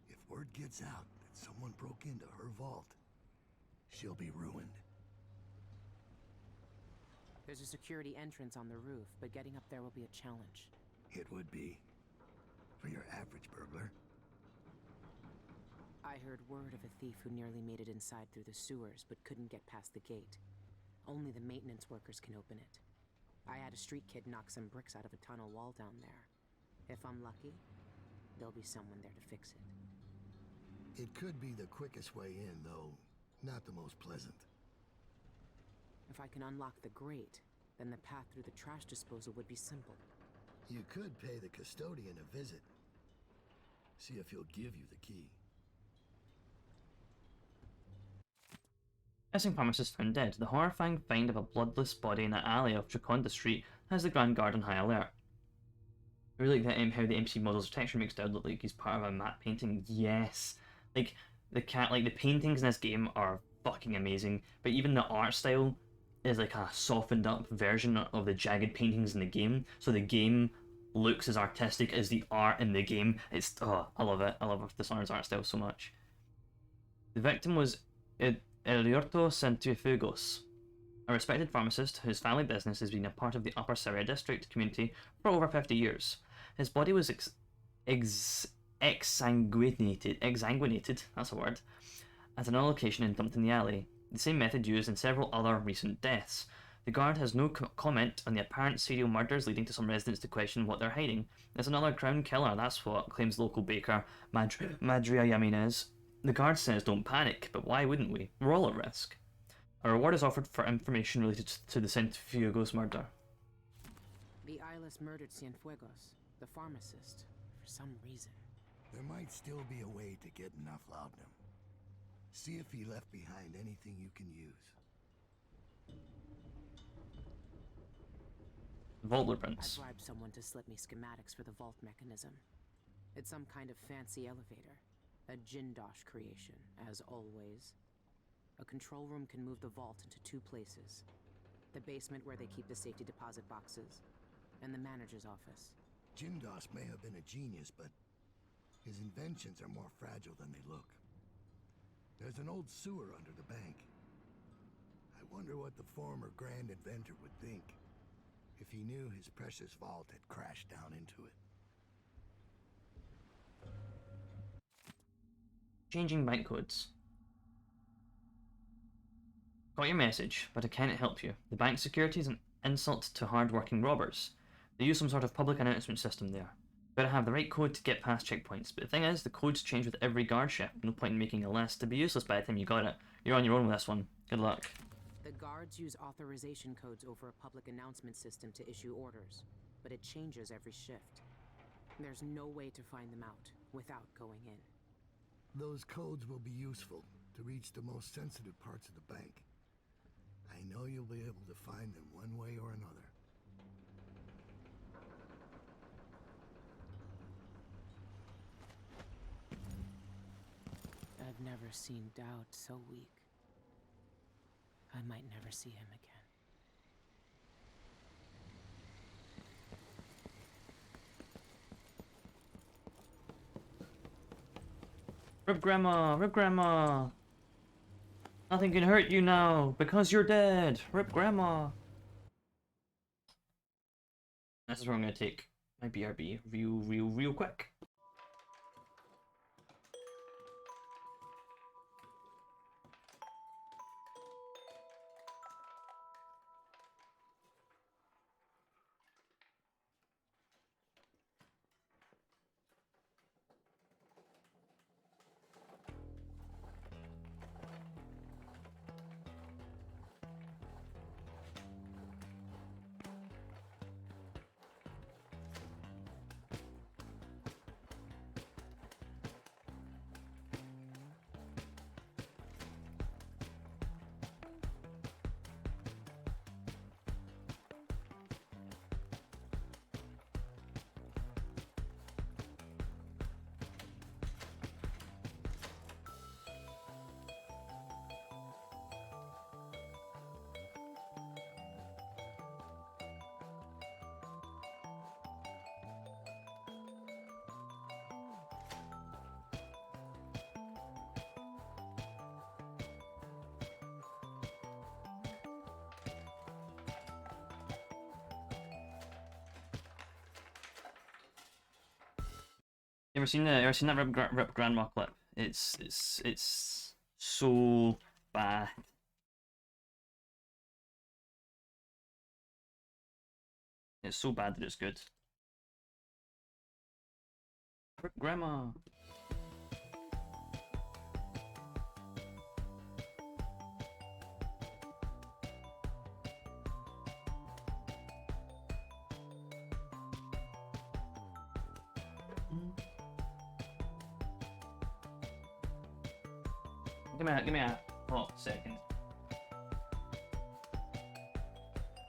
If word gets out that someone broke into her vault, she'll be ruined. There's a security entrance on the roof, but getting up there will be a challenge. It would be. For your average burglar. I heard word of a thief who nearly made it inside through the sewers, but couldn't get past the gate. Only the maintenance workers can open it. I had a street kid knock some bricks out of a tunnel wall down there. If I'm lucky, there'll be someone there to fix it. It could be the quickest way in, though not the most pleasant. If I can unlock the grate, then the path through the trash disposal would be simple. You could pay the custodian a visit. See if he'll give you the key. Missing pharmacist found dead. The horrifying find of a bloodless body in an alley off Draconda Street has the Grand Guard on high alert. I really like that how the MC model's texture makes Dowd look like he's part of a matte painting. Yes, like the paintings in this game are fucking amazing. But even the art style is like a softened up version of the jagged paintings in the game. So the game looks as artistic as the art in the game. It's I love it. I love Dishonored's art style so much. The victim was Eliorto Centrifugos, a respected pharmacist whose family business has been a part of the Upper Syria district community for over 50 years. His body was exsanguinated, that's a word, at another location and dumped in the alley, the same method used in several other recent deaths. The guard has no comment on the apparent serial murders, leading to some residents to question what they're hiding. There's another crown killer, that's what claims local baker Madria Yaminez. The guard says don't panic, but why wouldn't we? We're all at risk. A reward is offered for information related to the Centrifugos murder. The Eyeless murdered Cienfuegos, the pharmacist, for some reason. There might still be a way to get enough laudanum. See if he left behind anything you can use. Vault I blueprints. bribed someone to slip me schematics for the vault mechanism. It's some kind of fancy elevator. A Jindosh creation, as always. A control room can move the vault into two places. The basement where they keep the safety deposit boxes, and the manager's office. Jindosh may have been a genius, but his inventions are more fragile than they look. There's an old sewer under the bank. I wonder what the former grand inventor would think if he knew his precious vault had crashed down into it. Changing bank codes. Got your message, but I can't help you. The bank security is an insult to hard-working robbers. They use some sort of public announcement system there. Better have the right code to get past checkpoints. But the thing is, the codes change with every guard shift. No point in making a list. It'd be useless by the time you got it. You're on your own with this one. Good luck. The guards use authorization codes over a public announcement system to issue orders, but it changes every shift. There's no way to find them out without going in. Those codes will be useful to reach the most sensitive parts of the bank. I know you'll be able to find them one way or another. I've never seen Doubt so weak. I might never see him again. Rip Grandma! Rip Grandma! Nothing can hurt you now, because you're dead! Rip Grandma! This is where I'm gonna take my BRB real quick. You ever seen that Rip Grandma clip? It's so bad. It's so bad that it's good. Rip Grandma. Give me a hot second.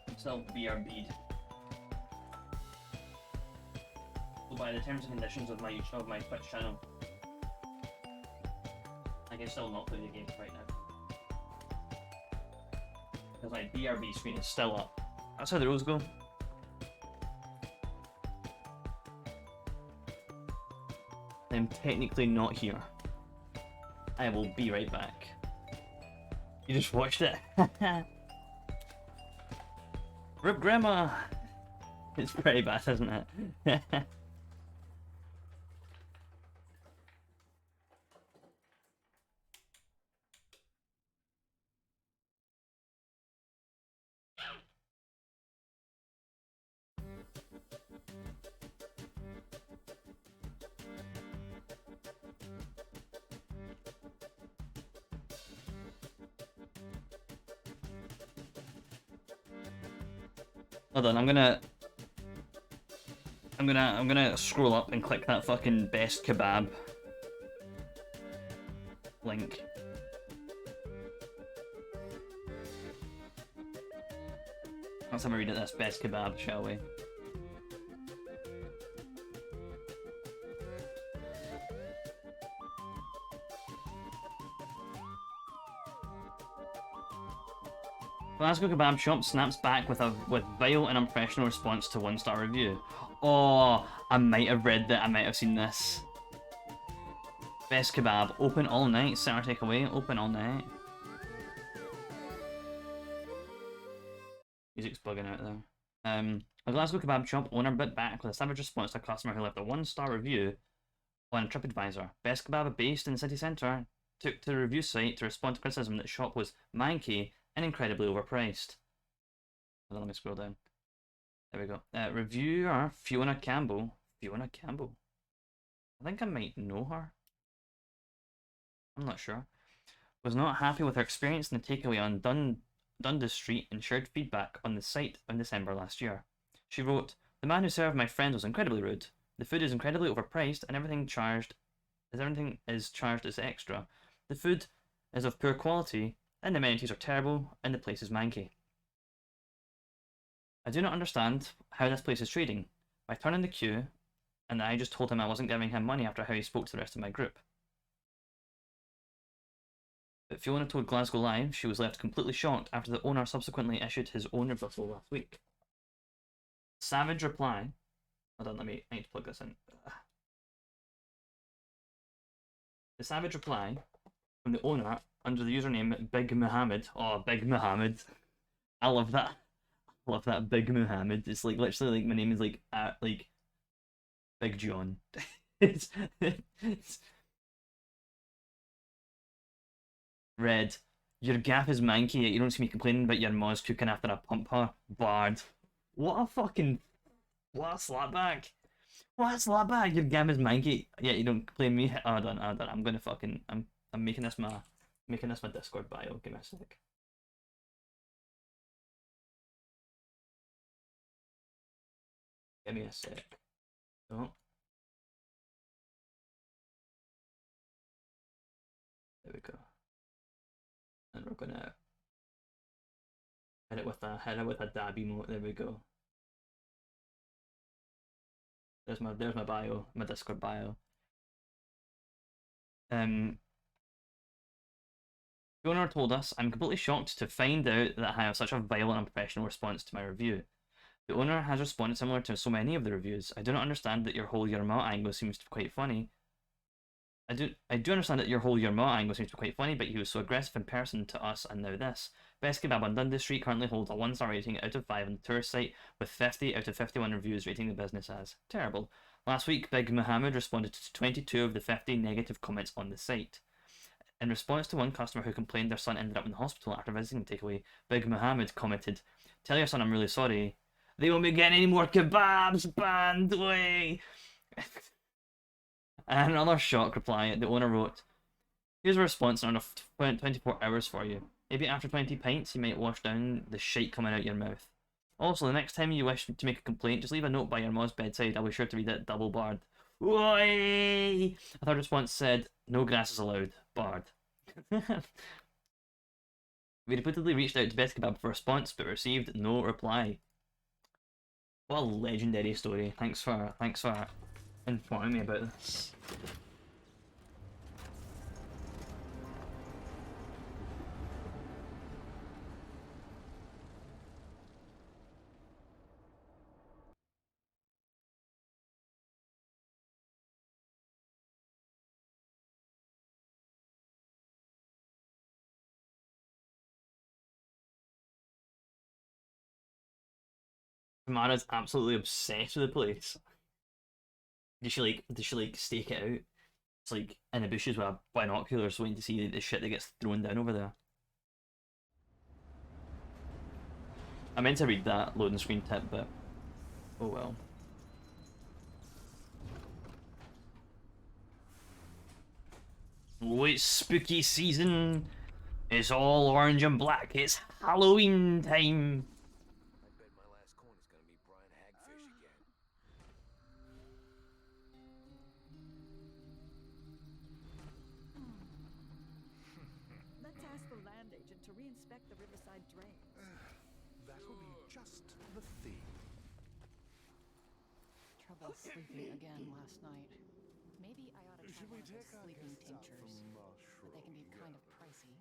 I'm still BRB'd. So by the terms and conditions of my Twitch channel, I can still not play the game right now. Because my BRB screen is still up. That's how the rules go. I'm technically not here. I will be right back. You just watched it. Rip Grandma! It's pretty bad, isn't it? Hold on, I'm gonna I'm gonna scroll up and click that fucking best kebab link. Let's have a read at this best kebab, shall we? Glasgow Kebab Shop snaps back with vile and unprofessional response to 1-star review. Oh, I might have read that. I might have seen this. Best kebab, open all night. Center takeaway, open all night. Music's bugging out there. A Glasgow Kebab Shop owner bit back with a savage response to a customer who left a 1-star review on TripAdvisor. Best kebab based in the city centre took to the review site to respond to criticism that the shop was manky and incredibly overpriced. Hold on, let me scroll down. There we go. Reviewer Fiona Campbell. Fiona Campbell. I think I might know her. I'm not sure. Was not happy with her experience in the takeaway on Dundas Street and shared feedback on the site in December last year. She wrote, "The man who served my friend was incredibly rude. The food is incredibly overpriced and everything is charged as extra. The food is of poor quality and the amenities are terrible and the place is manky. I do not understand how this place is trading. I turned in the queue and I just told him I wasn't giving him money after how he spoke to the rest of my group." But Fiona told Glasgow Live she was left completely shocked after the owner subsequently issued his own rebuttal last week. Savage reply. Hold on, I need to plug this in. The savage reply from the owner under the username Big Muhammad. Oh, Big Muhammad. I love that. I love that, Big Muhammad. It's like literally like my name is like Big John. it's Red. Your gaff is manky yet you don't see me complaining about your moz cooking after I pump her. Bard. What a slapback. What a slapback. Your gaff is manky yet you don't complain me. Hold on. I'm gonna fucking I'm making this my Discord bio. Give me a sec. Give me a sec. Oh. There we go. And we're gonna hit it with a dab emote. There we go. There's my bio, my Discord bio. The owner told us, "I'm completely shocked to find out that I have such a vile and unprofessional response to my review. The owner has responded similar to so many of the reviews. I do not understand that your whole Yerma angle seems to be quite funny. I do understand that your whole Yerma angle seems to be quite funny, but he was so aggressive in person to us, and now this. Best Kebab on Dundas Street currently holds a 1-star rating out of 5 on the tourist site, with 50 out of 51 reviews rating the business as terrible. Last week, Big Muhammad responded to 22 of the 50 negative comments on the site. In response to one customer who complained their son ended up in the hospital after visiting the takeaway, Big Muhammad commented, "Tell your son I'm really sorry. They won't be getting any more kebabs banned away." And another shock reply, the owner wrote, "Here's a response in under 24 hours for you. Maybe after 20 pints you might wash down the shite coming out your mouth. Also, the next time you wish to make a complaint, just leave a note by your mom's bedside. I'll be sure to read it, double barred." Oi! A third response said, "No grass is allowed, barred." We repeatedly reached out to Best Kebab for a response, but received no reply. What a legendary story. Thanks for informing me about this. Tamara's absolutely obsessed with the place. Does she stake it out? It's like in the bushes with binoculars waiting to see the shit that gets thrown down over there. I meant to read that loading screen tip, but oh well. Oh, it's spooky season. It's all orange and black. It's Halloween time. just the theme. Trouble sleeping again last night. Maybe I ought to try Should one we of those take our sleeping guests out for tinctures. But they can be kind of pricey.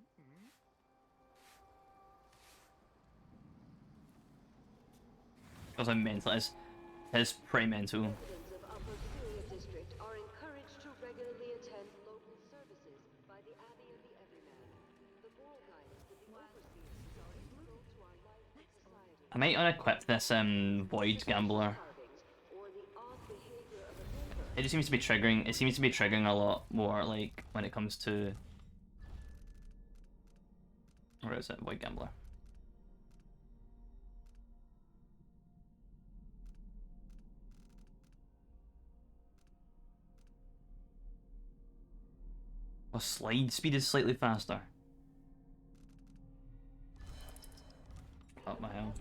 Also mental. It's pretty mental. Residents of Upper Syria District are encouraged to regularly attend local services by the Abbey of the Everyman. The moral guidance of the overseers are integral to our life and society. I might unequip this Void Gambler. It just seems to be triggering. It seems to be triggering a lot more, like when it comes to. Where is it? Void Gambler. Oh, slide speed is slightly faster. Up my hill.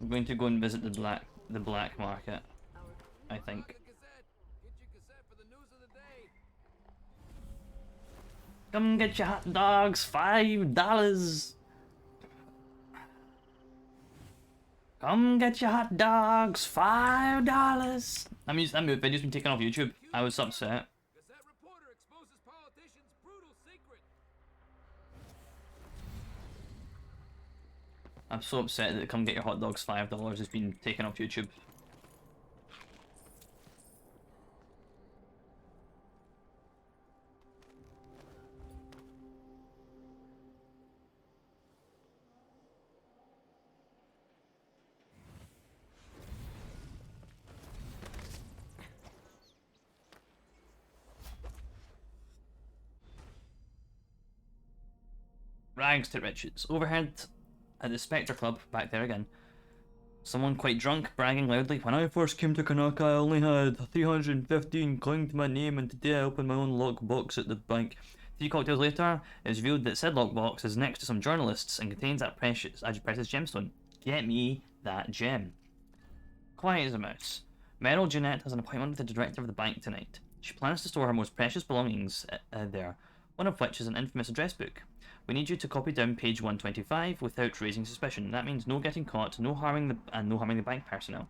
I'm going to go and visit the black market, I think. Come get your hot dogs, $5. Come get your hot dogs, $5. That video's been taken off YouTube. I was upset. I'm so upset that Come Get Your Hot Dogs $5 has been taken off YouTube. Rags to riches. Overhead at the Spectre Club, back there again. Someone quite drunk, bragging loudly, "When I first came to Kanaka, I only had 315 clinging to my name, and today I opened my own lockbox at the bank." 3 cocktails later, it was revealed that said lockbox is next to some journalists and contains that precious gemstone. Get me that gem. Quiet as a mouse. Meryl Jeanette has an appointment with the director of the bank tonight. She plans to store her most precious belongings there, one of which is an infamous address book. We need you to copy down page 125 without raising suspicion. That means no getting caught, no harming the bank personnel.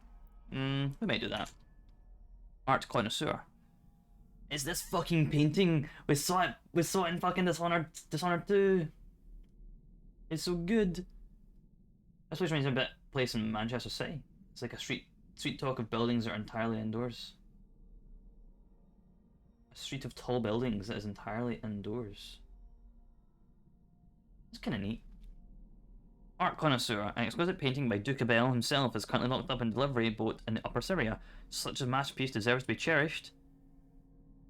We might do that. Art connoisseur. It's this fucking painting. We saw it in fucking Dishonored 2. It's so good. This place reminds me a bit of a place in Manchester City. It's like a street talk of buildings that are entirely indoors. A street of tall buildings that is entirely indoors. It's kind of neat. Art connoisseur. An exquisite painting by Duke Abel himself is currently locked up in delivery boat in Upper Syria. Such a masterpiece deserves to be cherished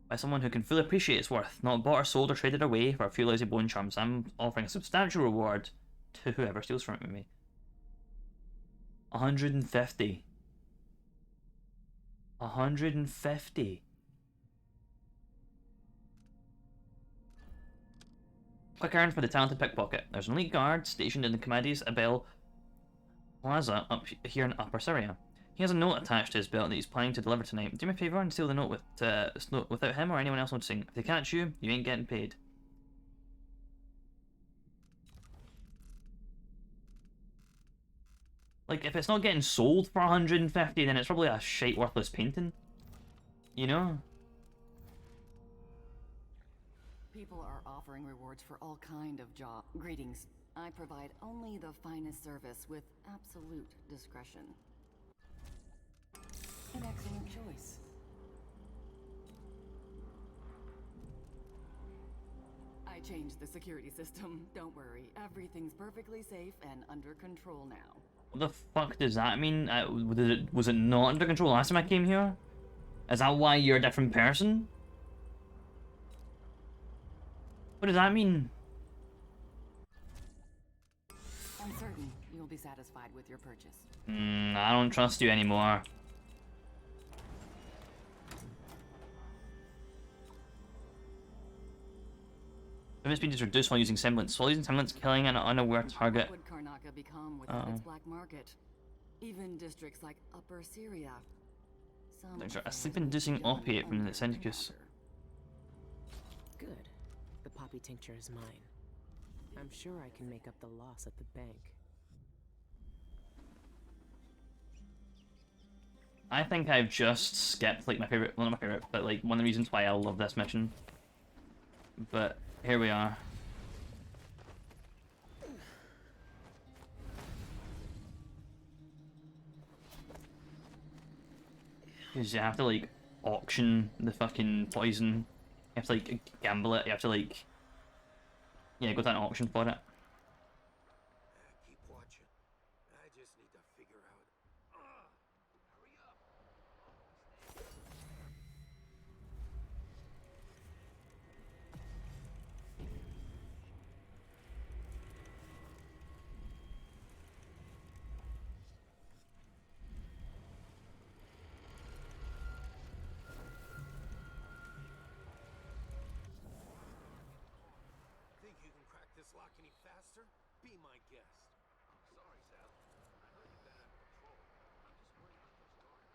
by someone who can fully appreciate its worth, not bought or sold or traded away for a few lousy bone charms. I'm offering a substantial reward to whoever steals from it with me. 150. 150. Quick errand for the talented pickpocket. There's an elite guard stationed in the Commodities Abel Plaza up here in Upper Syria. He has a note attached to his belt that he's planning to deliver tonight. Do me a favour and steal the note without him or anyone else noticing. If they catch you, you ain't getting paid. Like, if it's not getting sold for 150, then it's probably a shite worthless painting. You know? People are offering rewards for all kind of job. Greetings. I provide only the finest service with absolute discretion. An excellent choice. I changed the security system. Don't worry. Everything's perfectly safe and under control now. What the fuck does that mean? Was it not under control last time I came here? Is that why you're a different person? What does that mean? I'm certain you'll be satisfied with your purchase. I don't trust you anymore. Movement speed is reduced while using semblance. While using semblance, killing an unaware target. What would Karnaca become without its black market? Even districts like Upper Syria. A sleep-inducing opiate from the Syndicus. Good. The poppy tincture is mine. I'm sure I can make up the loss at the bank. I think I've just skipped like my favorite, well, not my favorite, but like one of the reasons why I love this mission. But here we are. Because you have to like auction the fucking poison. You have to like gamble it. You have to like, yeah, go to an auction for it. Keep watching. I just need to figure out. Hurry up. Think you can crack this lock any faster? Be my guest. Sorry, Sal. I heard you've been on patrol. I'm just worried about those guards.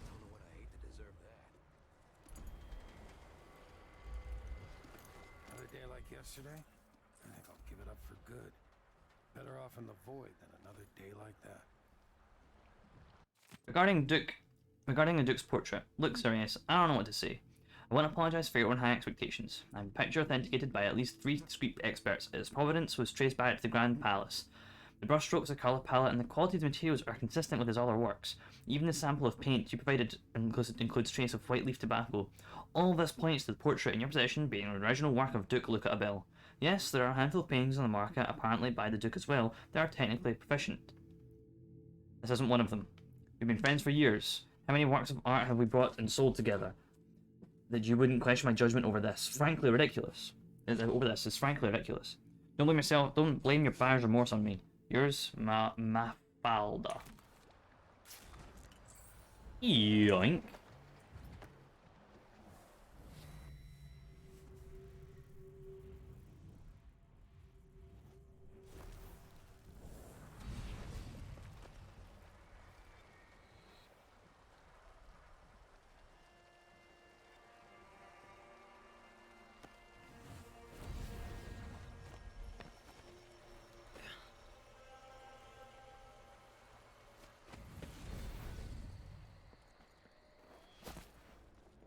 Don't know what I hate to deserve that. Another day like yesterday? I think I'll give it up for good. Better off in the void than another day like that. Regarding the Duke's portrait, look, Sirius, I don't know what to say. I want to apologise for your own high expectations. I have a picture authenticated by at least 3 script experts. Its provenance was traced back to the Grand Palace. The brushstrokes, the colour palette, and the quality of the materials are consistent with his other works. Even the sample of paint you provided includes trace of white leaf tobacco. All this points to the portrait in your possession being an original work of Duke Lucas. Yes, there are a handful of paintings on the market, apparently by the Duke as well, that are technically proficient. This isn't one of them. We've been friends for years. How many works of art have we brought and sold together? That you wouldn't question my judgment over this. Frankly ridiculous. Over this is frankly ridiculous. Don't blame yourself. Don't blame your buyer's remorse on me. Yours, Mafalda. Yoink.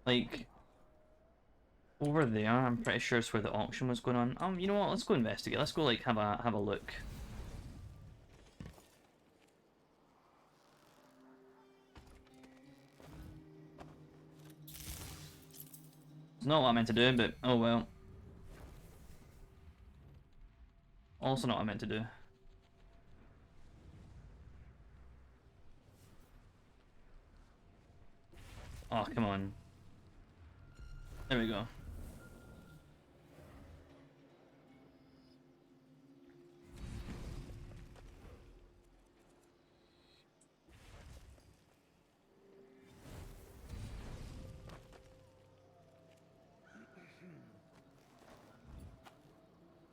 Like, over there, I'm pretty sure it's where the auction was going on. You know what? Let's go investigate. Let's go like have a look. It's not what I meant to do, but oh well. Also not what I meant to do. Oh, come on. There we go.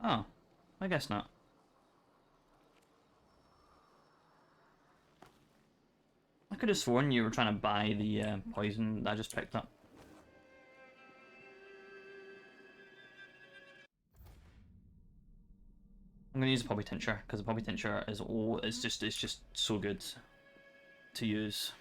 Oh, I guess not. I could have sworn you were trying to buy the poison that I just picked up. I'm gonna use the poppy tincture because the poppy tincture is it's just so good to use.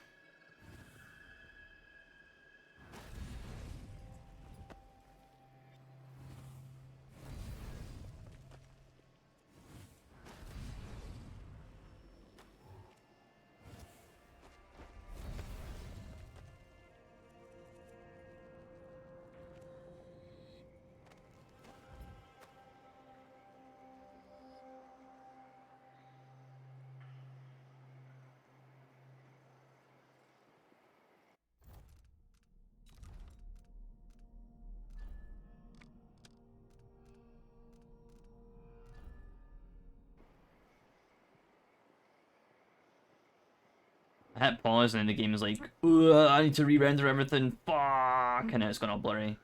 I hit pause and then the game is like, I need to re-render everything, fuck, and it's gone all blurry.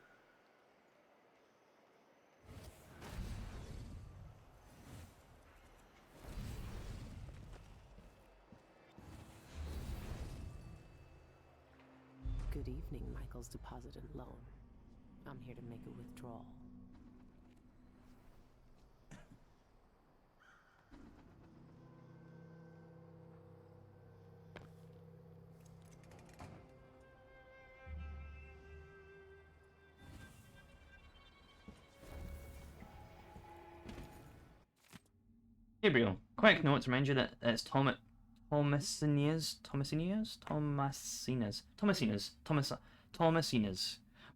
Good evening, Michael's Deposit and Loan. I'm here to make a withdrawal. Gabriel, quick note to remind you that it's Thomasina's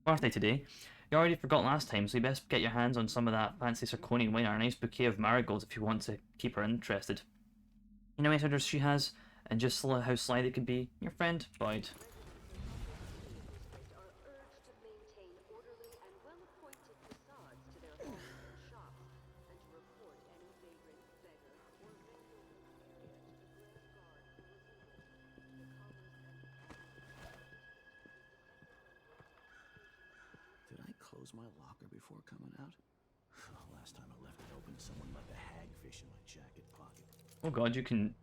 birthday today. You already forgot last time, so you best get your hands on some of that fancy Sarconian wine or a nice bouquet of marigolds if you want to keep her interested. You know how much she has, and just how sly they can be. Your friend, Boyd. Did I close my locker before coming out? Last time I left it open, someone left a hagfish in my jacket pocket. Oh god, you can...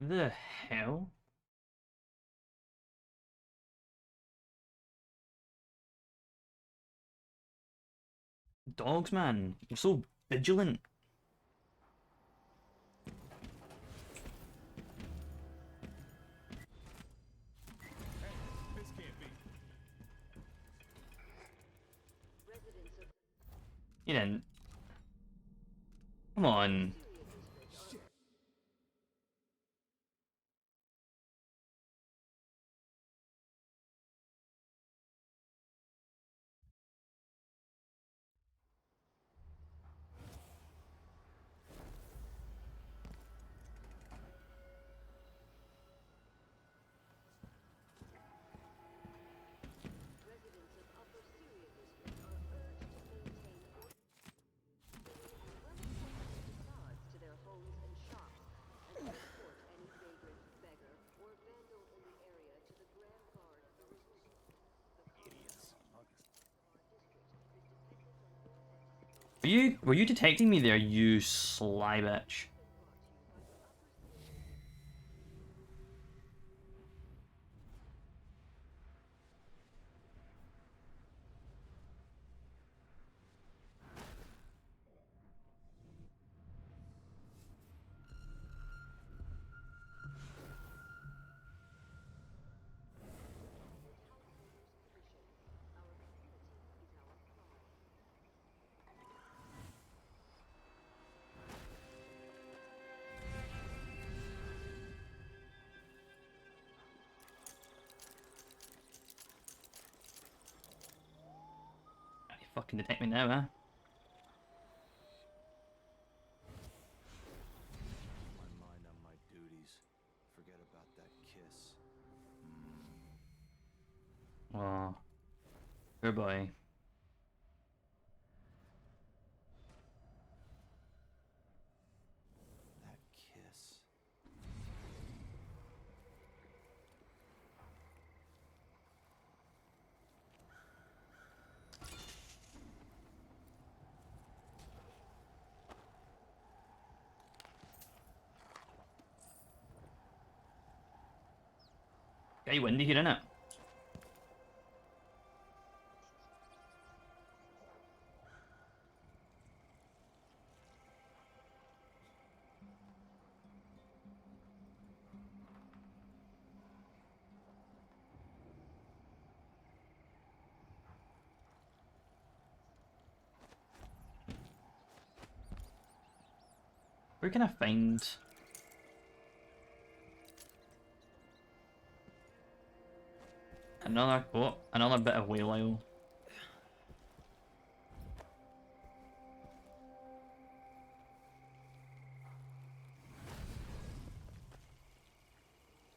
The hell? Dogs, man. You're so vigilant. This can't be. You didn't. Come on. Were you detecting me there, you sly bitch? You fucking detect me now, huh? My mind on my duties. Forget about that kiss. Oh. Good boy. That kiss. Hey, windy here, innit? Where can I find... another bit of whale oil.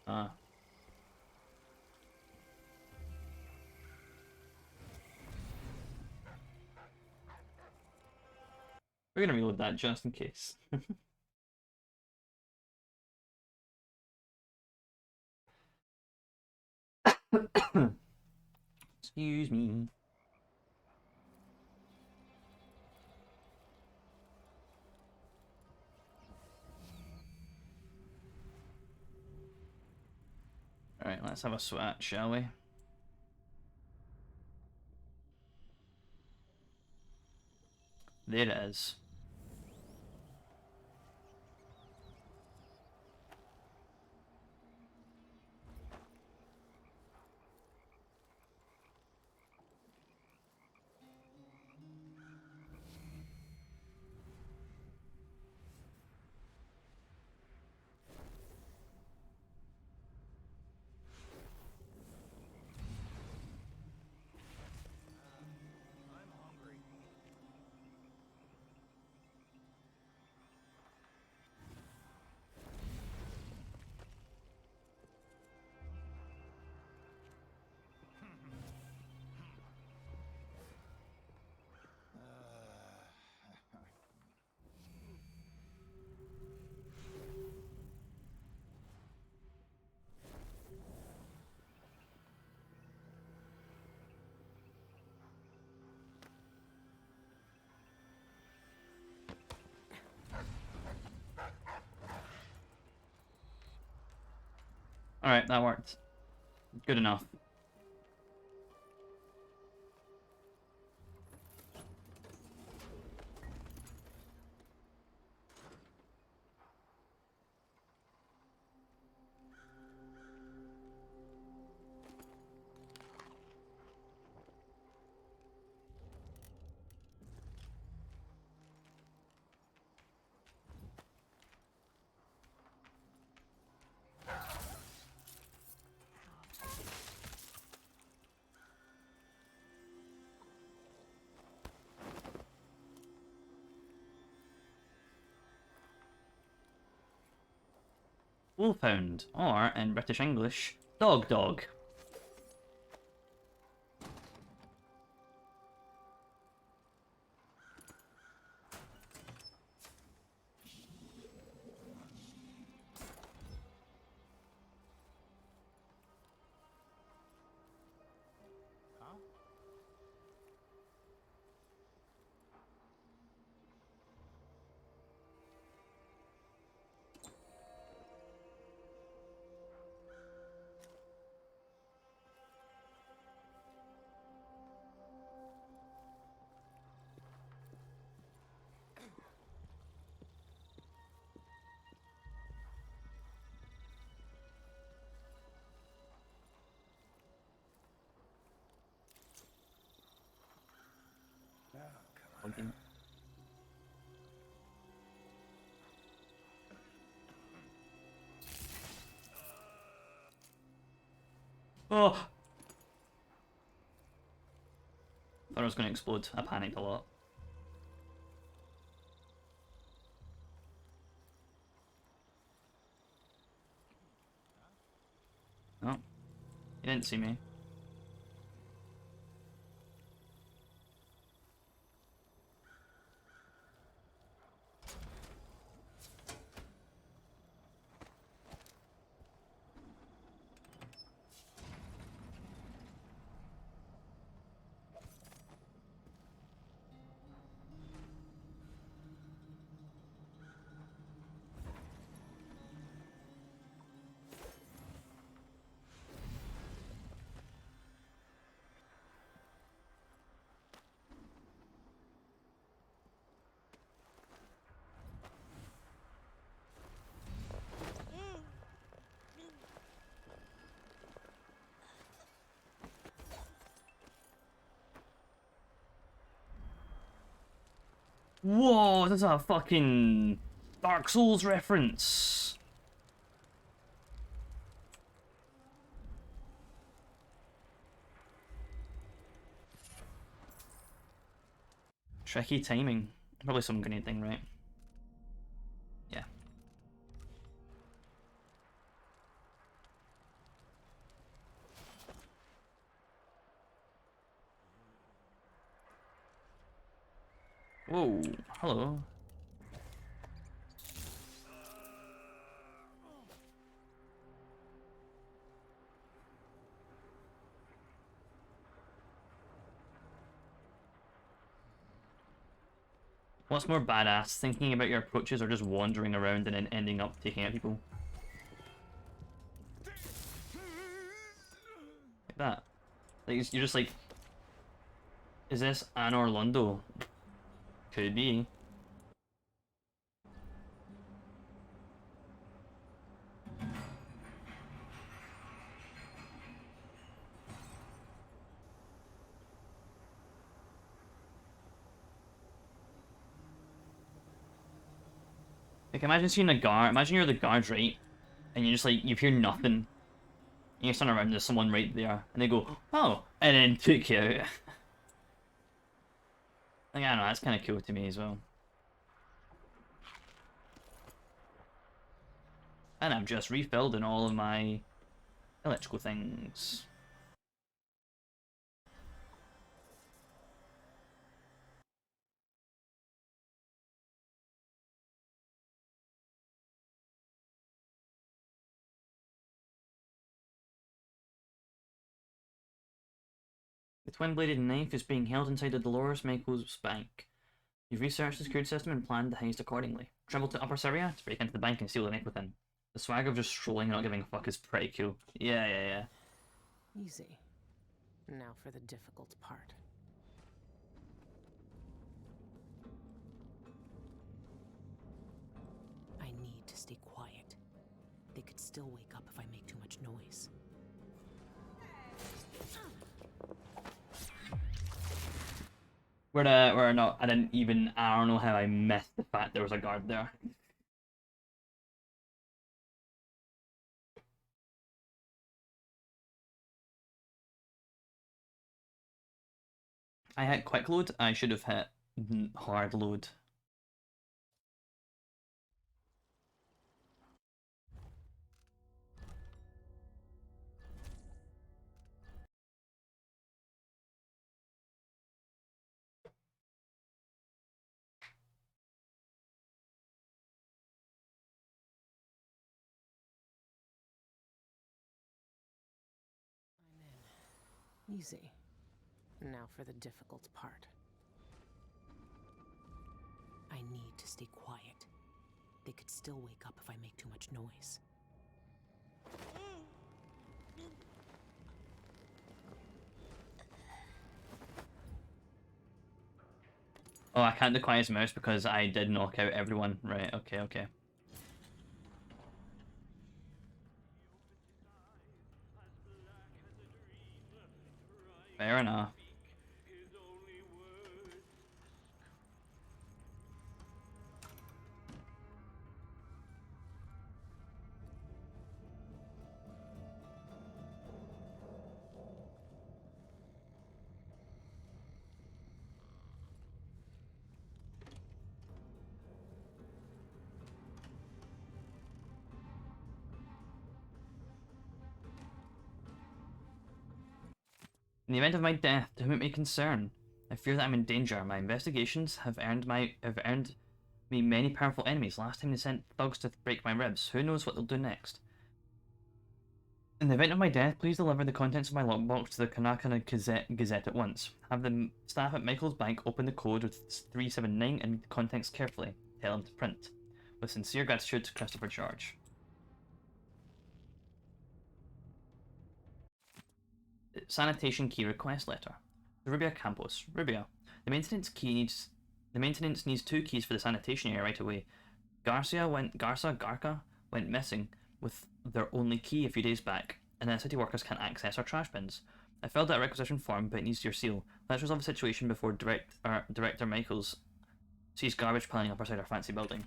Ah. We're gonna reload that just in case. Excuse me. Let's have a swat, shall we? There it is. Alright, that worked. Good enough. Wolfhound, or in British English, dog dog. Oh! Thought it was going to explode. I panicked a lot. Oh. He didn't see me. Whoa, that's a fucking Dark Souls reference. Tricky timing. Probably some grenade thing, right? Yeah. Whoa, hello. What's more badass, thinking about your approaches or just wandering around and then ending up taking out people? like that. Like, you're just like, is this Anne Orlando? Could be. Like, imagine seeing a guard. Imagine you're the guard, right? And you just like, you hear nothing. And you turn around, there's someone right there. And they go, oh! And then took you out. Like, I don't know, that's kind of cool to me as well. And I've just refilled in all of my electrical things. The twin-bladed knife is being held inside the Dolores Michaels bank. You've researched the security system and planned the heist accordingly. Travel to Upper Syria to break into the bank and steal the knife within. The swag of just strolling and not giving a fuck is pretty cool. Yeah. Easy. Now for the difficult part. I need to stay quiet. They could still wake up if I make too much noise. Where not, I don't know how I missed the fact there was a guard there. I hit quick load, I should have hit hard load. Easy. Now for the difficult part. I need to stay quiet. They could still wake up if I make too much noise. Oh, I can't decline his mouse because I did knock out everyone. Right, okay. Fair enough. In the event of my death, to whom it may concern, I fear that I'm in danger. My investigations have earned me many powerful enemies. Last time they sent thugs to break my ribs. Who knows what they'll do next? In the event of my death, please deliver the contents of my lockbox to the Kanakana Gazette at once. Have the staff at Michael's Bank open the code with 379 and read the contents carefully. Tell them to print. With sincere gratitude, Christopher George. Sanitation key request letter. The Rubia Campos. Rubia. The maintenance needs 2 keys for the sanitation area right away. Garca went missing with their only key a few days back, and the city workers can't access our trash bins. I filled out a requisition form, but it needs your seal. Let's resolve the situation before Director Michaels sees garbage piling up outside our fancy building.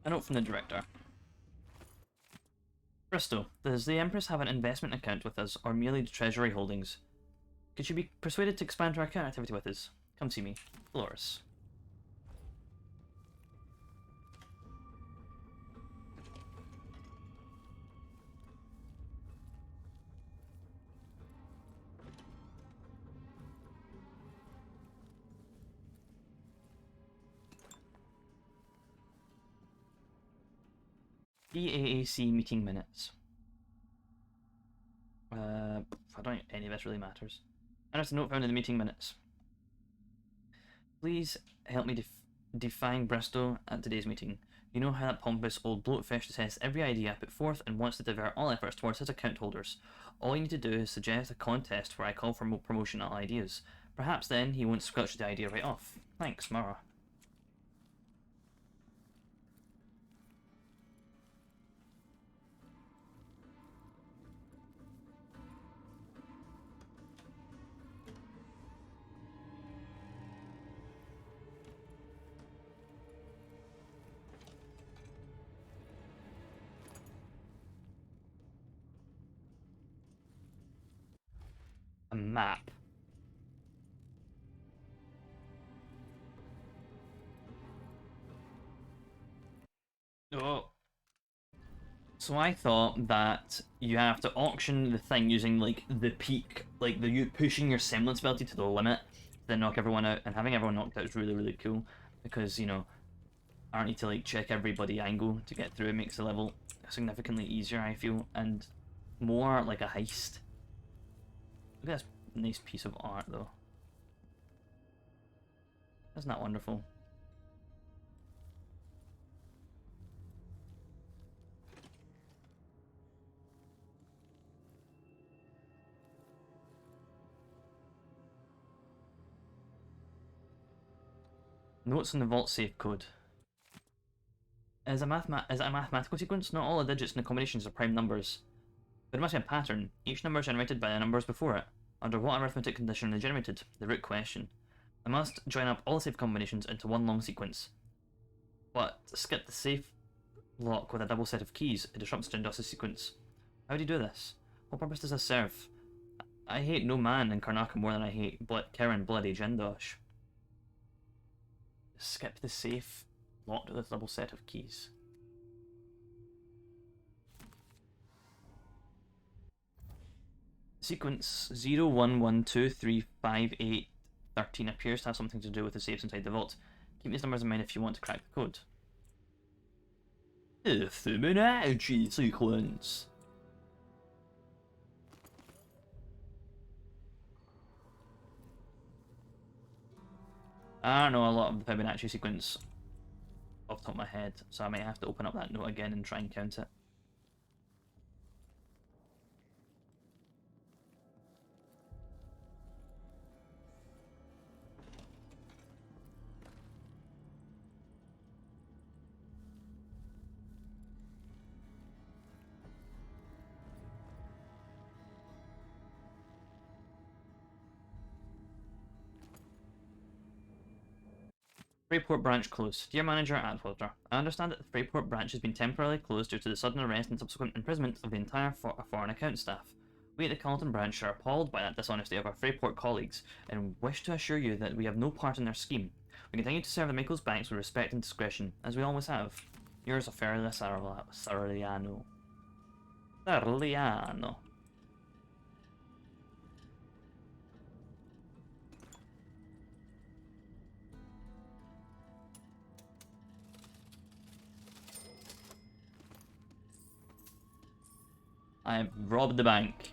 A note from the director. Bristol, does the Empress have an investment account with us, or merely treasury holdings? Could she be persuaded to expand her account activity with us? Come see me. Dolores. DAAC meeting minutes. I don't think any of this really matters. And it's a note found in the meeting minutes. Please help me define Bristow at today's meeting. You know how that pompous old bloatfish detests every idea I put forth and wants to divert all efforts towards his account holders. All you need to do is suggest a contest where I call for more promotional ideas. Perhaps then he won't squelch the idea right off. Thanks, Mara. A map. Oh. So I thought that you have to auction the thing using like the peak, like you pushing your semblance ability to the limit, then knock everyone out, and having everyone knocked out is really, really cool because, you know, I don't need to like check everybody angle to get through. It makes the level significantly easier, I feel, and more like a heist. Look at this nice piece of art though. Isn't that wonderful? Notes in the vault safe code. Is it a mathematical sequence? Not all the digits and the combinations are prime numbers. There must be a pattern. Each number is generated by the numbers before it. Under what arithmetic condition are they generated? The root question. I must join up all the safe combinations into one long sequence. But skip the safe lock with a double set of keys. It disrupts Jindos's sequence. How do you do this? What purpose does this serve? I hate no man in Karnaka more than I hate Karen bloody Jindosh. Skip the safe locked with a double set of keys. Sequence 0112358813 appears to have something to do with the safes inside the vault. Keep these numbers in mind if you want to crack the code. The Fibonacci sequence. I don't know a lot of the Fibonacci sequence off the top of my head, so I might have to open up that note again and try and count it. Freeport branch closed. Dear Manager Atwater, I understand that the Freeport branch has been temporarily closed due to the sudden arrest and subsequent imprisonment of the entire foreign account staff. We at the Carlton branch are appalled by that dishonesty of our Freeport colleagues and wish to assure you that we have no part in their scheme. We continue to serve the Michaels banks with respect and discretion, as we always have. Yours, Oferia Sarliano. Sarliano. I've robbed the bank.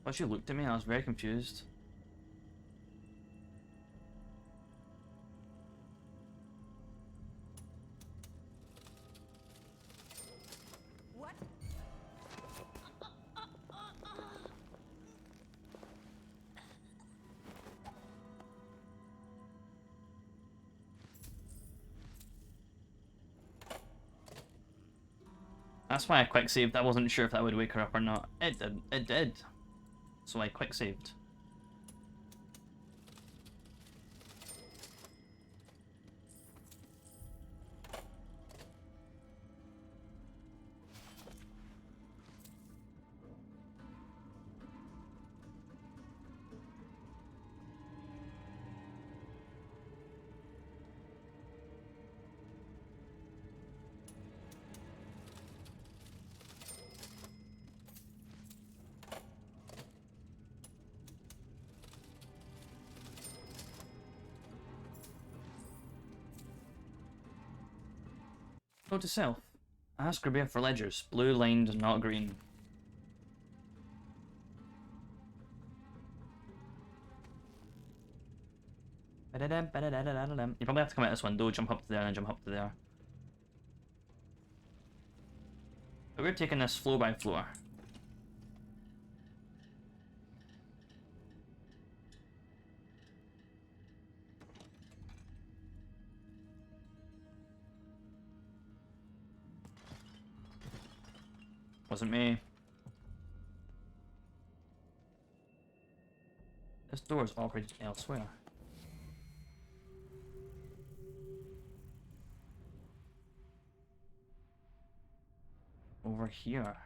When she looked at me, I was very confused. What? That's why I quick saved. I wasn't sure if that would wake her up or not. It did. It did. So I quick saved. Note to self. Ask Rabia for ledgers. Blue lined, not green. You probably have to come out this window, jump up to there, and then jump up to there. But we're taking this floor by floor. Wasn't me. This door is operated elsewhere. Over here.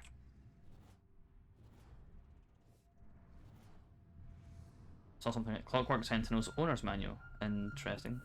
Saw something like Clockwork Sentinel's owner's manual. Interesting.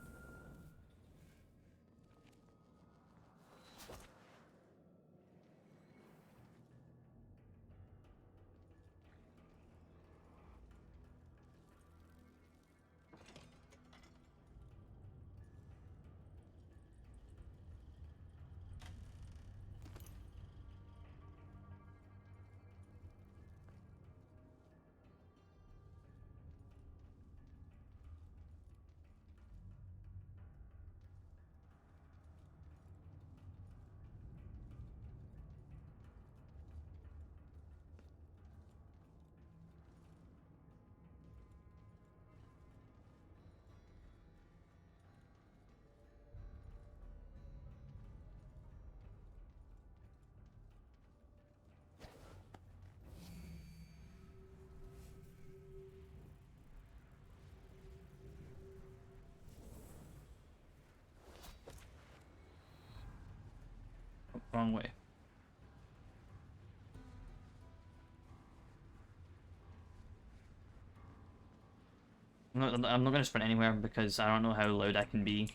Wrong way. I'm not going to sprint anywhere because I don't know how loud I can be.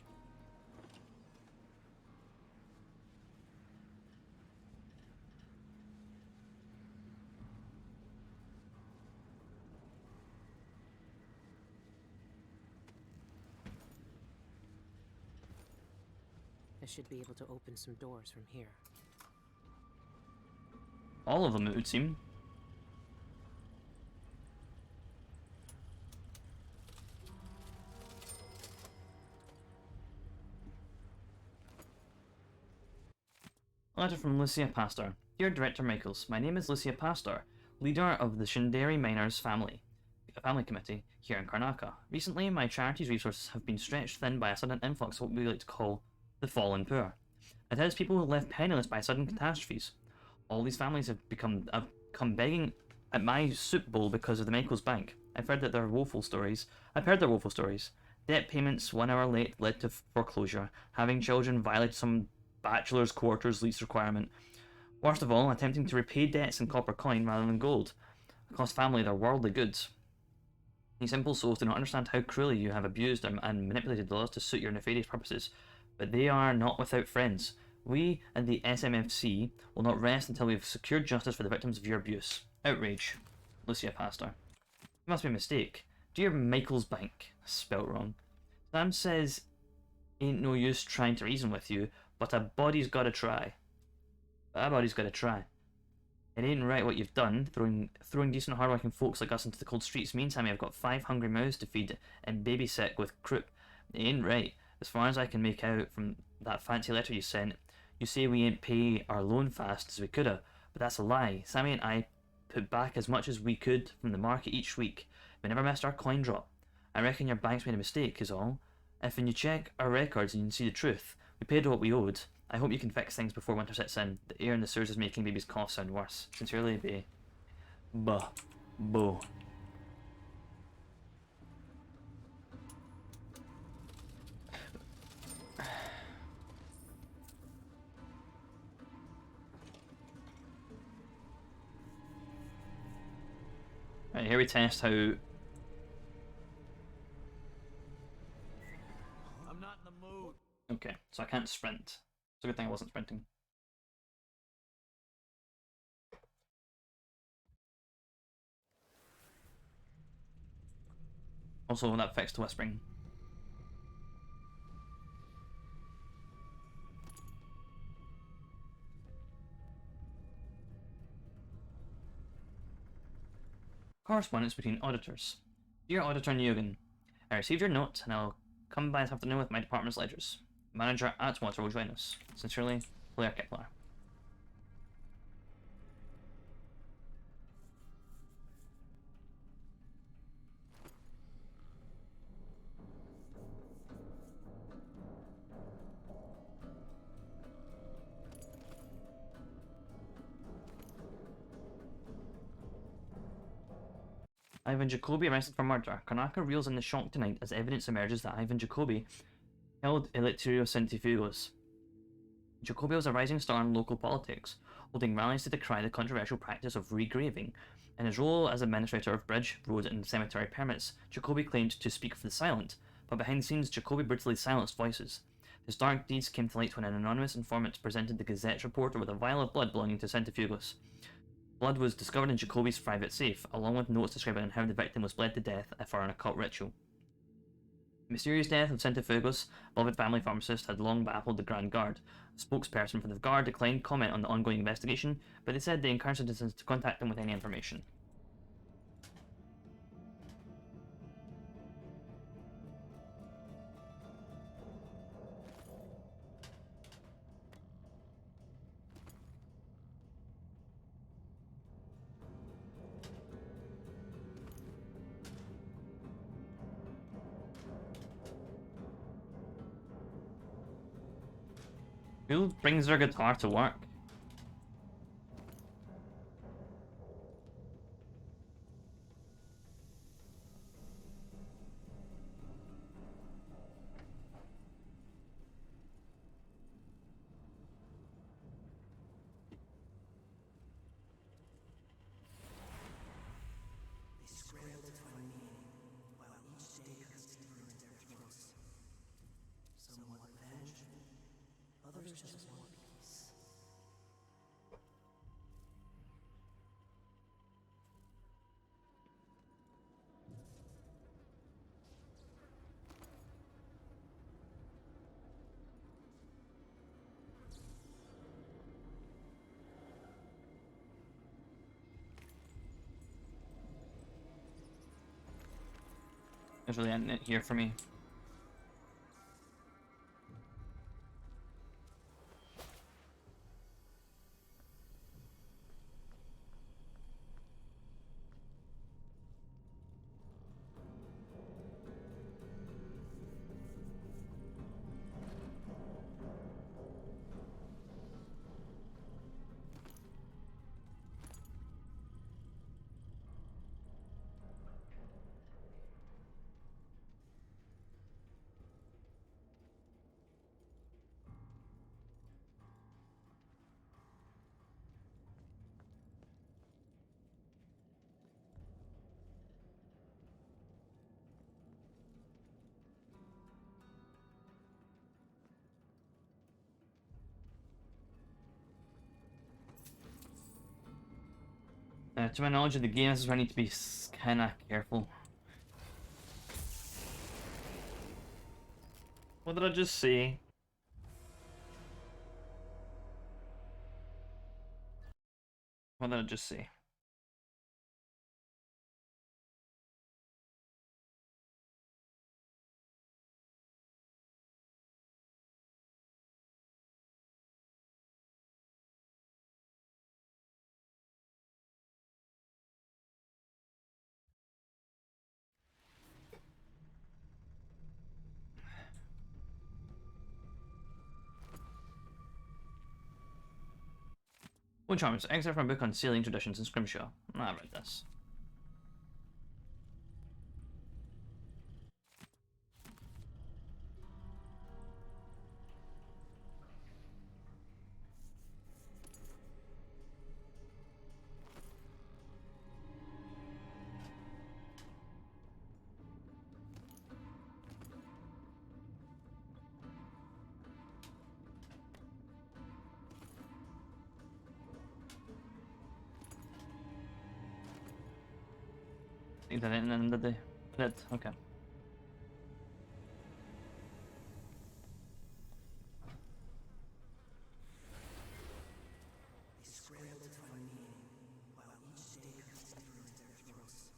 I should be able to open some doors from here. All of them, it would seem. Letter from Lucia Pastor. Dear Director Michaels, my name is Lucia Pastor, leader of the Shinderi Miners family committee here in Karnaka. Recently, my charity's resources have been stretched thin by a sudden influx of what we like to call the fallen poor. It is people who are left penniless by sudden catastrophes. All these families have come begging at my soup bowl because of the Michaels Bank. I've heard their woeful stories. Debt payments 1 hour late led to foreclosure. Having children violated some bachelor's quarters lease requirement. Worst of all, attempting to repay debts in copper coin rather than gold. It cost family their worldly goods. These simple souls do not understand how cruelly you have abused and manipulated the laws to suit your nefarious purposes, but they are not without friends. We and the SMFC will not rest until we have secured justice for the victims of your abuse. Outrage. Lucia Pastor. It must be a mistake. Dear Michael's Bank. Spelt wrong. Sam says, ain't no use trying to reason with you, but a body's gotta try. It ain't right what you've done, throwing decent hardworking folks like us into the cold streets. Meantime, I've got 5 hungry mouths to feed and babysit with croup. It ain't right. As far as I can make out from that fancy letter you sent, you say we ain't pay our loan fast as we coulda, but that's a lie. Sammy and I put back as much as we could from the market each week. We never missed our coin drop. I reckon your bank's made a mistake, is all. If when you check our records and you can see the truth, we paid what we owed. I hope you can fix things before winter sets in. The air in the sewers is making baby's cough sound worse. Sincerely, B. Buh. Boo. Right, here we test how... I'm not in the mood. Okay, so I can't sprint. It's a good thing I wasn't sprinting. Also, that fixed whispering. correspondence between auditors. Dear Auditor Newgan, I received your note, and I'll come by this afternoon with my department's ledgers. Manager Atwater will join us. Sincerely, Blair Kepler. Ivan Jacobi arrested for murder. Karnaka reels in the shock tonight as evidence emerges that Ivan Jacobi held Eleuterio Centrifugos. Jacobi was a rising star in local politics, holding rallies to decry the controversial practice of regraving. In his role as administrator of bridge, road, and cemetery permits, Jacobi claimed to speak for the silent, but behind the scenes, Jacobi brutally silenced voices. His dark deeds came to light when an anonymous informant presented the Gazette's reporter with a vial of blood belonging to Centrifugos. Blood was discovered in Jacobi's private safe, along with notes describing how the victim was bled to death for an occult ritual. The mysterious death of Centrifugos, beloved family pharmacist, had long baffled the Grand Guard. A spokesperson for the Guard declined comment on the ongoing investigation, but they said they encouraged citizens to contact them with any information. Who brings their guitar to work? They scramble to find meaning, while each day cuts deeper into their throats. Some want revenge, others just want peace. There's really ending it here for me. To my knowledge of the game, this is where I need to be kinda careful. What did I just say? What did I just say? Well, charms, excerpt from a book on sailing traditions in Scrimshaw. I read this. I think that didn't, did they? Did. Okay. They scramble to find meaning, while each day cuts deeper into their throats.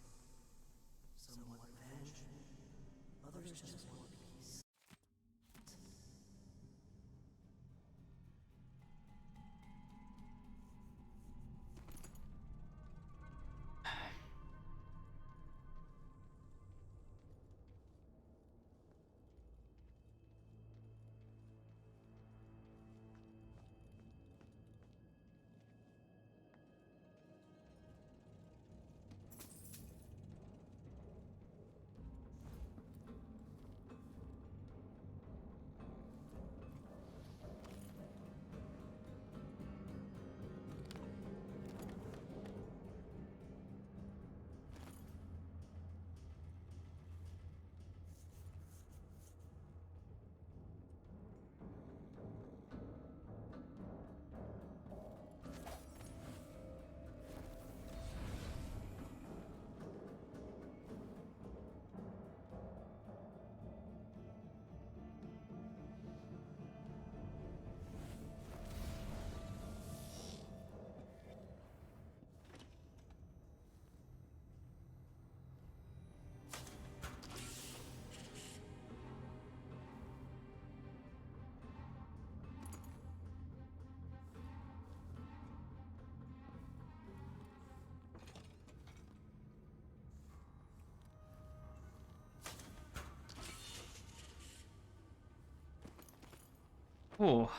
Oh.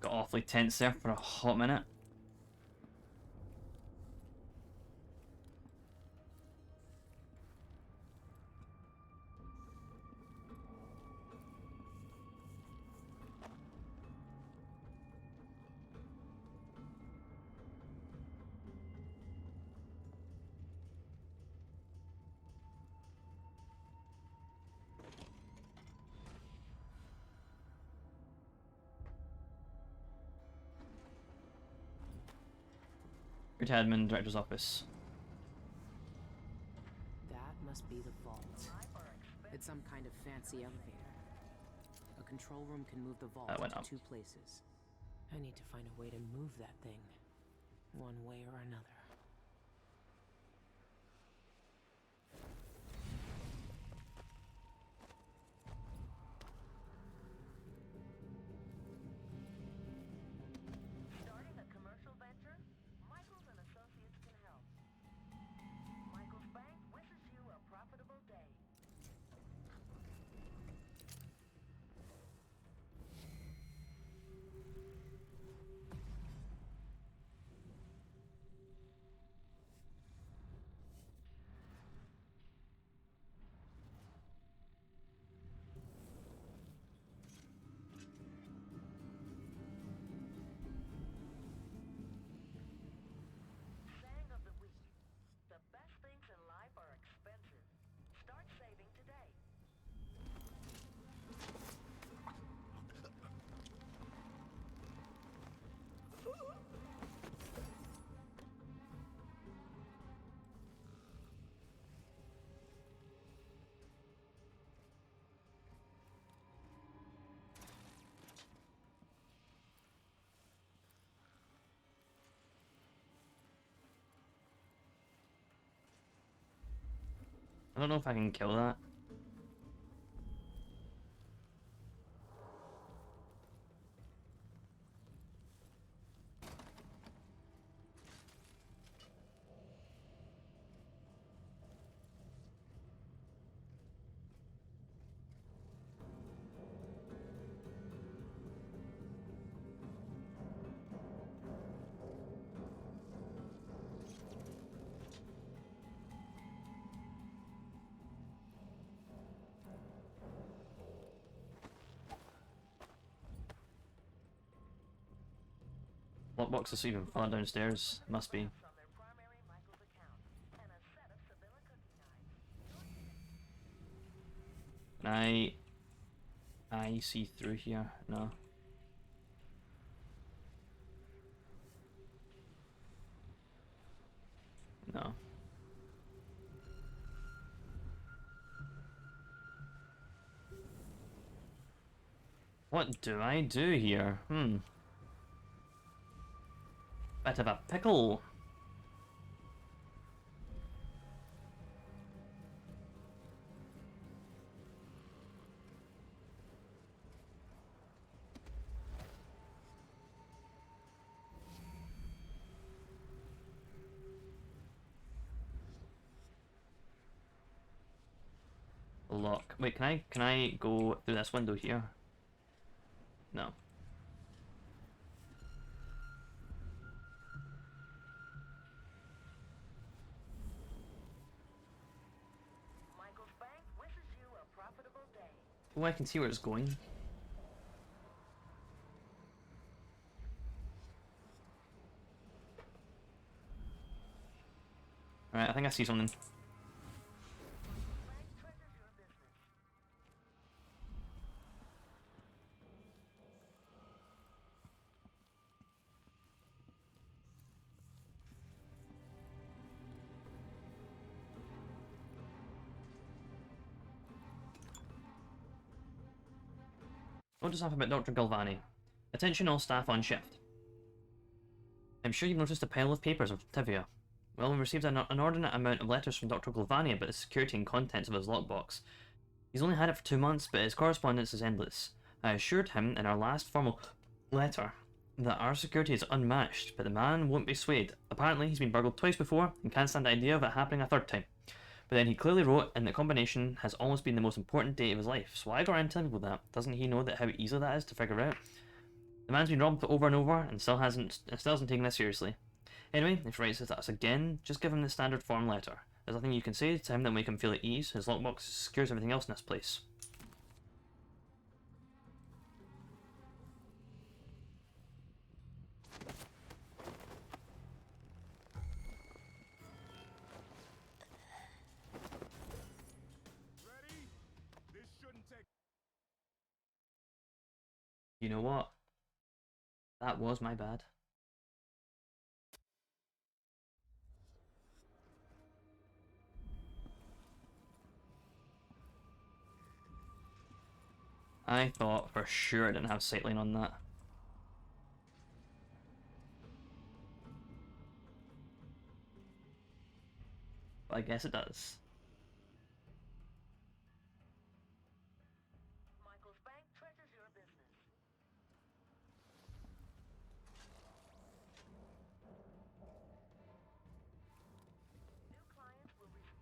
Got awfully tense there for a hot minute. Admin Director's Office. That must be the vault. It's some kind of fancy elevator. A control room can move the vault That went to up. 2 places. I need to find a way to move that thing, one way or another. Starting a commercial venture? Michaels and Associates can help. Michaels Bank wishes you a profitable day. Saying of the week. The best things in life are expensive. Start saving today. I don't know if I can kill that. Lockbox is even far downstairs. Must be. Can I see through here? No. No. What do I do here? Bit of a pickle. Lock. Wait, can I go through this window here? No. Michaels Bank wishes you a profitable day. Oh, I can see where it's going. Alright, I think I see something. Notice something about Dr. Galvani. Attention all staff on shift. I'm sure you've noticed a pile of papers of Tivia. Well, we received an inordinate amount of letters from Dr. Galvani about the security and contents of his lockbox. He's only had it for 2 months, but his correspondence is endless. I assured him in our last formal letter that our security is unmatched, but the man won't be swayed. Apparently, he's been burgled twice before and can't stand the idea of it happening a 3rd time. But then he clearly wrote, and the combination has almost been the most important date of his life. So why go around telling people that? Doesn't he know that how easy that is to figure out? The man's been robbed over and over, and still hasn't taken this seriously. Anyway, if he writes to us again, just give him the standard form letter. There's nothing you can say to him that will make him feel at ease. His lockbox secures everything else in this place. Ready? This shouldn't take. You know what? That was my bad. I thought for sure it didn't have sightline on that. But I guess it does. Michael's bank treasures your business. New clients will receive.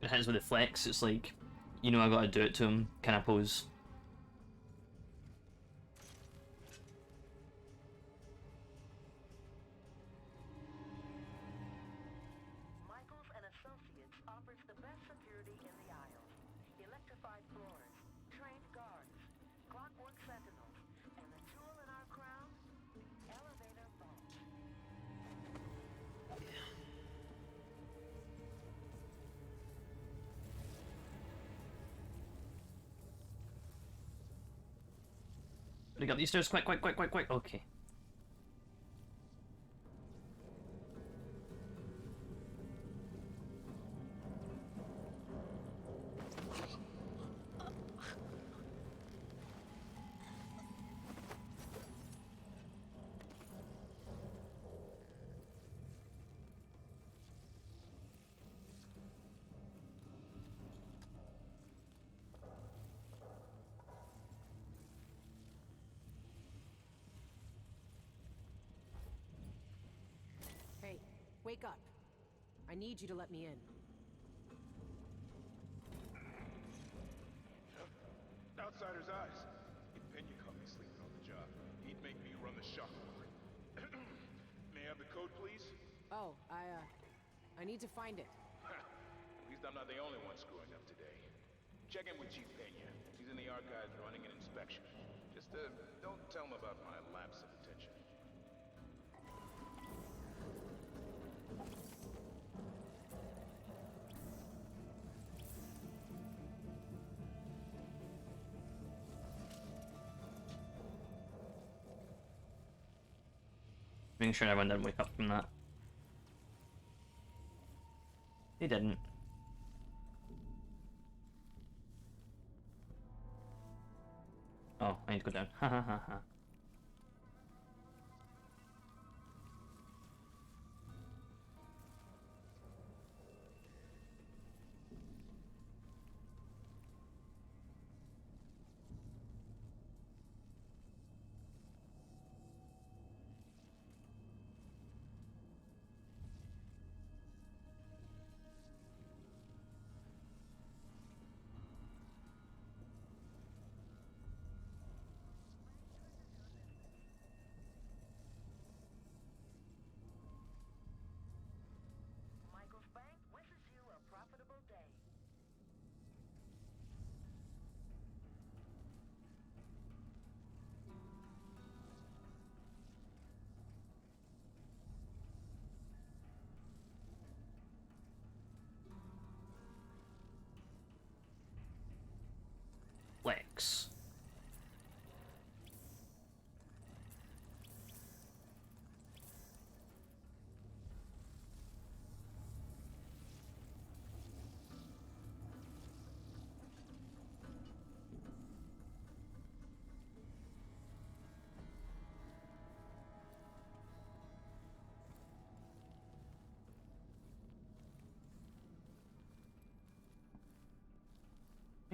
It hits with the flex, it's like, you know I gotta do it to him, kind of pose. Michaels and Associates offers the best security in the Isles. Electrified floors, trained guards, clockwork sentinels, and the jewel in our crown, elevator vault. We got these stairs, quick, quick, quick, quick, quick. Okay. Hey, wake up. I need you to let me in. Outsider's eyes. If Pena caught me sleeping on the job, he'd make me run the shop floor. May I have the code, please? Oh, I need to find it. At least I'm not the only one screwing up today. Check in with Chief Pena. He's in the archives running an inspection. Just, don't tell him about my lapse of attention. Making sure everyone didn't wake up from that. He didn't. Oh, I need to go down. Ha ha ha ha.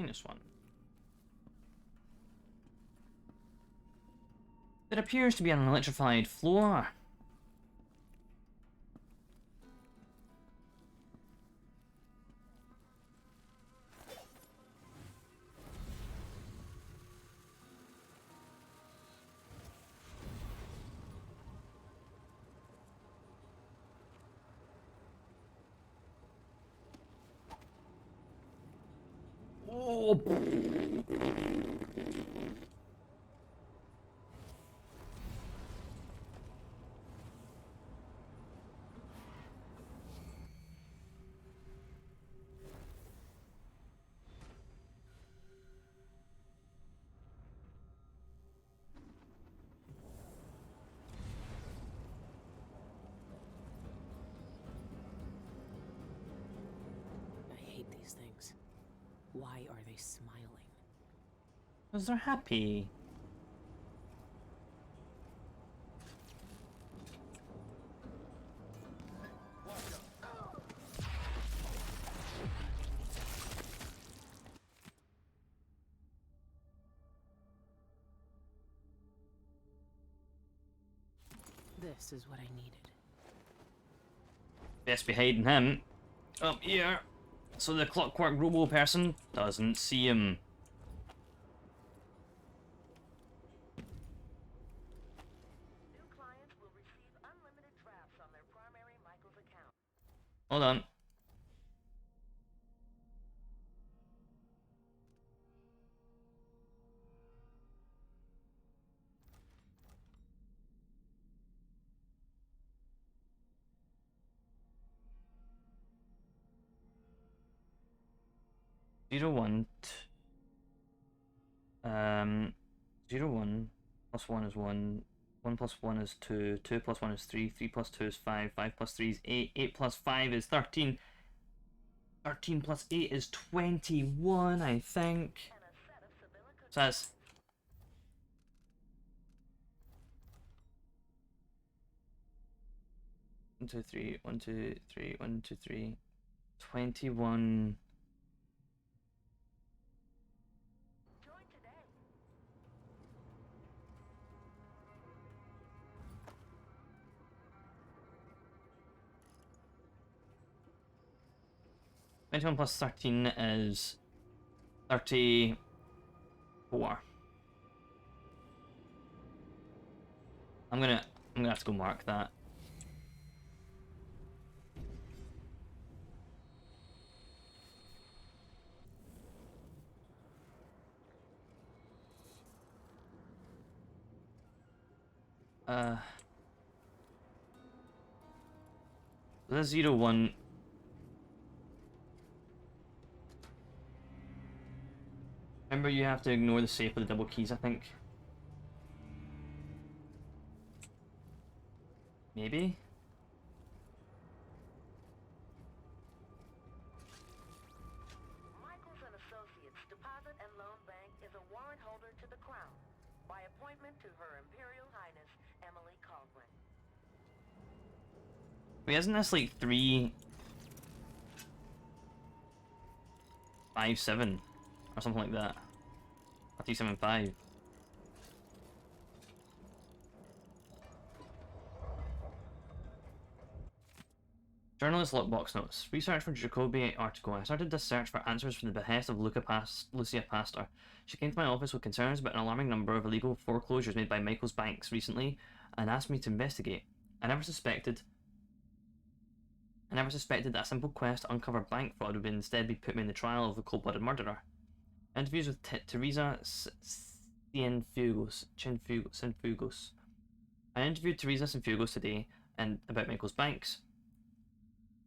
-1. There appears to be an electrified floor. Oh. I hate these things. Why are they smiling? Because they're happy. This is what I needed. Best be hiding him up here, so the clockwork robo person doesn't see him. New clients will receive unlimited drafts on their primary Michael's account. Hold on. Zero one. 0 1 plus 1 is 1. 1 plus 1 is 2. 2 plus 1 is 3. 3 plus 2 is 5. 5 plus 3 is 8. 8 plus 5 is 13. 13 plus 8 is 21, I think. So that's... One, two, three, 1, 2, 3, 1, 2, 3. 21. Twenty-one plus 13 is 34. I'm gonna have to go mark that. That's 0 1. Remember, you have to ignore the safe with the double keys, I think. Maybe? Michaels and Associates Deposit and Loan Bank is a warrant holder to the Crown by appointment to Her Imperial Highness Emily Caldwin. Wait, isn't this like 3 5 7 or something like that? Or 3 7 5? Journalist lockbox notes. Research for Jacoby article. I started this search for answers from the behest of Lucia Pastor. She came to my office with concerns about an alarming number of illegal foreclosures made by Michael's banks recently and asked me to investigate. I never suspected that a simple quest to uncover bank fraud would instead be put me in the trial of the cold-blooded murderer. Interviews with Teresa Cienfuegos. I interviewed Teresa Cienfuegos today and about Michael's banks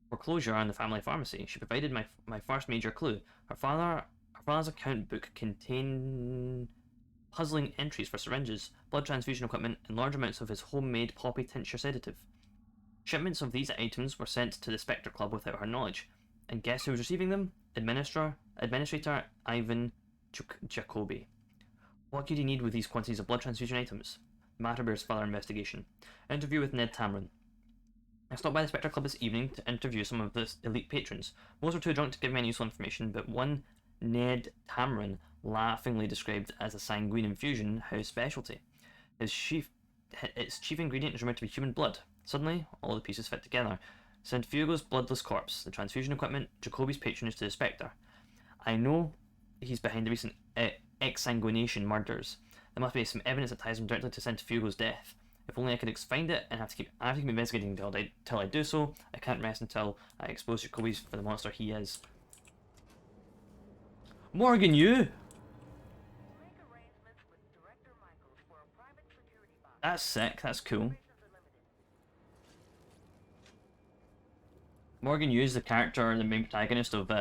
foreclosure and the family pharmacy. She provided my first major clue. Her father's account book contained puzzling entries for syringes, blood transfusion equipment, and large amounts of his homemade poppy tincture sedative. Shipments of these items were sent to the Spectre Club without her knowledge. And guess who was receiving them? Administrator Ivan Jacoby. What could he need with these quantities of blood transfusion items? The matter bears further investigation. Interview with Ned Tamron. I stopped by the Spectre Club this evening to interview some of the elite patrons. Most were too drunk to give me any useful information, but one Ned Tamron laughingly described as a sanguine infusion house specialty. Its chief ingredient is rumored to be human blood. Suddenly, all the pieces fit together. Centfugo's bloodless corpse, the transfusion equipment, Jacoby's patronage to the Spectre. I know he's behind the recent exsanguination murders. There must be some evidence that ties him directly to Centfugo's death. If only I could find it, and I have to keep investigating until I do so. I can't rest until I expose Jacoby's for the monster he is. Morgan, you! That's sick, that's cool. Morgan Yu is the character, the main protagonist of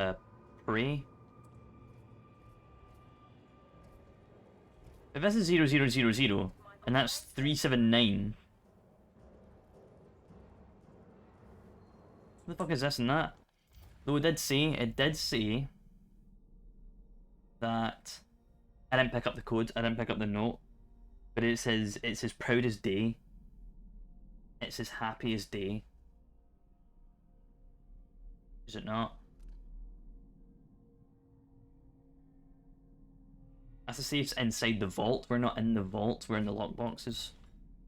Prey. If this is 0000, and that's 379. What the fuck is this and that? Though it did say that I didn't pick up the code, I didn't pick up the note, but it says it's his proudest day. It's his happiest day. Is it not? That's to say it's inside the vault. We're not in the vault, we're in the lockboxes.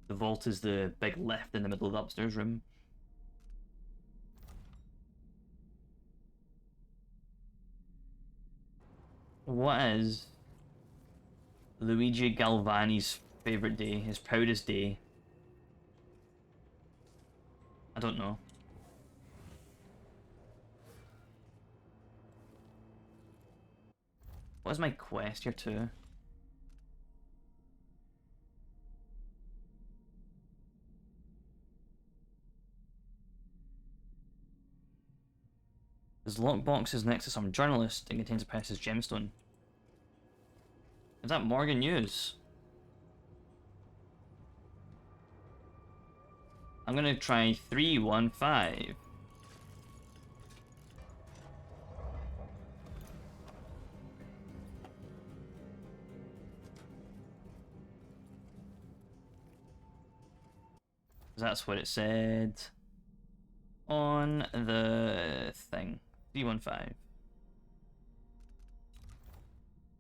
The vault is the big lift in the middle of the upstairs room. What is Luigi Galvani's favourite day, his proudest day? I don't know. What is my quest here too? This lockbox is next to some journalist and contains a precious gemstone. Is that Morgan News? I'm gonna try 315. That's what it said on the thing. 315.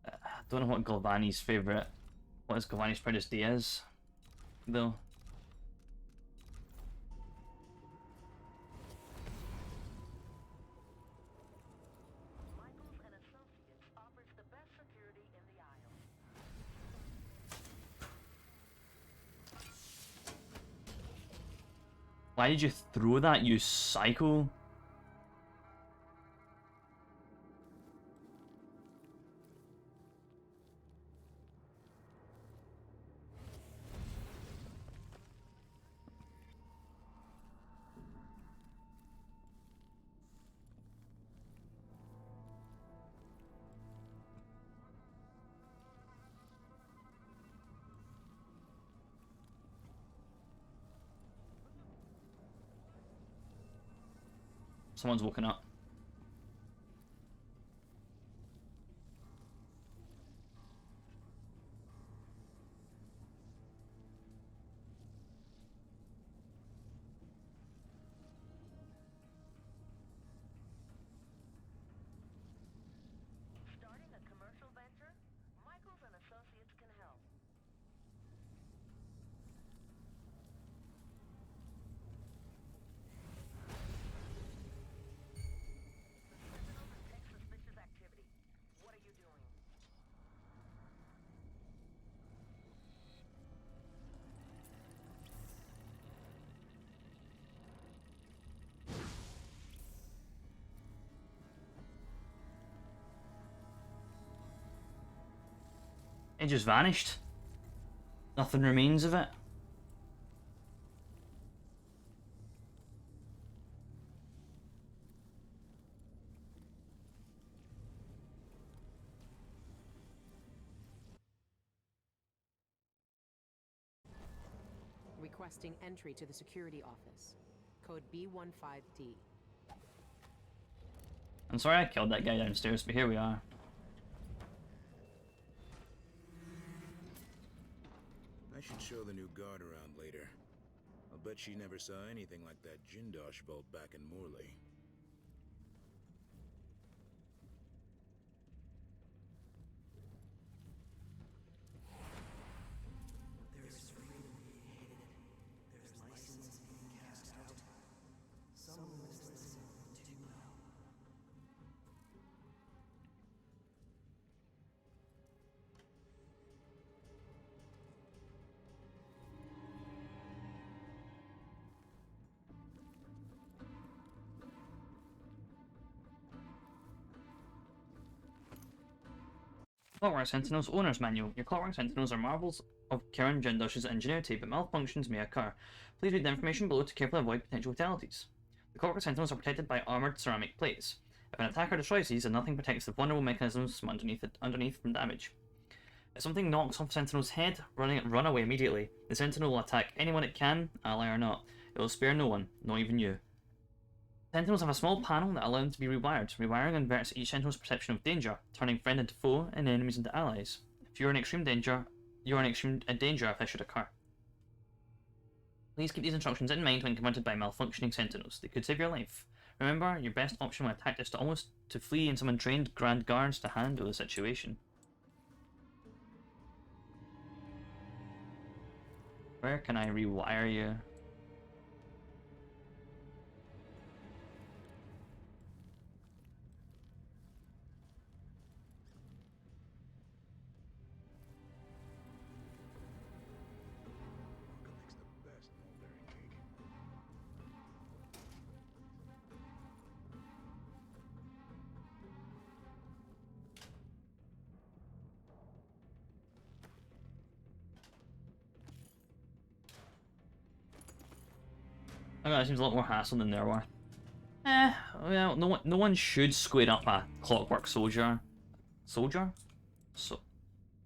I don't know what Galvani's favourite, what is Galvani's proudest day is, though. Why did you throw that, you psycho? Someone's woken up. Starting a commercial venture? Michaels and Associates can help. Suspicious activity. What are you doing? It just vanished. Nothing remains of it. Requesting entry to the security office. Code B15D. I'm sorry I killed that guy downstairs, but here we are. I should show the new guard around later. I'll bet she never saw anything like that Jindosh bolt back in Morley. Clockwork Sentinels Owner's Manual. Your Clockwork Sentinels are marvels of Karen Jindosh's ingenuity, but malfunctions may occur. Please read the information below to carefully avoid potential fatalities. The Clockwork Sentinels are protected by armoured ceramic plates. If an attacker destroys these, then nothing protects the vulnerable mechanisms from underneath from damage. If something knocks off Sentinel's head, run away immediately. The Sentinel will attack anyone it can, ally or not. It will spare no one, not even you. Sentinels have a small panel that allows them to be rewired. Rewiring inverts each Sentinel's perception of danger, turning friend into foe and enemies into allies. If you're in extreme danger, you are in extreme danger if this should occur. Please keep these instructions in mind when confronted by malfunctioning Sentinels. They could save your life. Remember, your best option when attacked is to flee and summon trained Grand Guards to handle the situation. Where can I rewire you? Oh, that seems a lot more hassle than there were. Well, no one should square up a clockwork soldier. Soldier?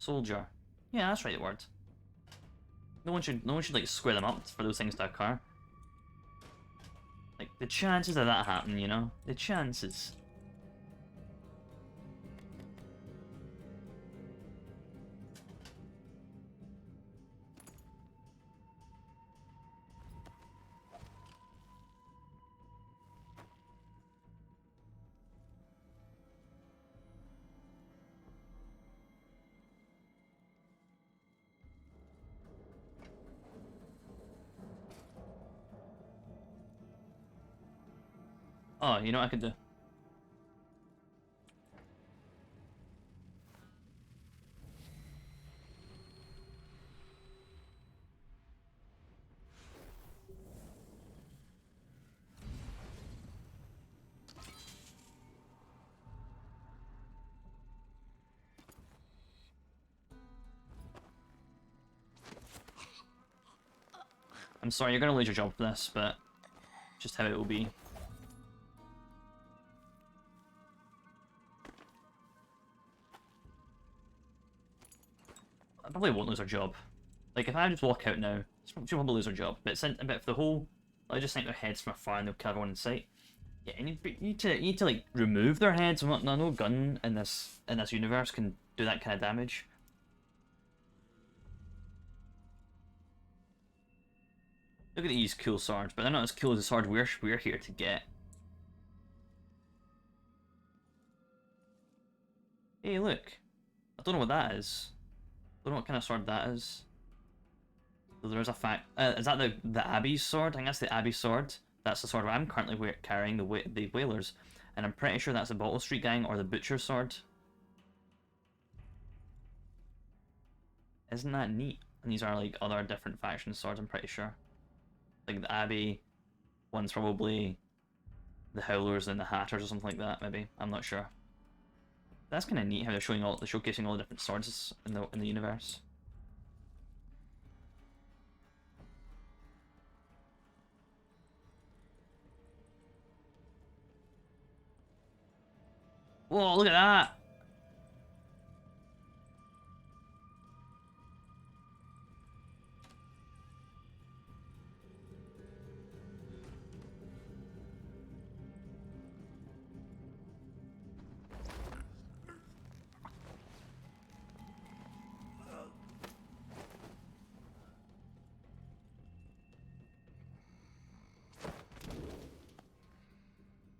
Soldier. Yeah, that's right, the word. No one should like square them up for those things to occur. Like the chances of that happening, you know? The chances. Oh, you know what I could do? I'm sorry, you're gonna lose your job for this, but just how it will be. I probably won't lose her job. Like, if I just walk out now, she'll probably lose her job. But if the whole, I just think their heads from afar and they'll kill everyone in sight. Yeah, and you need to like remove their heads. No gun in this universe can do that kind of damage. Look at these cool swords, but they're not as cool as the sword we're here to get. Hey, look! I don't know what that is. I don't know what kind of sword that is. So there's a fact. Is that the Abbey's sword? I think that's the Abbey sword. That's the sword I'm currently carrying, the Whalers, and I'm pretty sure that's the Bottle Street Gang or the Butcher's sword. Isn't that neat? And these are like other different faction swords. I'm pretty sure. Like the Abbey one's probably the Howlers and the Hatters or something like that. Maybe, I'm not sure. That's kind of neat how they're showcasing all the different swords in the universe. Whoa, look at that!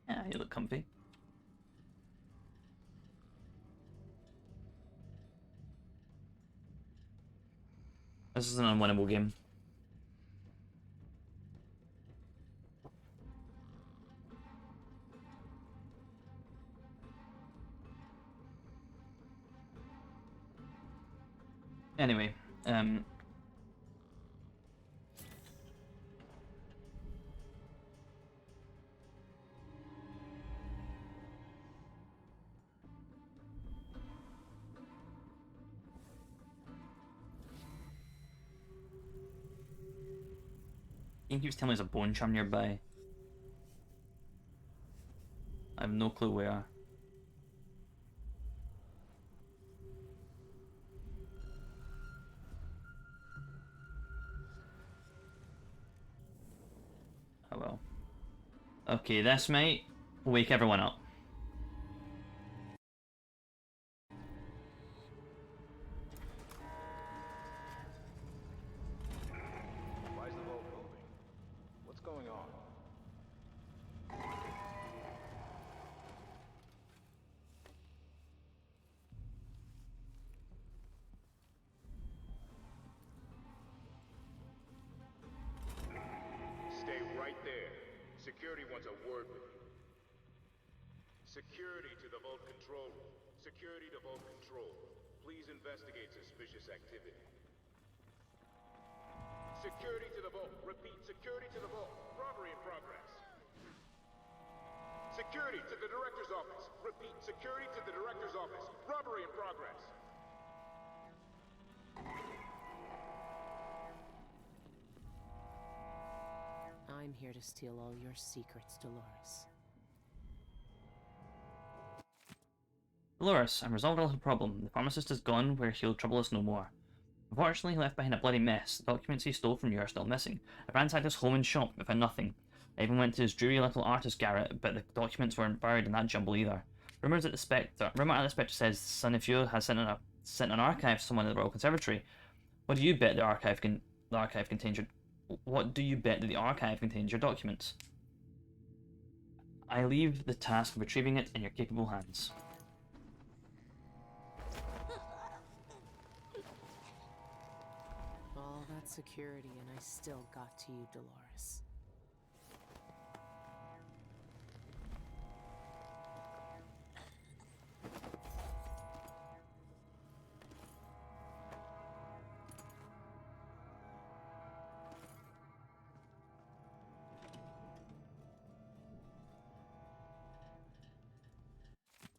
Yeah, you look comfy. This is an unwinnable game. Anyway, He keeps telling me there's a bone charm nearby. I have no clue where. Oh well. Okay, this might wake everyone up. Why is the vault moving? What's going on? Stay right there. Security wants a word with you. Security to the vault control room. Security to vault control. Please investigate suspicious activity. Security to the vault. Repeat, security to the vault. Robbery in progress. Security to the director's office. Repeat, security to the director's office. Robbery in progress. I'm here to steal all your secrets, Dolores. Dolores, I've resolved a little problem. The pharmacist is gone where he'll trouble us no more. Unfortunately, he left behind a bloody mess. The documents he stole from you are still missing. I ransacked his home and shop, but found nothing. I even went to his dreary little artist garret, but the documents weren't buried in that jumble either. Rumor at the Spectre says Son of Fuel has sent an archive to someone at the Royal Conservatory. What do you bet the archive contains your... What do you bet that the archive contains your documents? I leave the task of retrieving it in your capable hands. All that security and I still got to you, Dolores.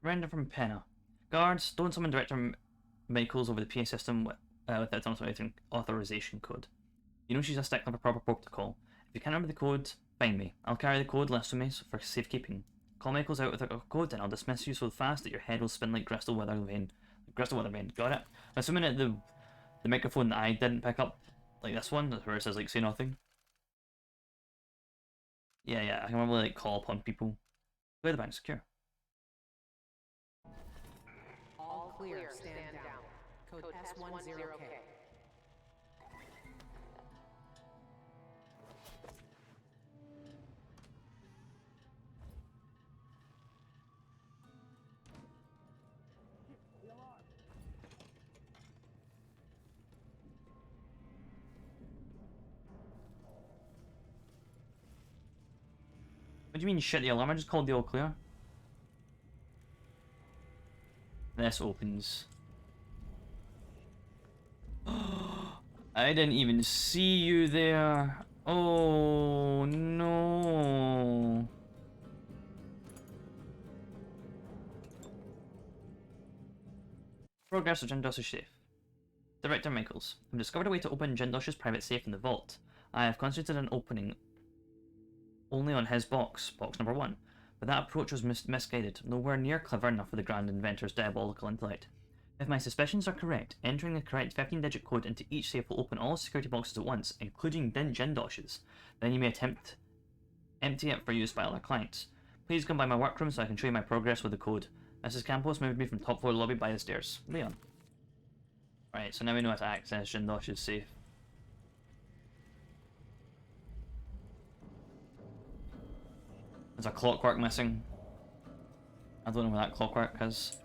Render from Penna. Guards, don't summon Director Michaels over the PA system without an authorization code. You know she's a stickler for proper protocol. If you can't remember the code, find me. I'll carry the code list with me for safekeeping. Call Michaels out with a code and I'll dismiss you so fast that your head will spin like Crystal Weathervane. Got it? I'm assuming that the microphone that I didn't pick up, like this one, where it says like say nothing. Yeah, I can probably like call upon people. Clear the bank secure. All clear, stand down. Code S10K. What do you mean shit, the alarm? I just called the all clear. This opens. I didn't even see you there. Oh no. Progress of Jindosh's safe. Director Michaels. I've discovered a way to open Jindosh's private safe in the vault. I have concentrated an opening only on his box number 1. But that approach was misguided, nowhere near clever enough for the Grand Inventor's diabolical intellect. If my suspicions are correct, entering the correct 15-digit code into each safe will open all security boxes at once, including Jindosh's. Then you may attempt empty it for use by other clients. Please come by my workroom so I can show you my progress with the code. Mrs. Campos moved me from top floor lobby by the stairs. Leon. Right, so now we know how to access Jindosh's safe. There's a clockwork missing. I don't know where that clockwork is.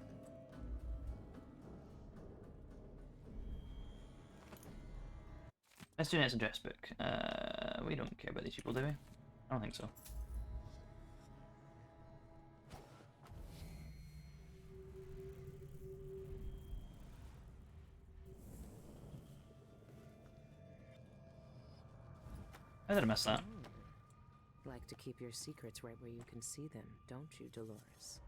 Let's do next address book. We don't care about these people, do we? I don't think so. How did I miss that? Like to keep your secrets right where you can see them, don't you, Dolores?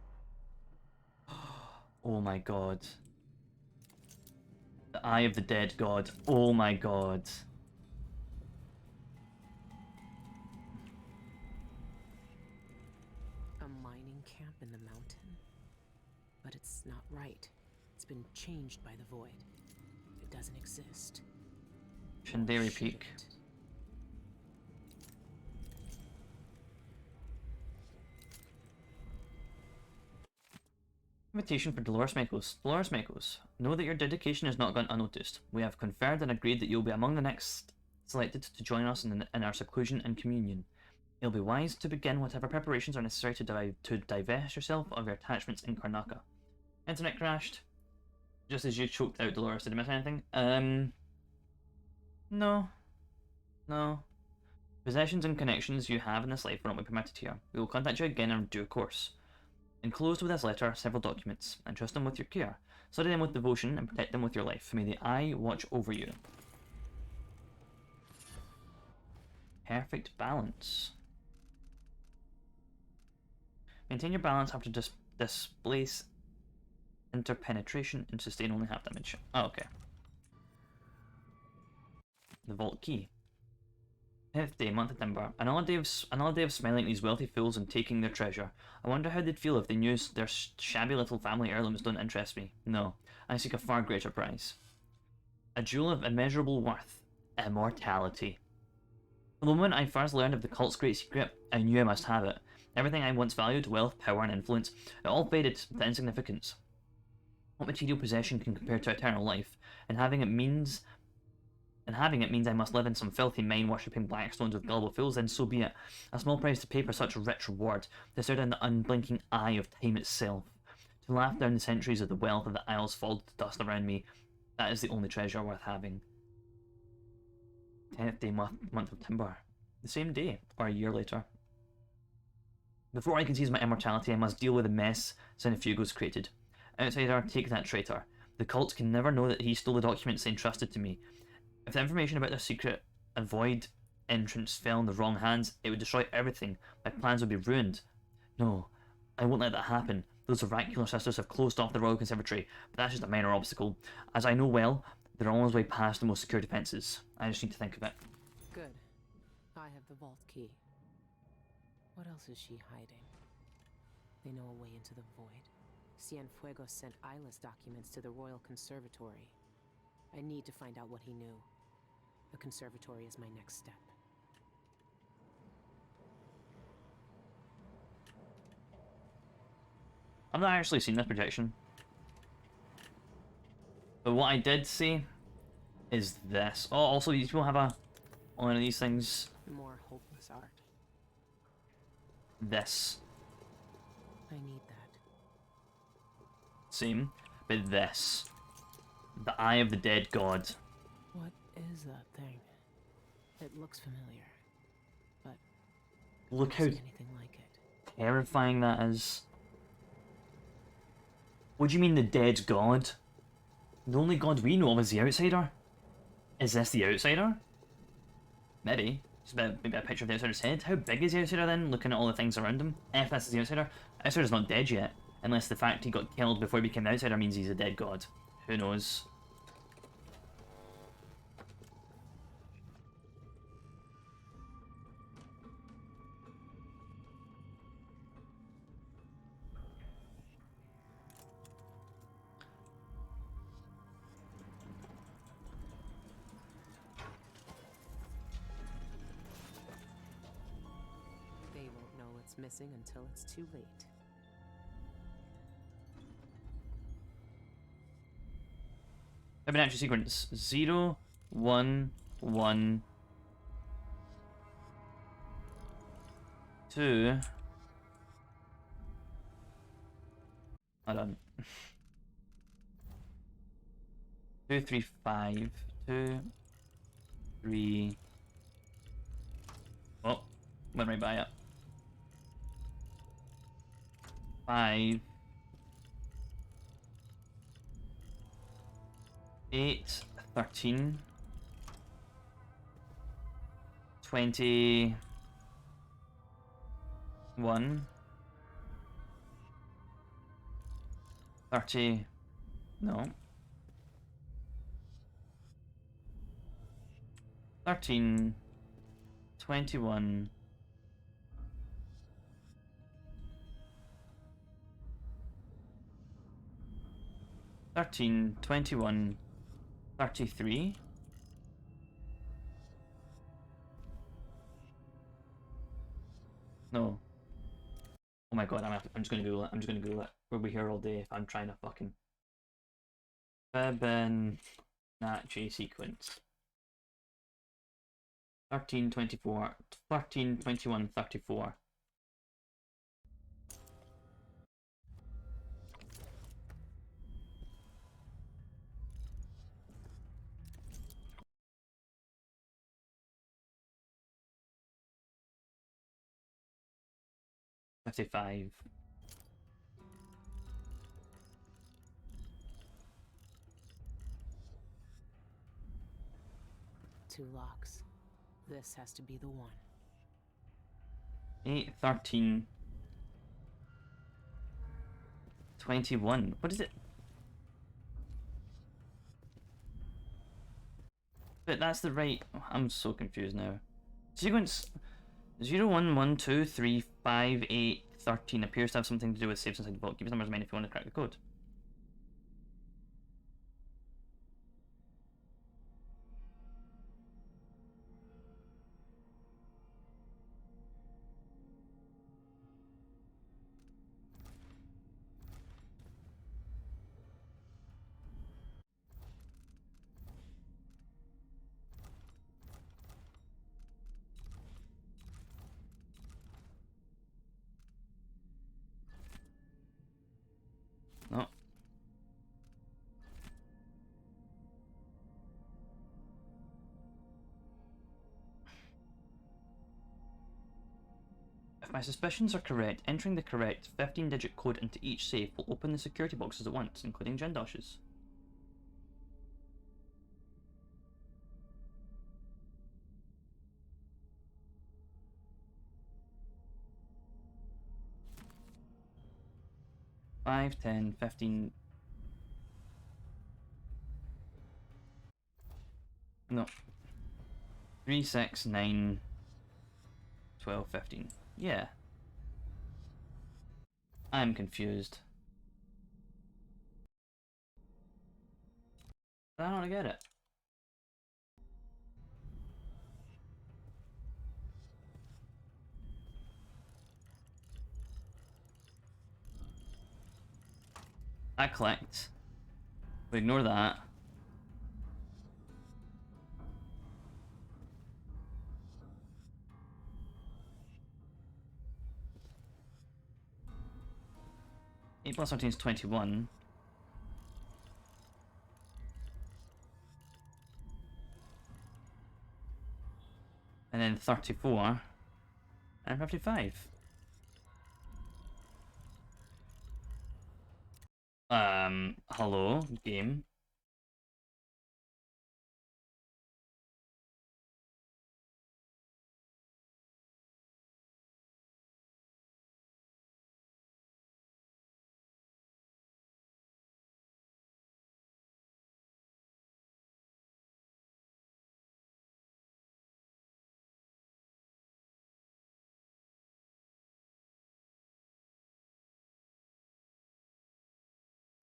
Oh my god. The Eye of the Dead God. Oh my god. been changed by the void. It doesn't exist. Shandari Peak. Invitation for Dolores Makos. Dolores Makos, know that your dedication has not gone unnoticed. We have conferred and agreed that you'll be among the next selected to join us in our seclusion and communion. It'll be wise to begin whatever preparations are necessary to divest yourself of your attachments in Karnaca. Internet crashed. Just as you choked out Dolores, did I miss anything? No. No. Possessions and connections you have in this life will not be permitted here. We will contact you again in due course. Enclosed with this letter are several documents. Entrust them with your care. Study them with devotion and protect them with your life. May the Eye watch over you. Perfect balance. Maintain your balance after displace interpenetration and sustain only half damage. Oh, okay. The Vault Key. 10th day, month of Timber. Another day of smiling at these wealthy fools and taking their treasure. I wonder how they'd feel if they knew their shabby little family heirlooms don't interest me. No, I seek a far greater prize. A jewel of immeasurable worth. Immortality. From the moment I first learned of the cult's great secret, I knew I must have it. Everything I once valued, wealth, power, and influence, it all faded to insignificance. What material possession can compare to eternal life? And having it means I must live in some filthy mine-worshipping Blackstones with gullible fools, then so be it. A small price to pay for such a rich reward, to stare down the unblinking eye of time itself, to laugh down the centuries of the wealth of the Isles fall to dust around me, that is the only treasure worth having. 10th day, month of Timber. The same day, or a year later. Before I can seize my immortality, I must deal with the mess Centrifugo's created. Outsider, take that traitor. The cult can never know that he stole the documents they entrusted to me. If the information about their secret and void entrance fell in the wrong hands, it would destroy everything. My plans would be ruined. No, I won't let that happen. Those oracular sisters have closed off the Royal Conservatory, but that's just a minor obstacle. As I know well, they're almost way past the most secure defences. I just need to think of it. Good. I have the vault key. What else is she hiding? They know a way into the void. Cienfuegos sent Isla's documents to the Royal Conservatory. I need to find out what he knew. The conservatory is my next step. I've not actually seen this projection. But what I did see is this. Oh, also these people have one of these things. More hopeless art. This. I need that. Same. But this. The Eye of the Dead God. What is that thing? It looks familiar, but look how anything like it. Terrifying that is. What do you mean the dead god? The only god we know of is the Outsider. Is this the Outsider? Maybe. Just maybe a picture of the Outsider's head. How big is the Outsider then, looking at all the things around him? If this is the Outsider, Outsider's not dead yet. Unless the fact he got killed before he became the Outsider means he's a dead god. Who knows? They won't know what's missing until it's too late. Fibonacci sequence 0, 1, 1, 2. Hold on. 2, 3, 5. 2, 3. Oh, went right by it. 5. 8, 13, 21, 30, no, 13, 21, 13, 21, 33. No. Oh my god, I'm just gonna Google it. I'm just gonna Google it. We'll be here all day if I'm trying to fucking Fibonacci sequence. 13, 24, 13, 21, 34. $55. Two locks. This has to be the one. 8, 13, 21. What is it? But that's the right. I'm so confused now. Sequence 0, 1, 1, 2, 3, 5, 8, 13 appears to have something to do with saves inside the vault. Keep these numbers in mind if you want to crack the code. No. If my suspicions are correct, entering the correct 15-digit code into each safe will open the security boxes at once, including Jindosh's. Five, 10, 15. No. 3, 6, 9, 12, 15. Yeah. I'm confused. I don't get it. I clicked. We ignore that. Eight plus 13 is 21. And then 34. And 55. Hello, game.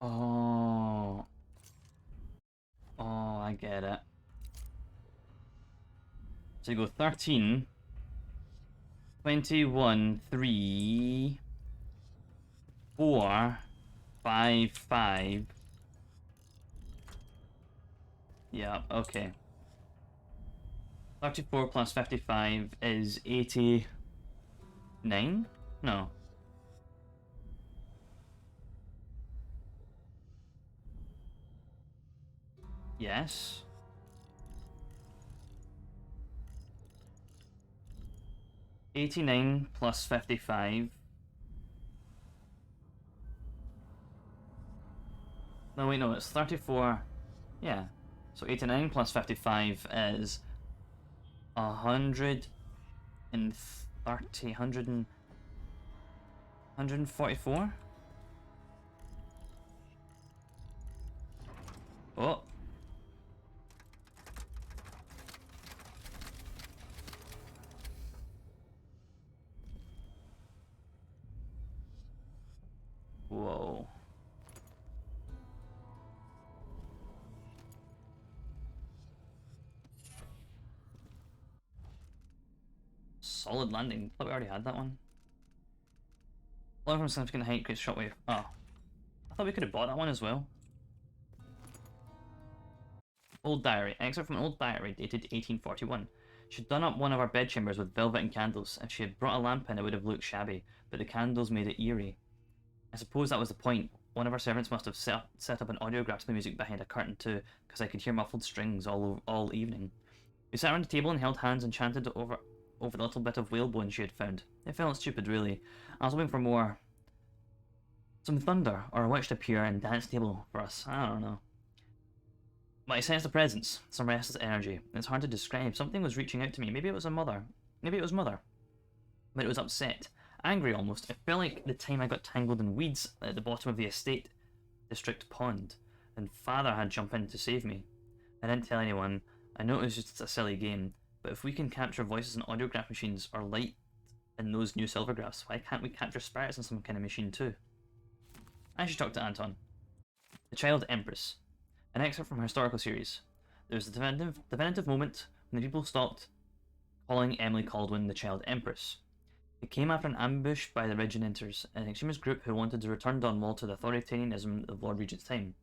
Oh. Oh, I get it. So you go 13, 21, 3, 4, 5, 5. Yeah, okay. 34 plus 55 is 89? No. Yes. $89 plus 55. No, wait, no, it's 34. Yeah. So 89 plus 55 is 130, 144? Oh. Whoa. solid landing. Thought we already had that one. Long from significant height, great shockwave. Oh. I thought we could have bought that one as well. Old diary. Excerpt from an old diary dated 1841. She'd done up one of our bedchambers with velvet and candles. If she had brought a lamp in, it would have looked shabby, but the candles made it eerie. I suppose that was the point. One of our servants must have set up an audiograph to the music behind a curtain too, because I could hear muffled strings all evening. We sat around the table and held hands and chanted over the little bit of whalebone she had found. It felt stupid, really. I was hoping for more. Some thunder, or a witch to appear and dance table for us. I don't know. But I sensed a presence, some restless energy. It's hard to describe. Something was reaching out to me. Maybe it was a mother. Maybe it was mother. But it was upset. Angry almost. It felt like the time I got tangled in weeds at the bottom of the estate district pond, and father had jumped in to save me. I didn't tell anyone. I know it was just a silly game, but if we can capture voices in audiograph machines or light in those new silvergraphs, why can't we capture spirits in some kind of machine too? I should talk to Anton. The Child Empress. An excerpt from a historical series. There was a definitive moment when the people stopped calling Emily Caldwin the Child Empress. It came after an ambush by the Regenenters, an extremist group who wanted to return Donwall to the authoritarianism of Lord Regent's time.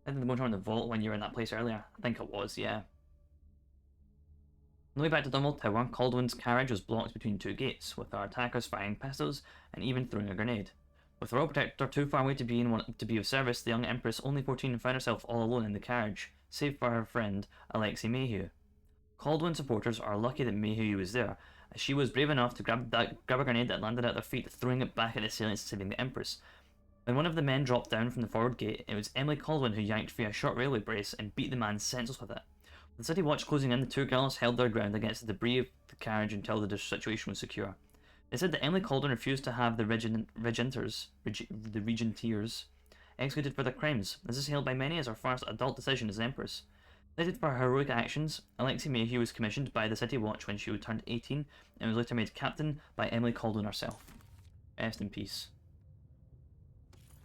I think the motor on the vault when you were in that place earlier. I think it was, yeah. On the way back to Donwall Tower, Caldwin's carriage was blocked between two gates, with our attackers firing pistols and even throwing a grenade. With the royal protector too far away to be of service, the young Empress, only 14, found herself all alone in the carriage, save for her friend Alexei Mayhew. Caldwin supporters are lucky that Mayhew was there, as she was brave enough to grab a grenade that landed at their feet, throwing it back at the assailants, saving the Empress. When one of the men dropped down from the forward gate, it was Emily Caldwin who yanked free a short railway brace and beat the man senseless with it. With the city watch closing in, the two girls held their ground against the debris of the carriage until the situation was secure. They said that Emily Caldwin refused to have the Regenteers executed for their crimes. This is hailed by many as her first adult decision as Empress. Cited for her heroic actions, Alexei Mayhew was commissioned by the City Watch when she turned 18 and was later made captain by Emily Caldwin herself. Rest in peace,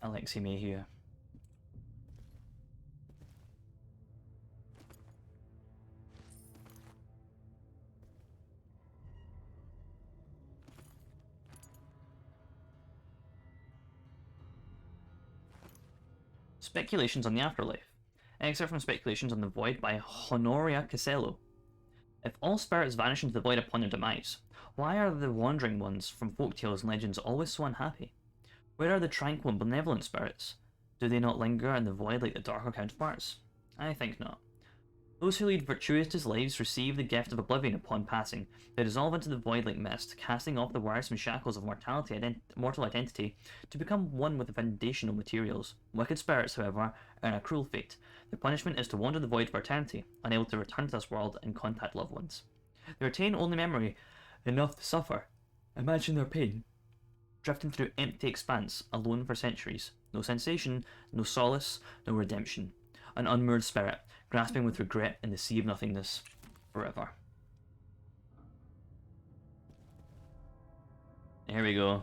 Alexei Mayhew. Speculations on the Afterlife. Excerpt from Speculations on the Void by Honoria Casello. If all spirits vanish into the void upon their demise, why are the wandering ones from folktales and legends always so unhappy? Where are the tranquil and benevolent spirits? Do they not linger in the void like the darker counterparts? I think not. Those who lead virtuous lives receive the gift of oblivion upon passing. They dissolve into the void like mist, casting off the wearisome shackles of mortal identity to become one with the foundational materials. Wicked spirits, however, earn a cruel fate. Their punishment is to wander the void for eternity, unable to return to this world and contact loved ones. They retain only memory enough to suffer. Imagine their pain. Drifting through empty expanse, alone for centuries. No sensation, no solace, no redemption. An unmoored spirit, grasping with regret in the sea of nothingness, forever. Here we go.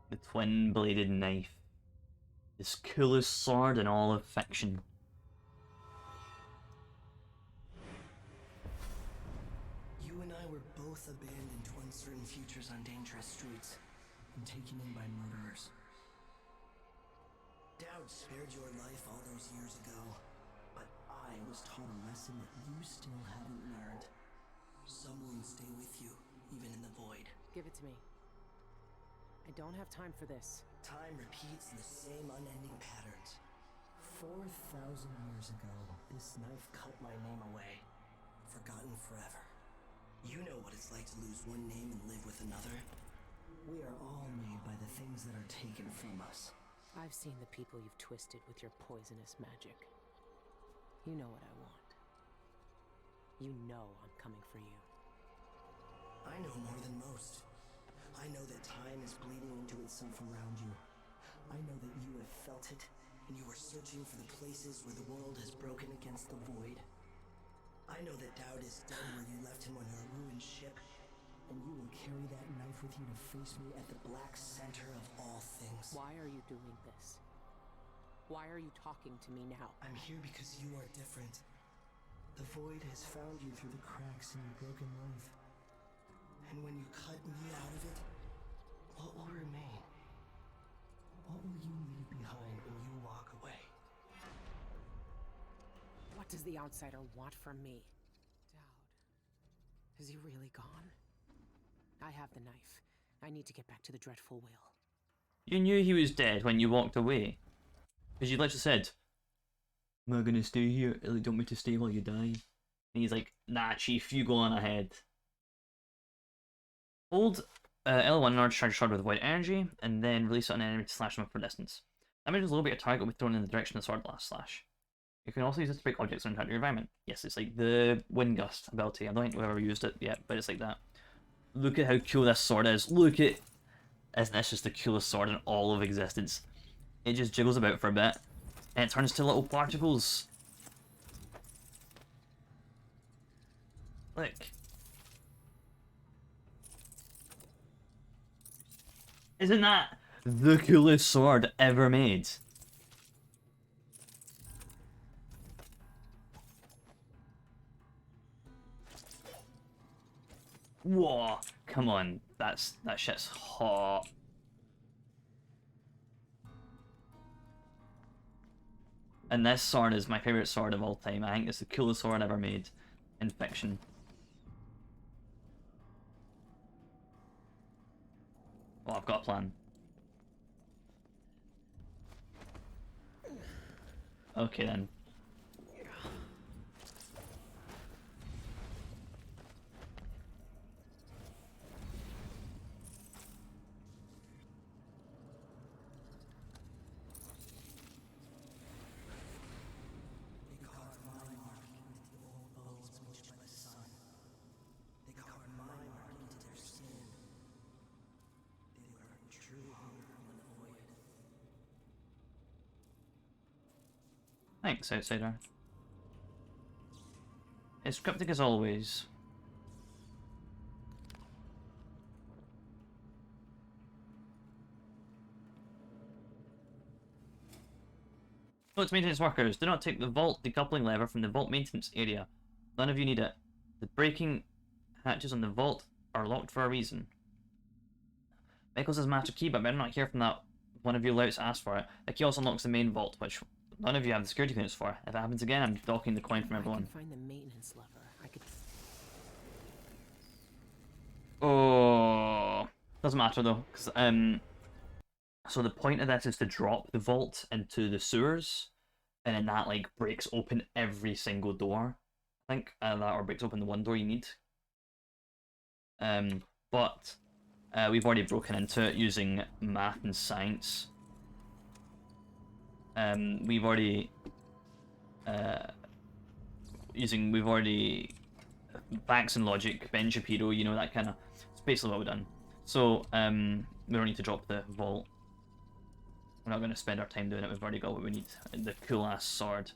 The twin-bladed knife. This coolest sword in all of fiction. You and I were both abandoned to uncertain futures on dangerous streets and taken in by murderers. Dowd spared your life all those years ago, but I was taught a lesson that you still haven't learned. Some wounds stay with you, even in the void. Give it to me. I don't have time for this. Time repeats the same unending patterns. 4,000 years ago, this knife cut my name away. Forgotten forever. You know what it's like to lose one name and live with another. We are all made by the things that are taken from us. I've seen the people you've twisted with your poisonous magic. You know what I want. You know I'm coming for you. I know more than most. I know that time is bleeding into itself around you. I know that you have felt it and you are searching for the places where the world has broken against the void. I know that Dowd is dead where you left him on your ruined ship, and you will carry that knife with you to face me at the black center of all things. Why are you doing this? Why are you talking to me now? I'm here because you are different. The void has found you through the cracks in your broken life. And when you cut me out of it, what will remain? What will you leave behind when you walk away? What does the outsider want from me? Dowd. Is he really gone? I have the knife. I need to get back to the dreadful whale. You knew he was dead when you walked away. Because you literally said, am I gonna stay here? Or don't want me to stay while you die? And he's like, nah, Chief, you go on ahead. Hold L1 in order to charge a shard with void energy, and then release it on an enemy to slash them from distance. Damage is a little bit your target will be thrown in the direction of the sword blast slash. You can also use it to break objects or interact with your environment. Yes, it's like the Wind Gust ability. I don't think we've ever used it yet, but it's like that. Look at how cool this sword is. Look at... Isn't this just the coolest sword in all of existence? It just jiggles about for a bit, and it turns to little particles. Look. Isn't that the coolest sword ever made? Whoa, come on, that shit's hot. And this sword is my favorite sword of all time. I think it's the coolest sword ever made in fiction. Well, I've got a plan. Okay then. They carved my mark into the old bones bleached by the sun. They carved my mark into their skin. They were true hunger from the void. Thanks, Outsider. It's cryptic as always. Note to maintenance workers, do not take the vault decoupling lever from the vault maintenance area. None of you need it. The braking hatches on the vault are locked for a reason. Michael says master key, but I better not hear from that one of you louts asked for it. The key also unlocks the main vault, which none of you have the security clearance for. If it happens again, I'm docking the coin from everyone. I can find the maintenance lever. I could... Oh, doesn't matter though, because so the point of this is to drop the vault into the sewers, and then that like breaks open every single door. I think that or breaks open the one door you need. But we've already broken into it using math and science. We've already facts and logic, Ben Shapiro, you know, that kind of. It's basically what we've done. So we don't need to drop the vault. We're not going to spend our time doing it. We've already got what we need. The cool ass sword.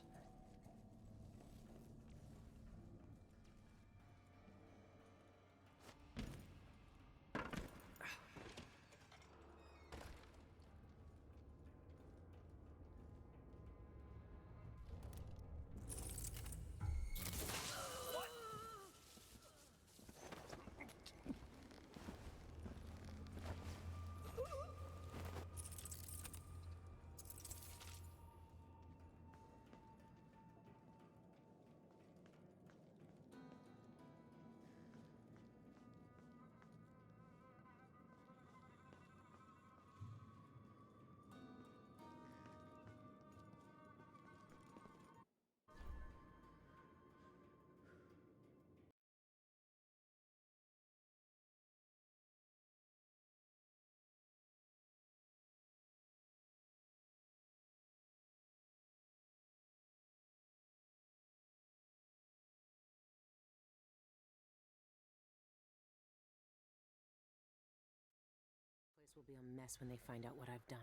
Place will be a mess when they find out what I've done.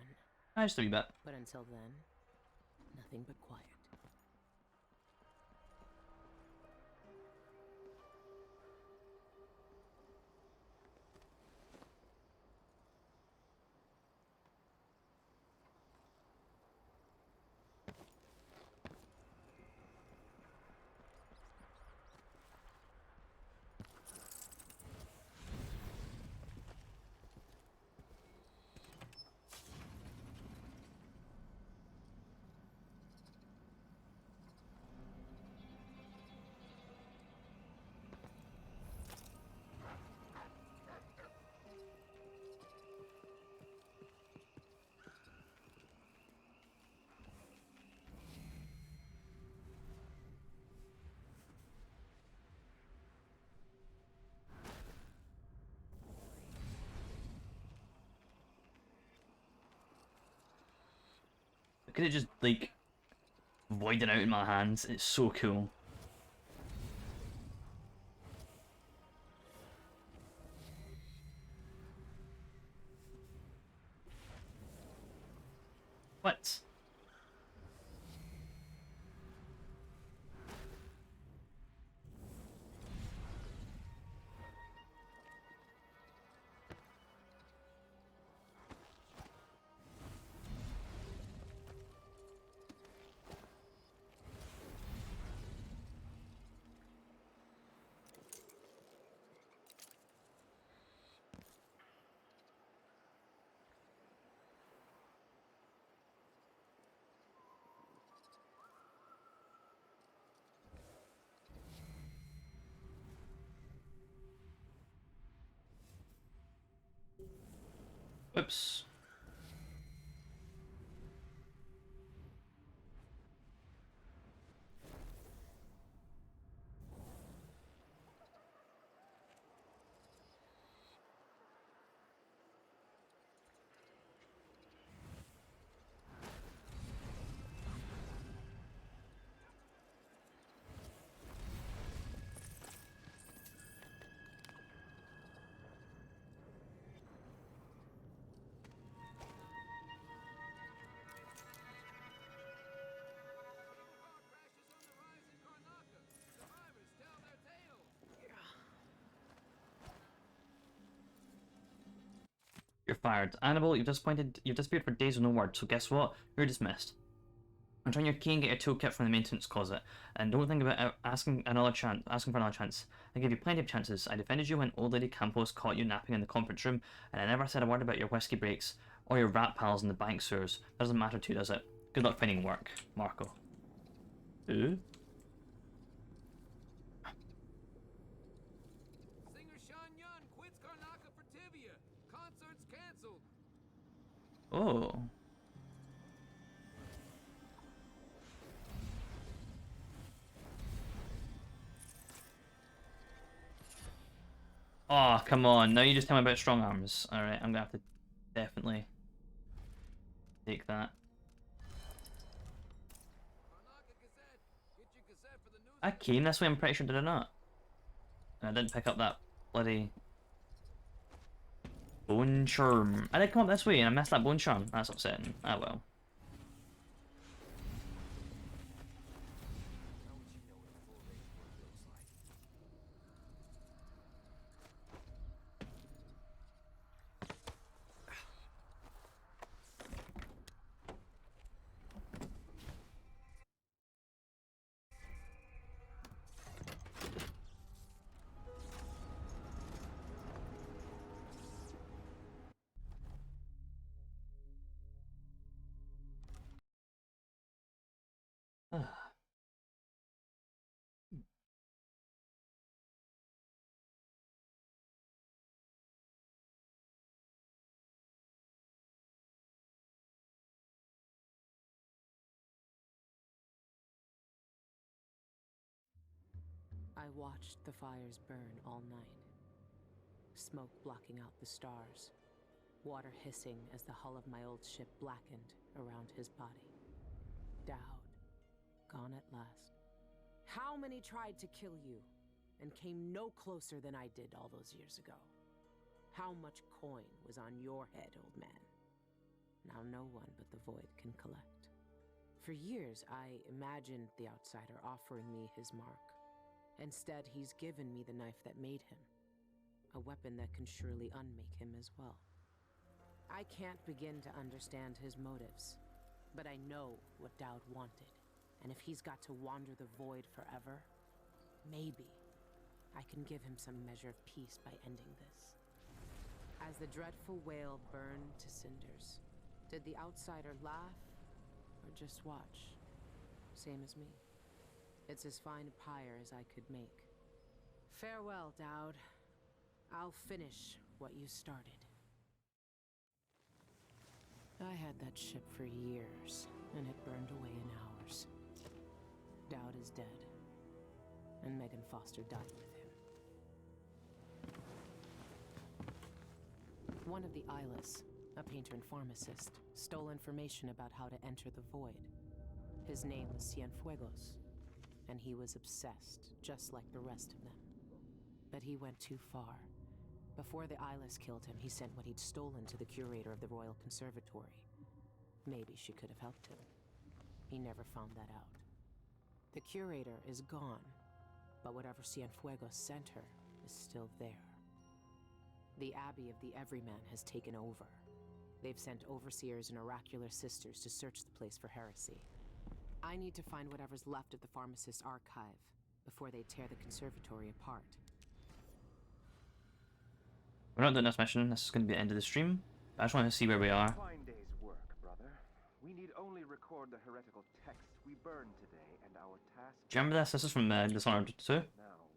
Just a wee bit. But until then, Nothing but quiet. Look at it just, like, voiding out in my hands. It's so cool. What? Whoops. You're fired. Annabelle, you've disappeared for days with no word, so guess what? You're dismissed. Return your key and get your toolkit from the maintenance closet. And don't think about asking for another chance. I gave you plenty of chances. I defended you when old lady Campos caught you napping in the conference room, and I never said a word about your whiskey breaks or your rat pals in the bank sewers. Doesn't matter too, does it? Good luck finding work, Marco. Ooh. Singer Sean Yun quits Karnaka for Tibia. Concert's canceled. Oh. Oh, come on. Now you just tell me about strong arms. Alright, I'm gonna have to definitely take that. I came this way, I'm pretty sure, did I not? And I didn't pick up that bloody bone charm. I did come up this way and I missed that bone charm. That's upsetting. Ah well. I watched the fires burn all night. Smoke blocking out the stars. Water hissing as the hull of my old ship blackened around his body. Dowd. Gone at last. How many tried to kill you and came no closer than I did all those years ago? How much coin was on your head, old man? Now no one but the Void can collect. For years, I imagined the outsider offering me his mark. Instead, he's given me the knife that made him. A weapon that can surely unmake him as well. I can't begin to understand his motives, but I know what Dowd wanted. And if he's got to wander the void forever, maybe I can give him some measure of peace by ending this. As the dreadful whale burned to cinders, did the outsider laugh or just watch? Same as me. It's as fine a pyre as I could make. Farewell, Dowd. I'll finish what you started. I had that ship for years, and it burned away in hours. Dowd is dead, and Megan Foster died with him. One of the Eyeless, a painter and pharmacist, stole information about how to enter the void. His name was Cienfuegos, and he was obsessed, just like the rest of them. But he went too far. Before the Eyeless killed him, he sent what he'd stolen to the curator of the Royal Conservatory. Maybe she could have helped him. He never found that out. The curator is gone, but whatever Cienfuegos sent her is still there. The Abbey of the Everyman has taken over. They've sent overseers and oracular sisters to search the place for heresy. I need to find whatever's left of the pharmacist's archive before they tear the conservatory apart. We're not doing this mission. This is going to be the end of the stream. I just want to see where we are. Fine day's work, brother. We need only record the heretical texts we burned today, and our task. Do you remember this? This is from Dishonored 2. Now,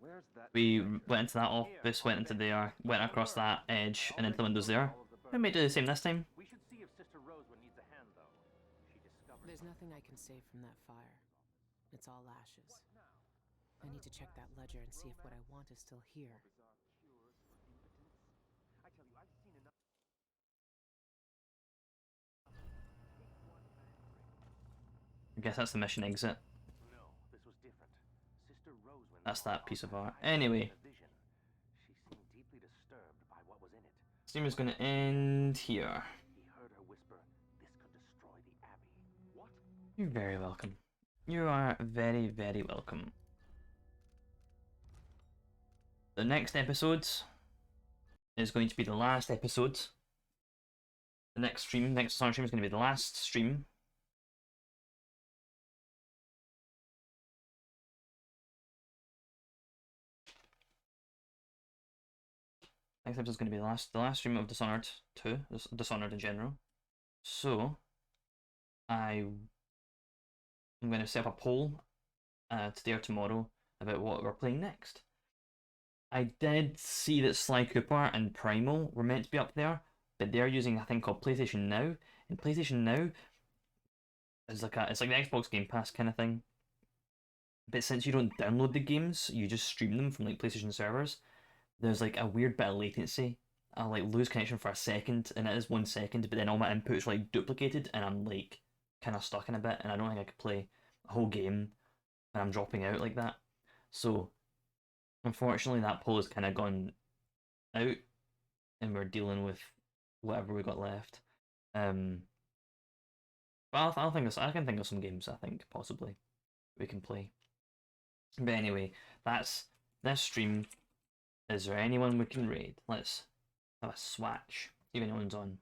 where's that We went into that office, went into there, went across that edge, and into the windows there. We may do the same this time. We should see if Sister Rosewood needs a hand, though. She discovered. There's nothing I can save from that fire. It's all ashes. I need to check that ledger and see if what I want is still here. I tell you, I've seen enough. I guess that's the mission exit. No, this was different. Sister Rosewood. That's that piece of art. Anyway. She seemed deeply disturbed by what was in it. Stream is going to end here. He heard her whisper, "This could destroy the Abbey." What? You're very welcome. You are very, very welcome. The next episode is going to be the last episode. The next stream, next Dishonored stream is going to be the last stream. Next episode is going to be the last stream of Dishonored 2, Dishonored in general. So, I'm going to set up a poll today or tomorrow about what we're playing next. I did see that Sly Cooper and Primal were meant to be up there, but they're using a thing called PlayStation Now. And PlayStation Now is it's like the Xbox Game Pass kind of thing. But since you don't download the games, you just stream them from like PlayStation servers. There's like a weird bit of latency. I'll like lose connection for a second, and it is 1 second, but then all my inputs are like duplicated, and I'm like kind of stuck in a bit, and I don't think I could play a whole game, and I'm dropping out like that. So, unfortunately, that poll has kind of gone out, and we're dealing with whatever we got left. But I can think of some games I think possibly we can play. But anyway, that's this stream. Is there anyone we can raid? Let's have a swatch. See if anyone's on.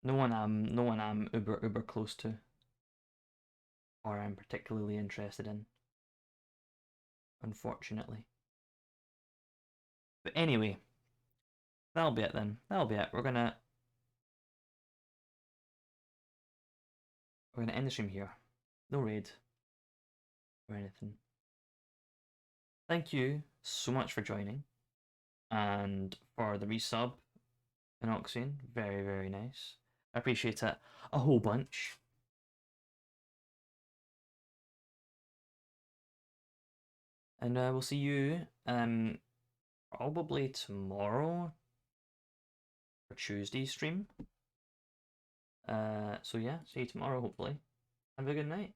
No one I'm uber close to, or I'm particularly interested in, unfortunately. But anyway, that'll be it then. That'll be it. We're gonna end the stream here. No raid or anything. Thank you so much for joining, and for the resub, Inoxian. Very, very nice. I appreciate it a whole bunch. And we'll see you probably tomorrow for Tuesday stream. So yeah, see you tomorrow hopefully. Have a good night.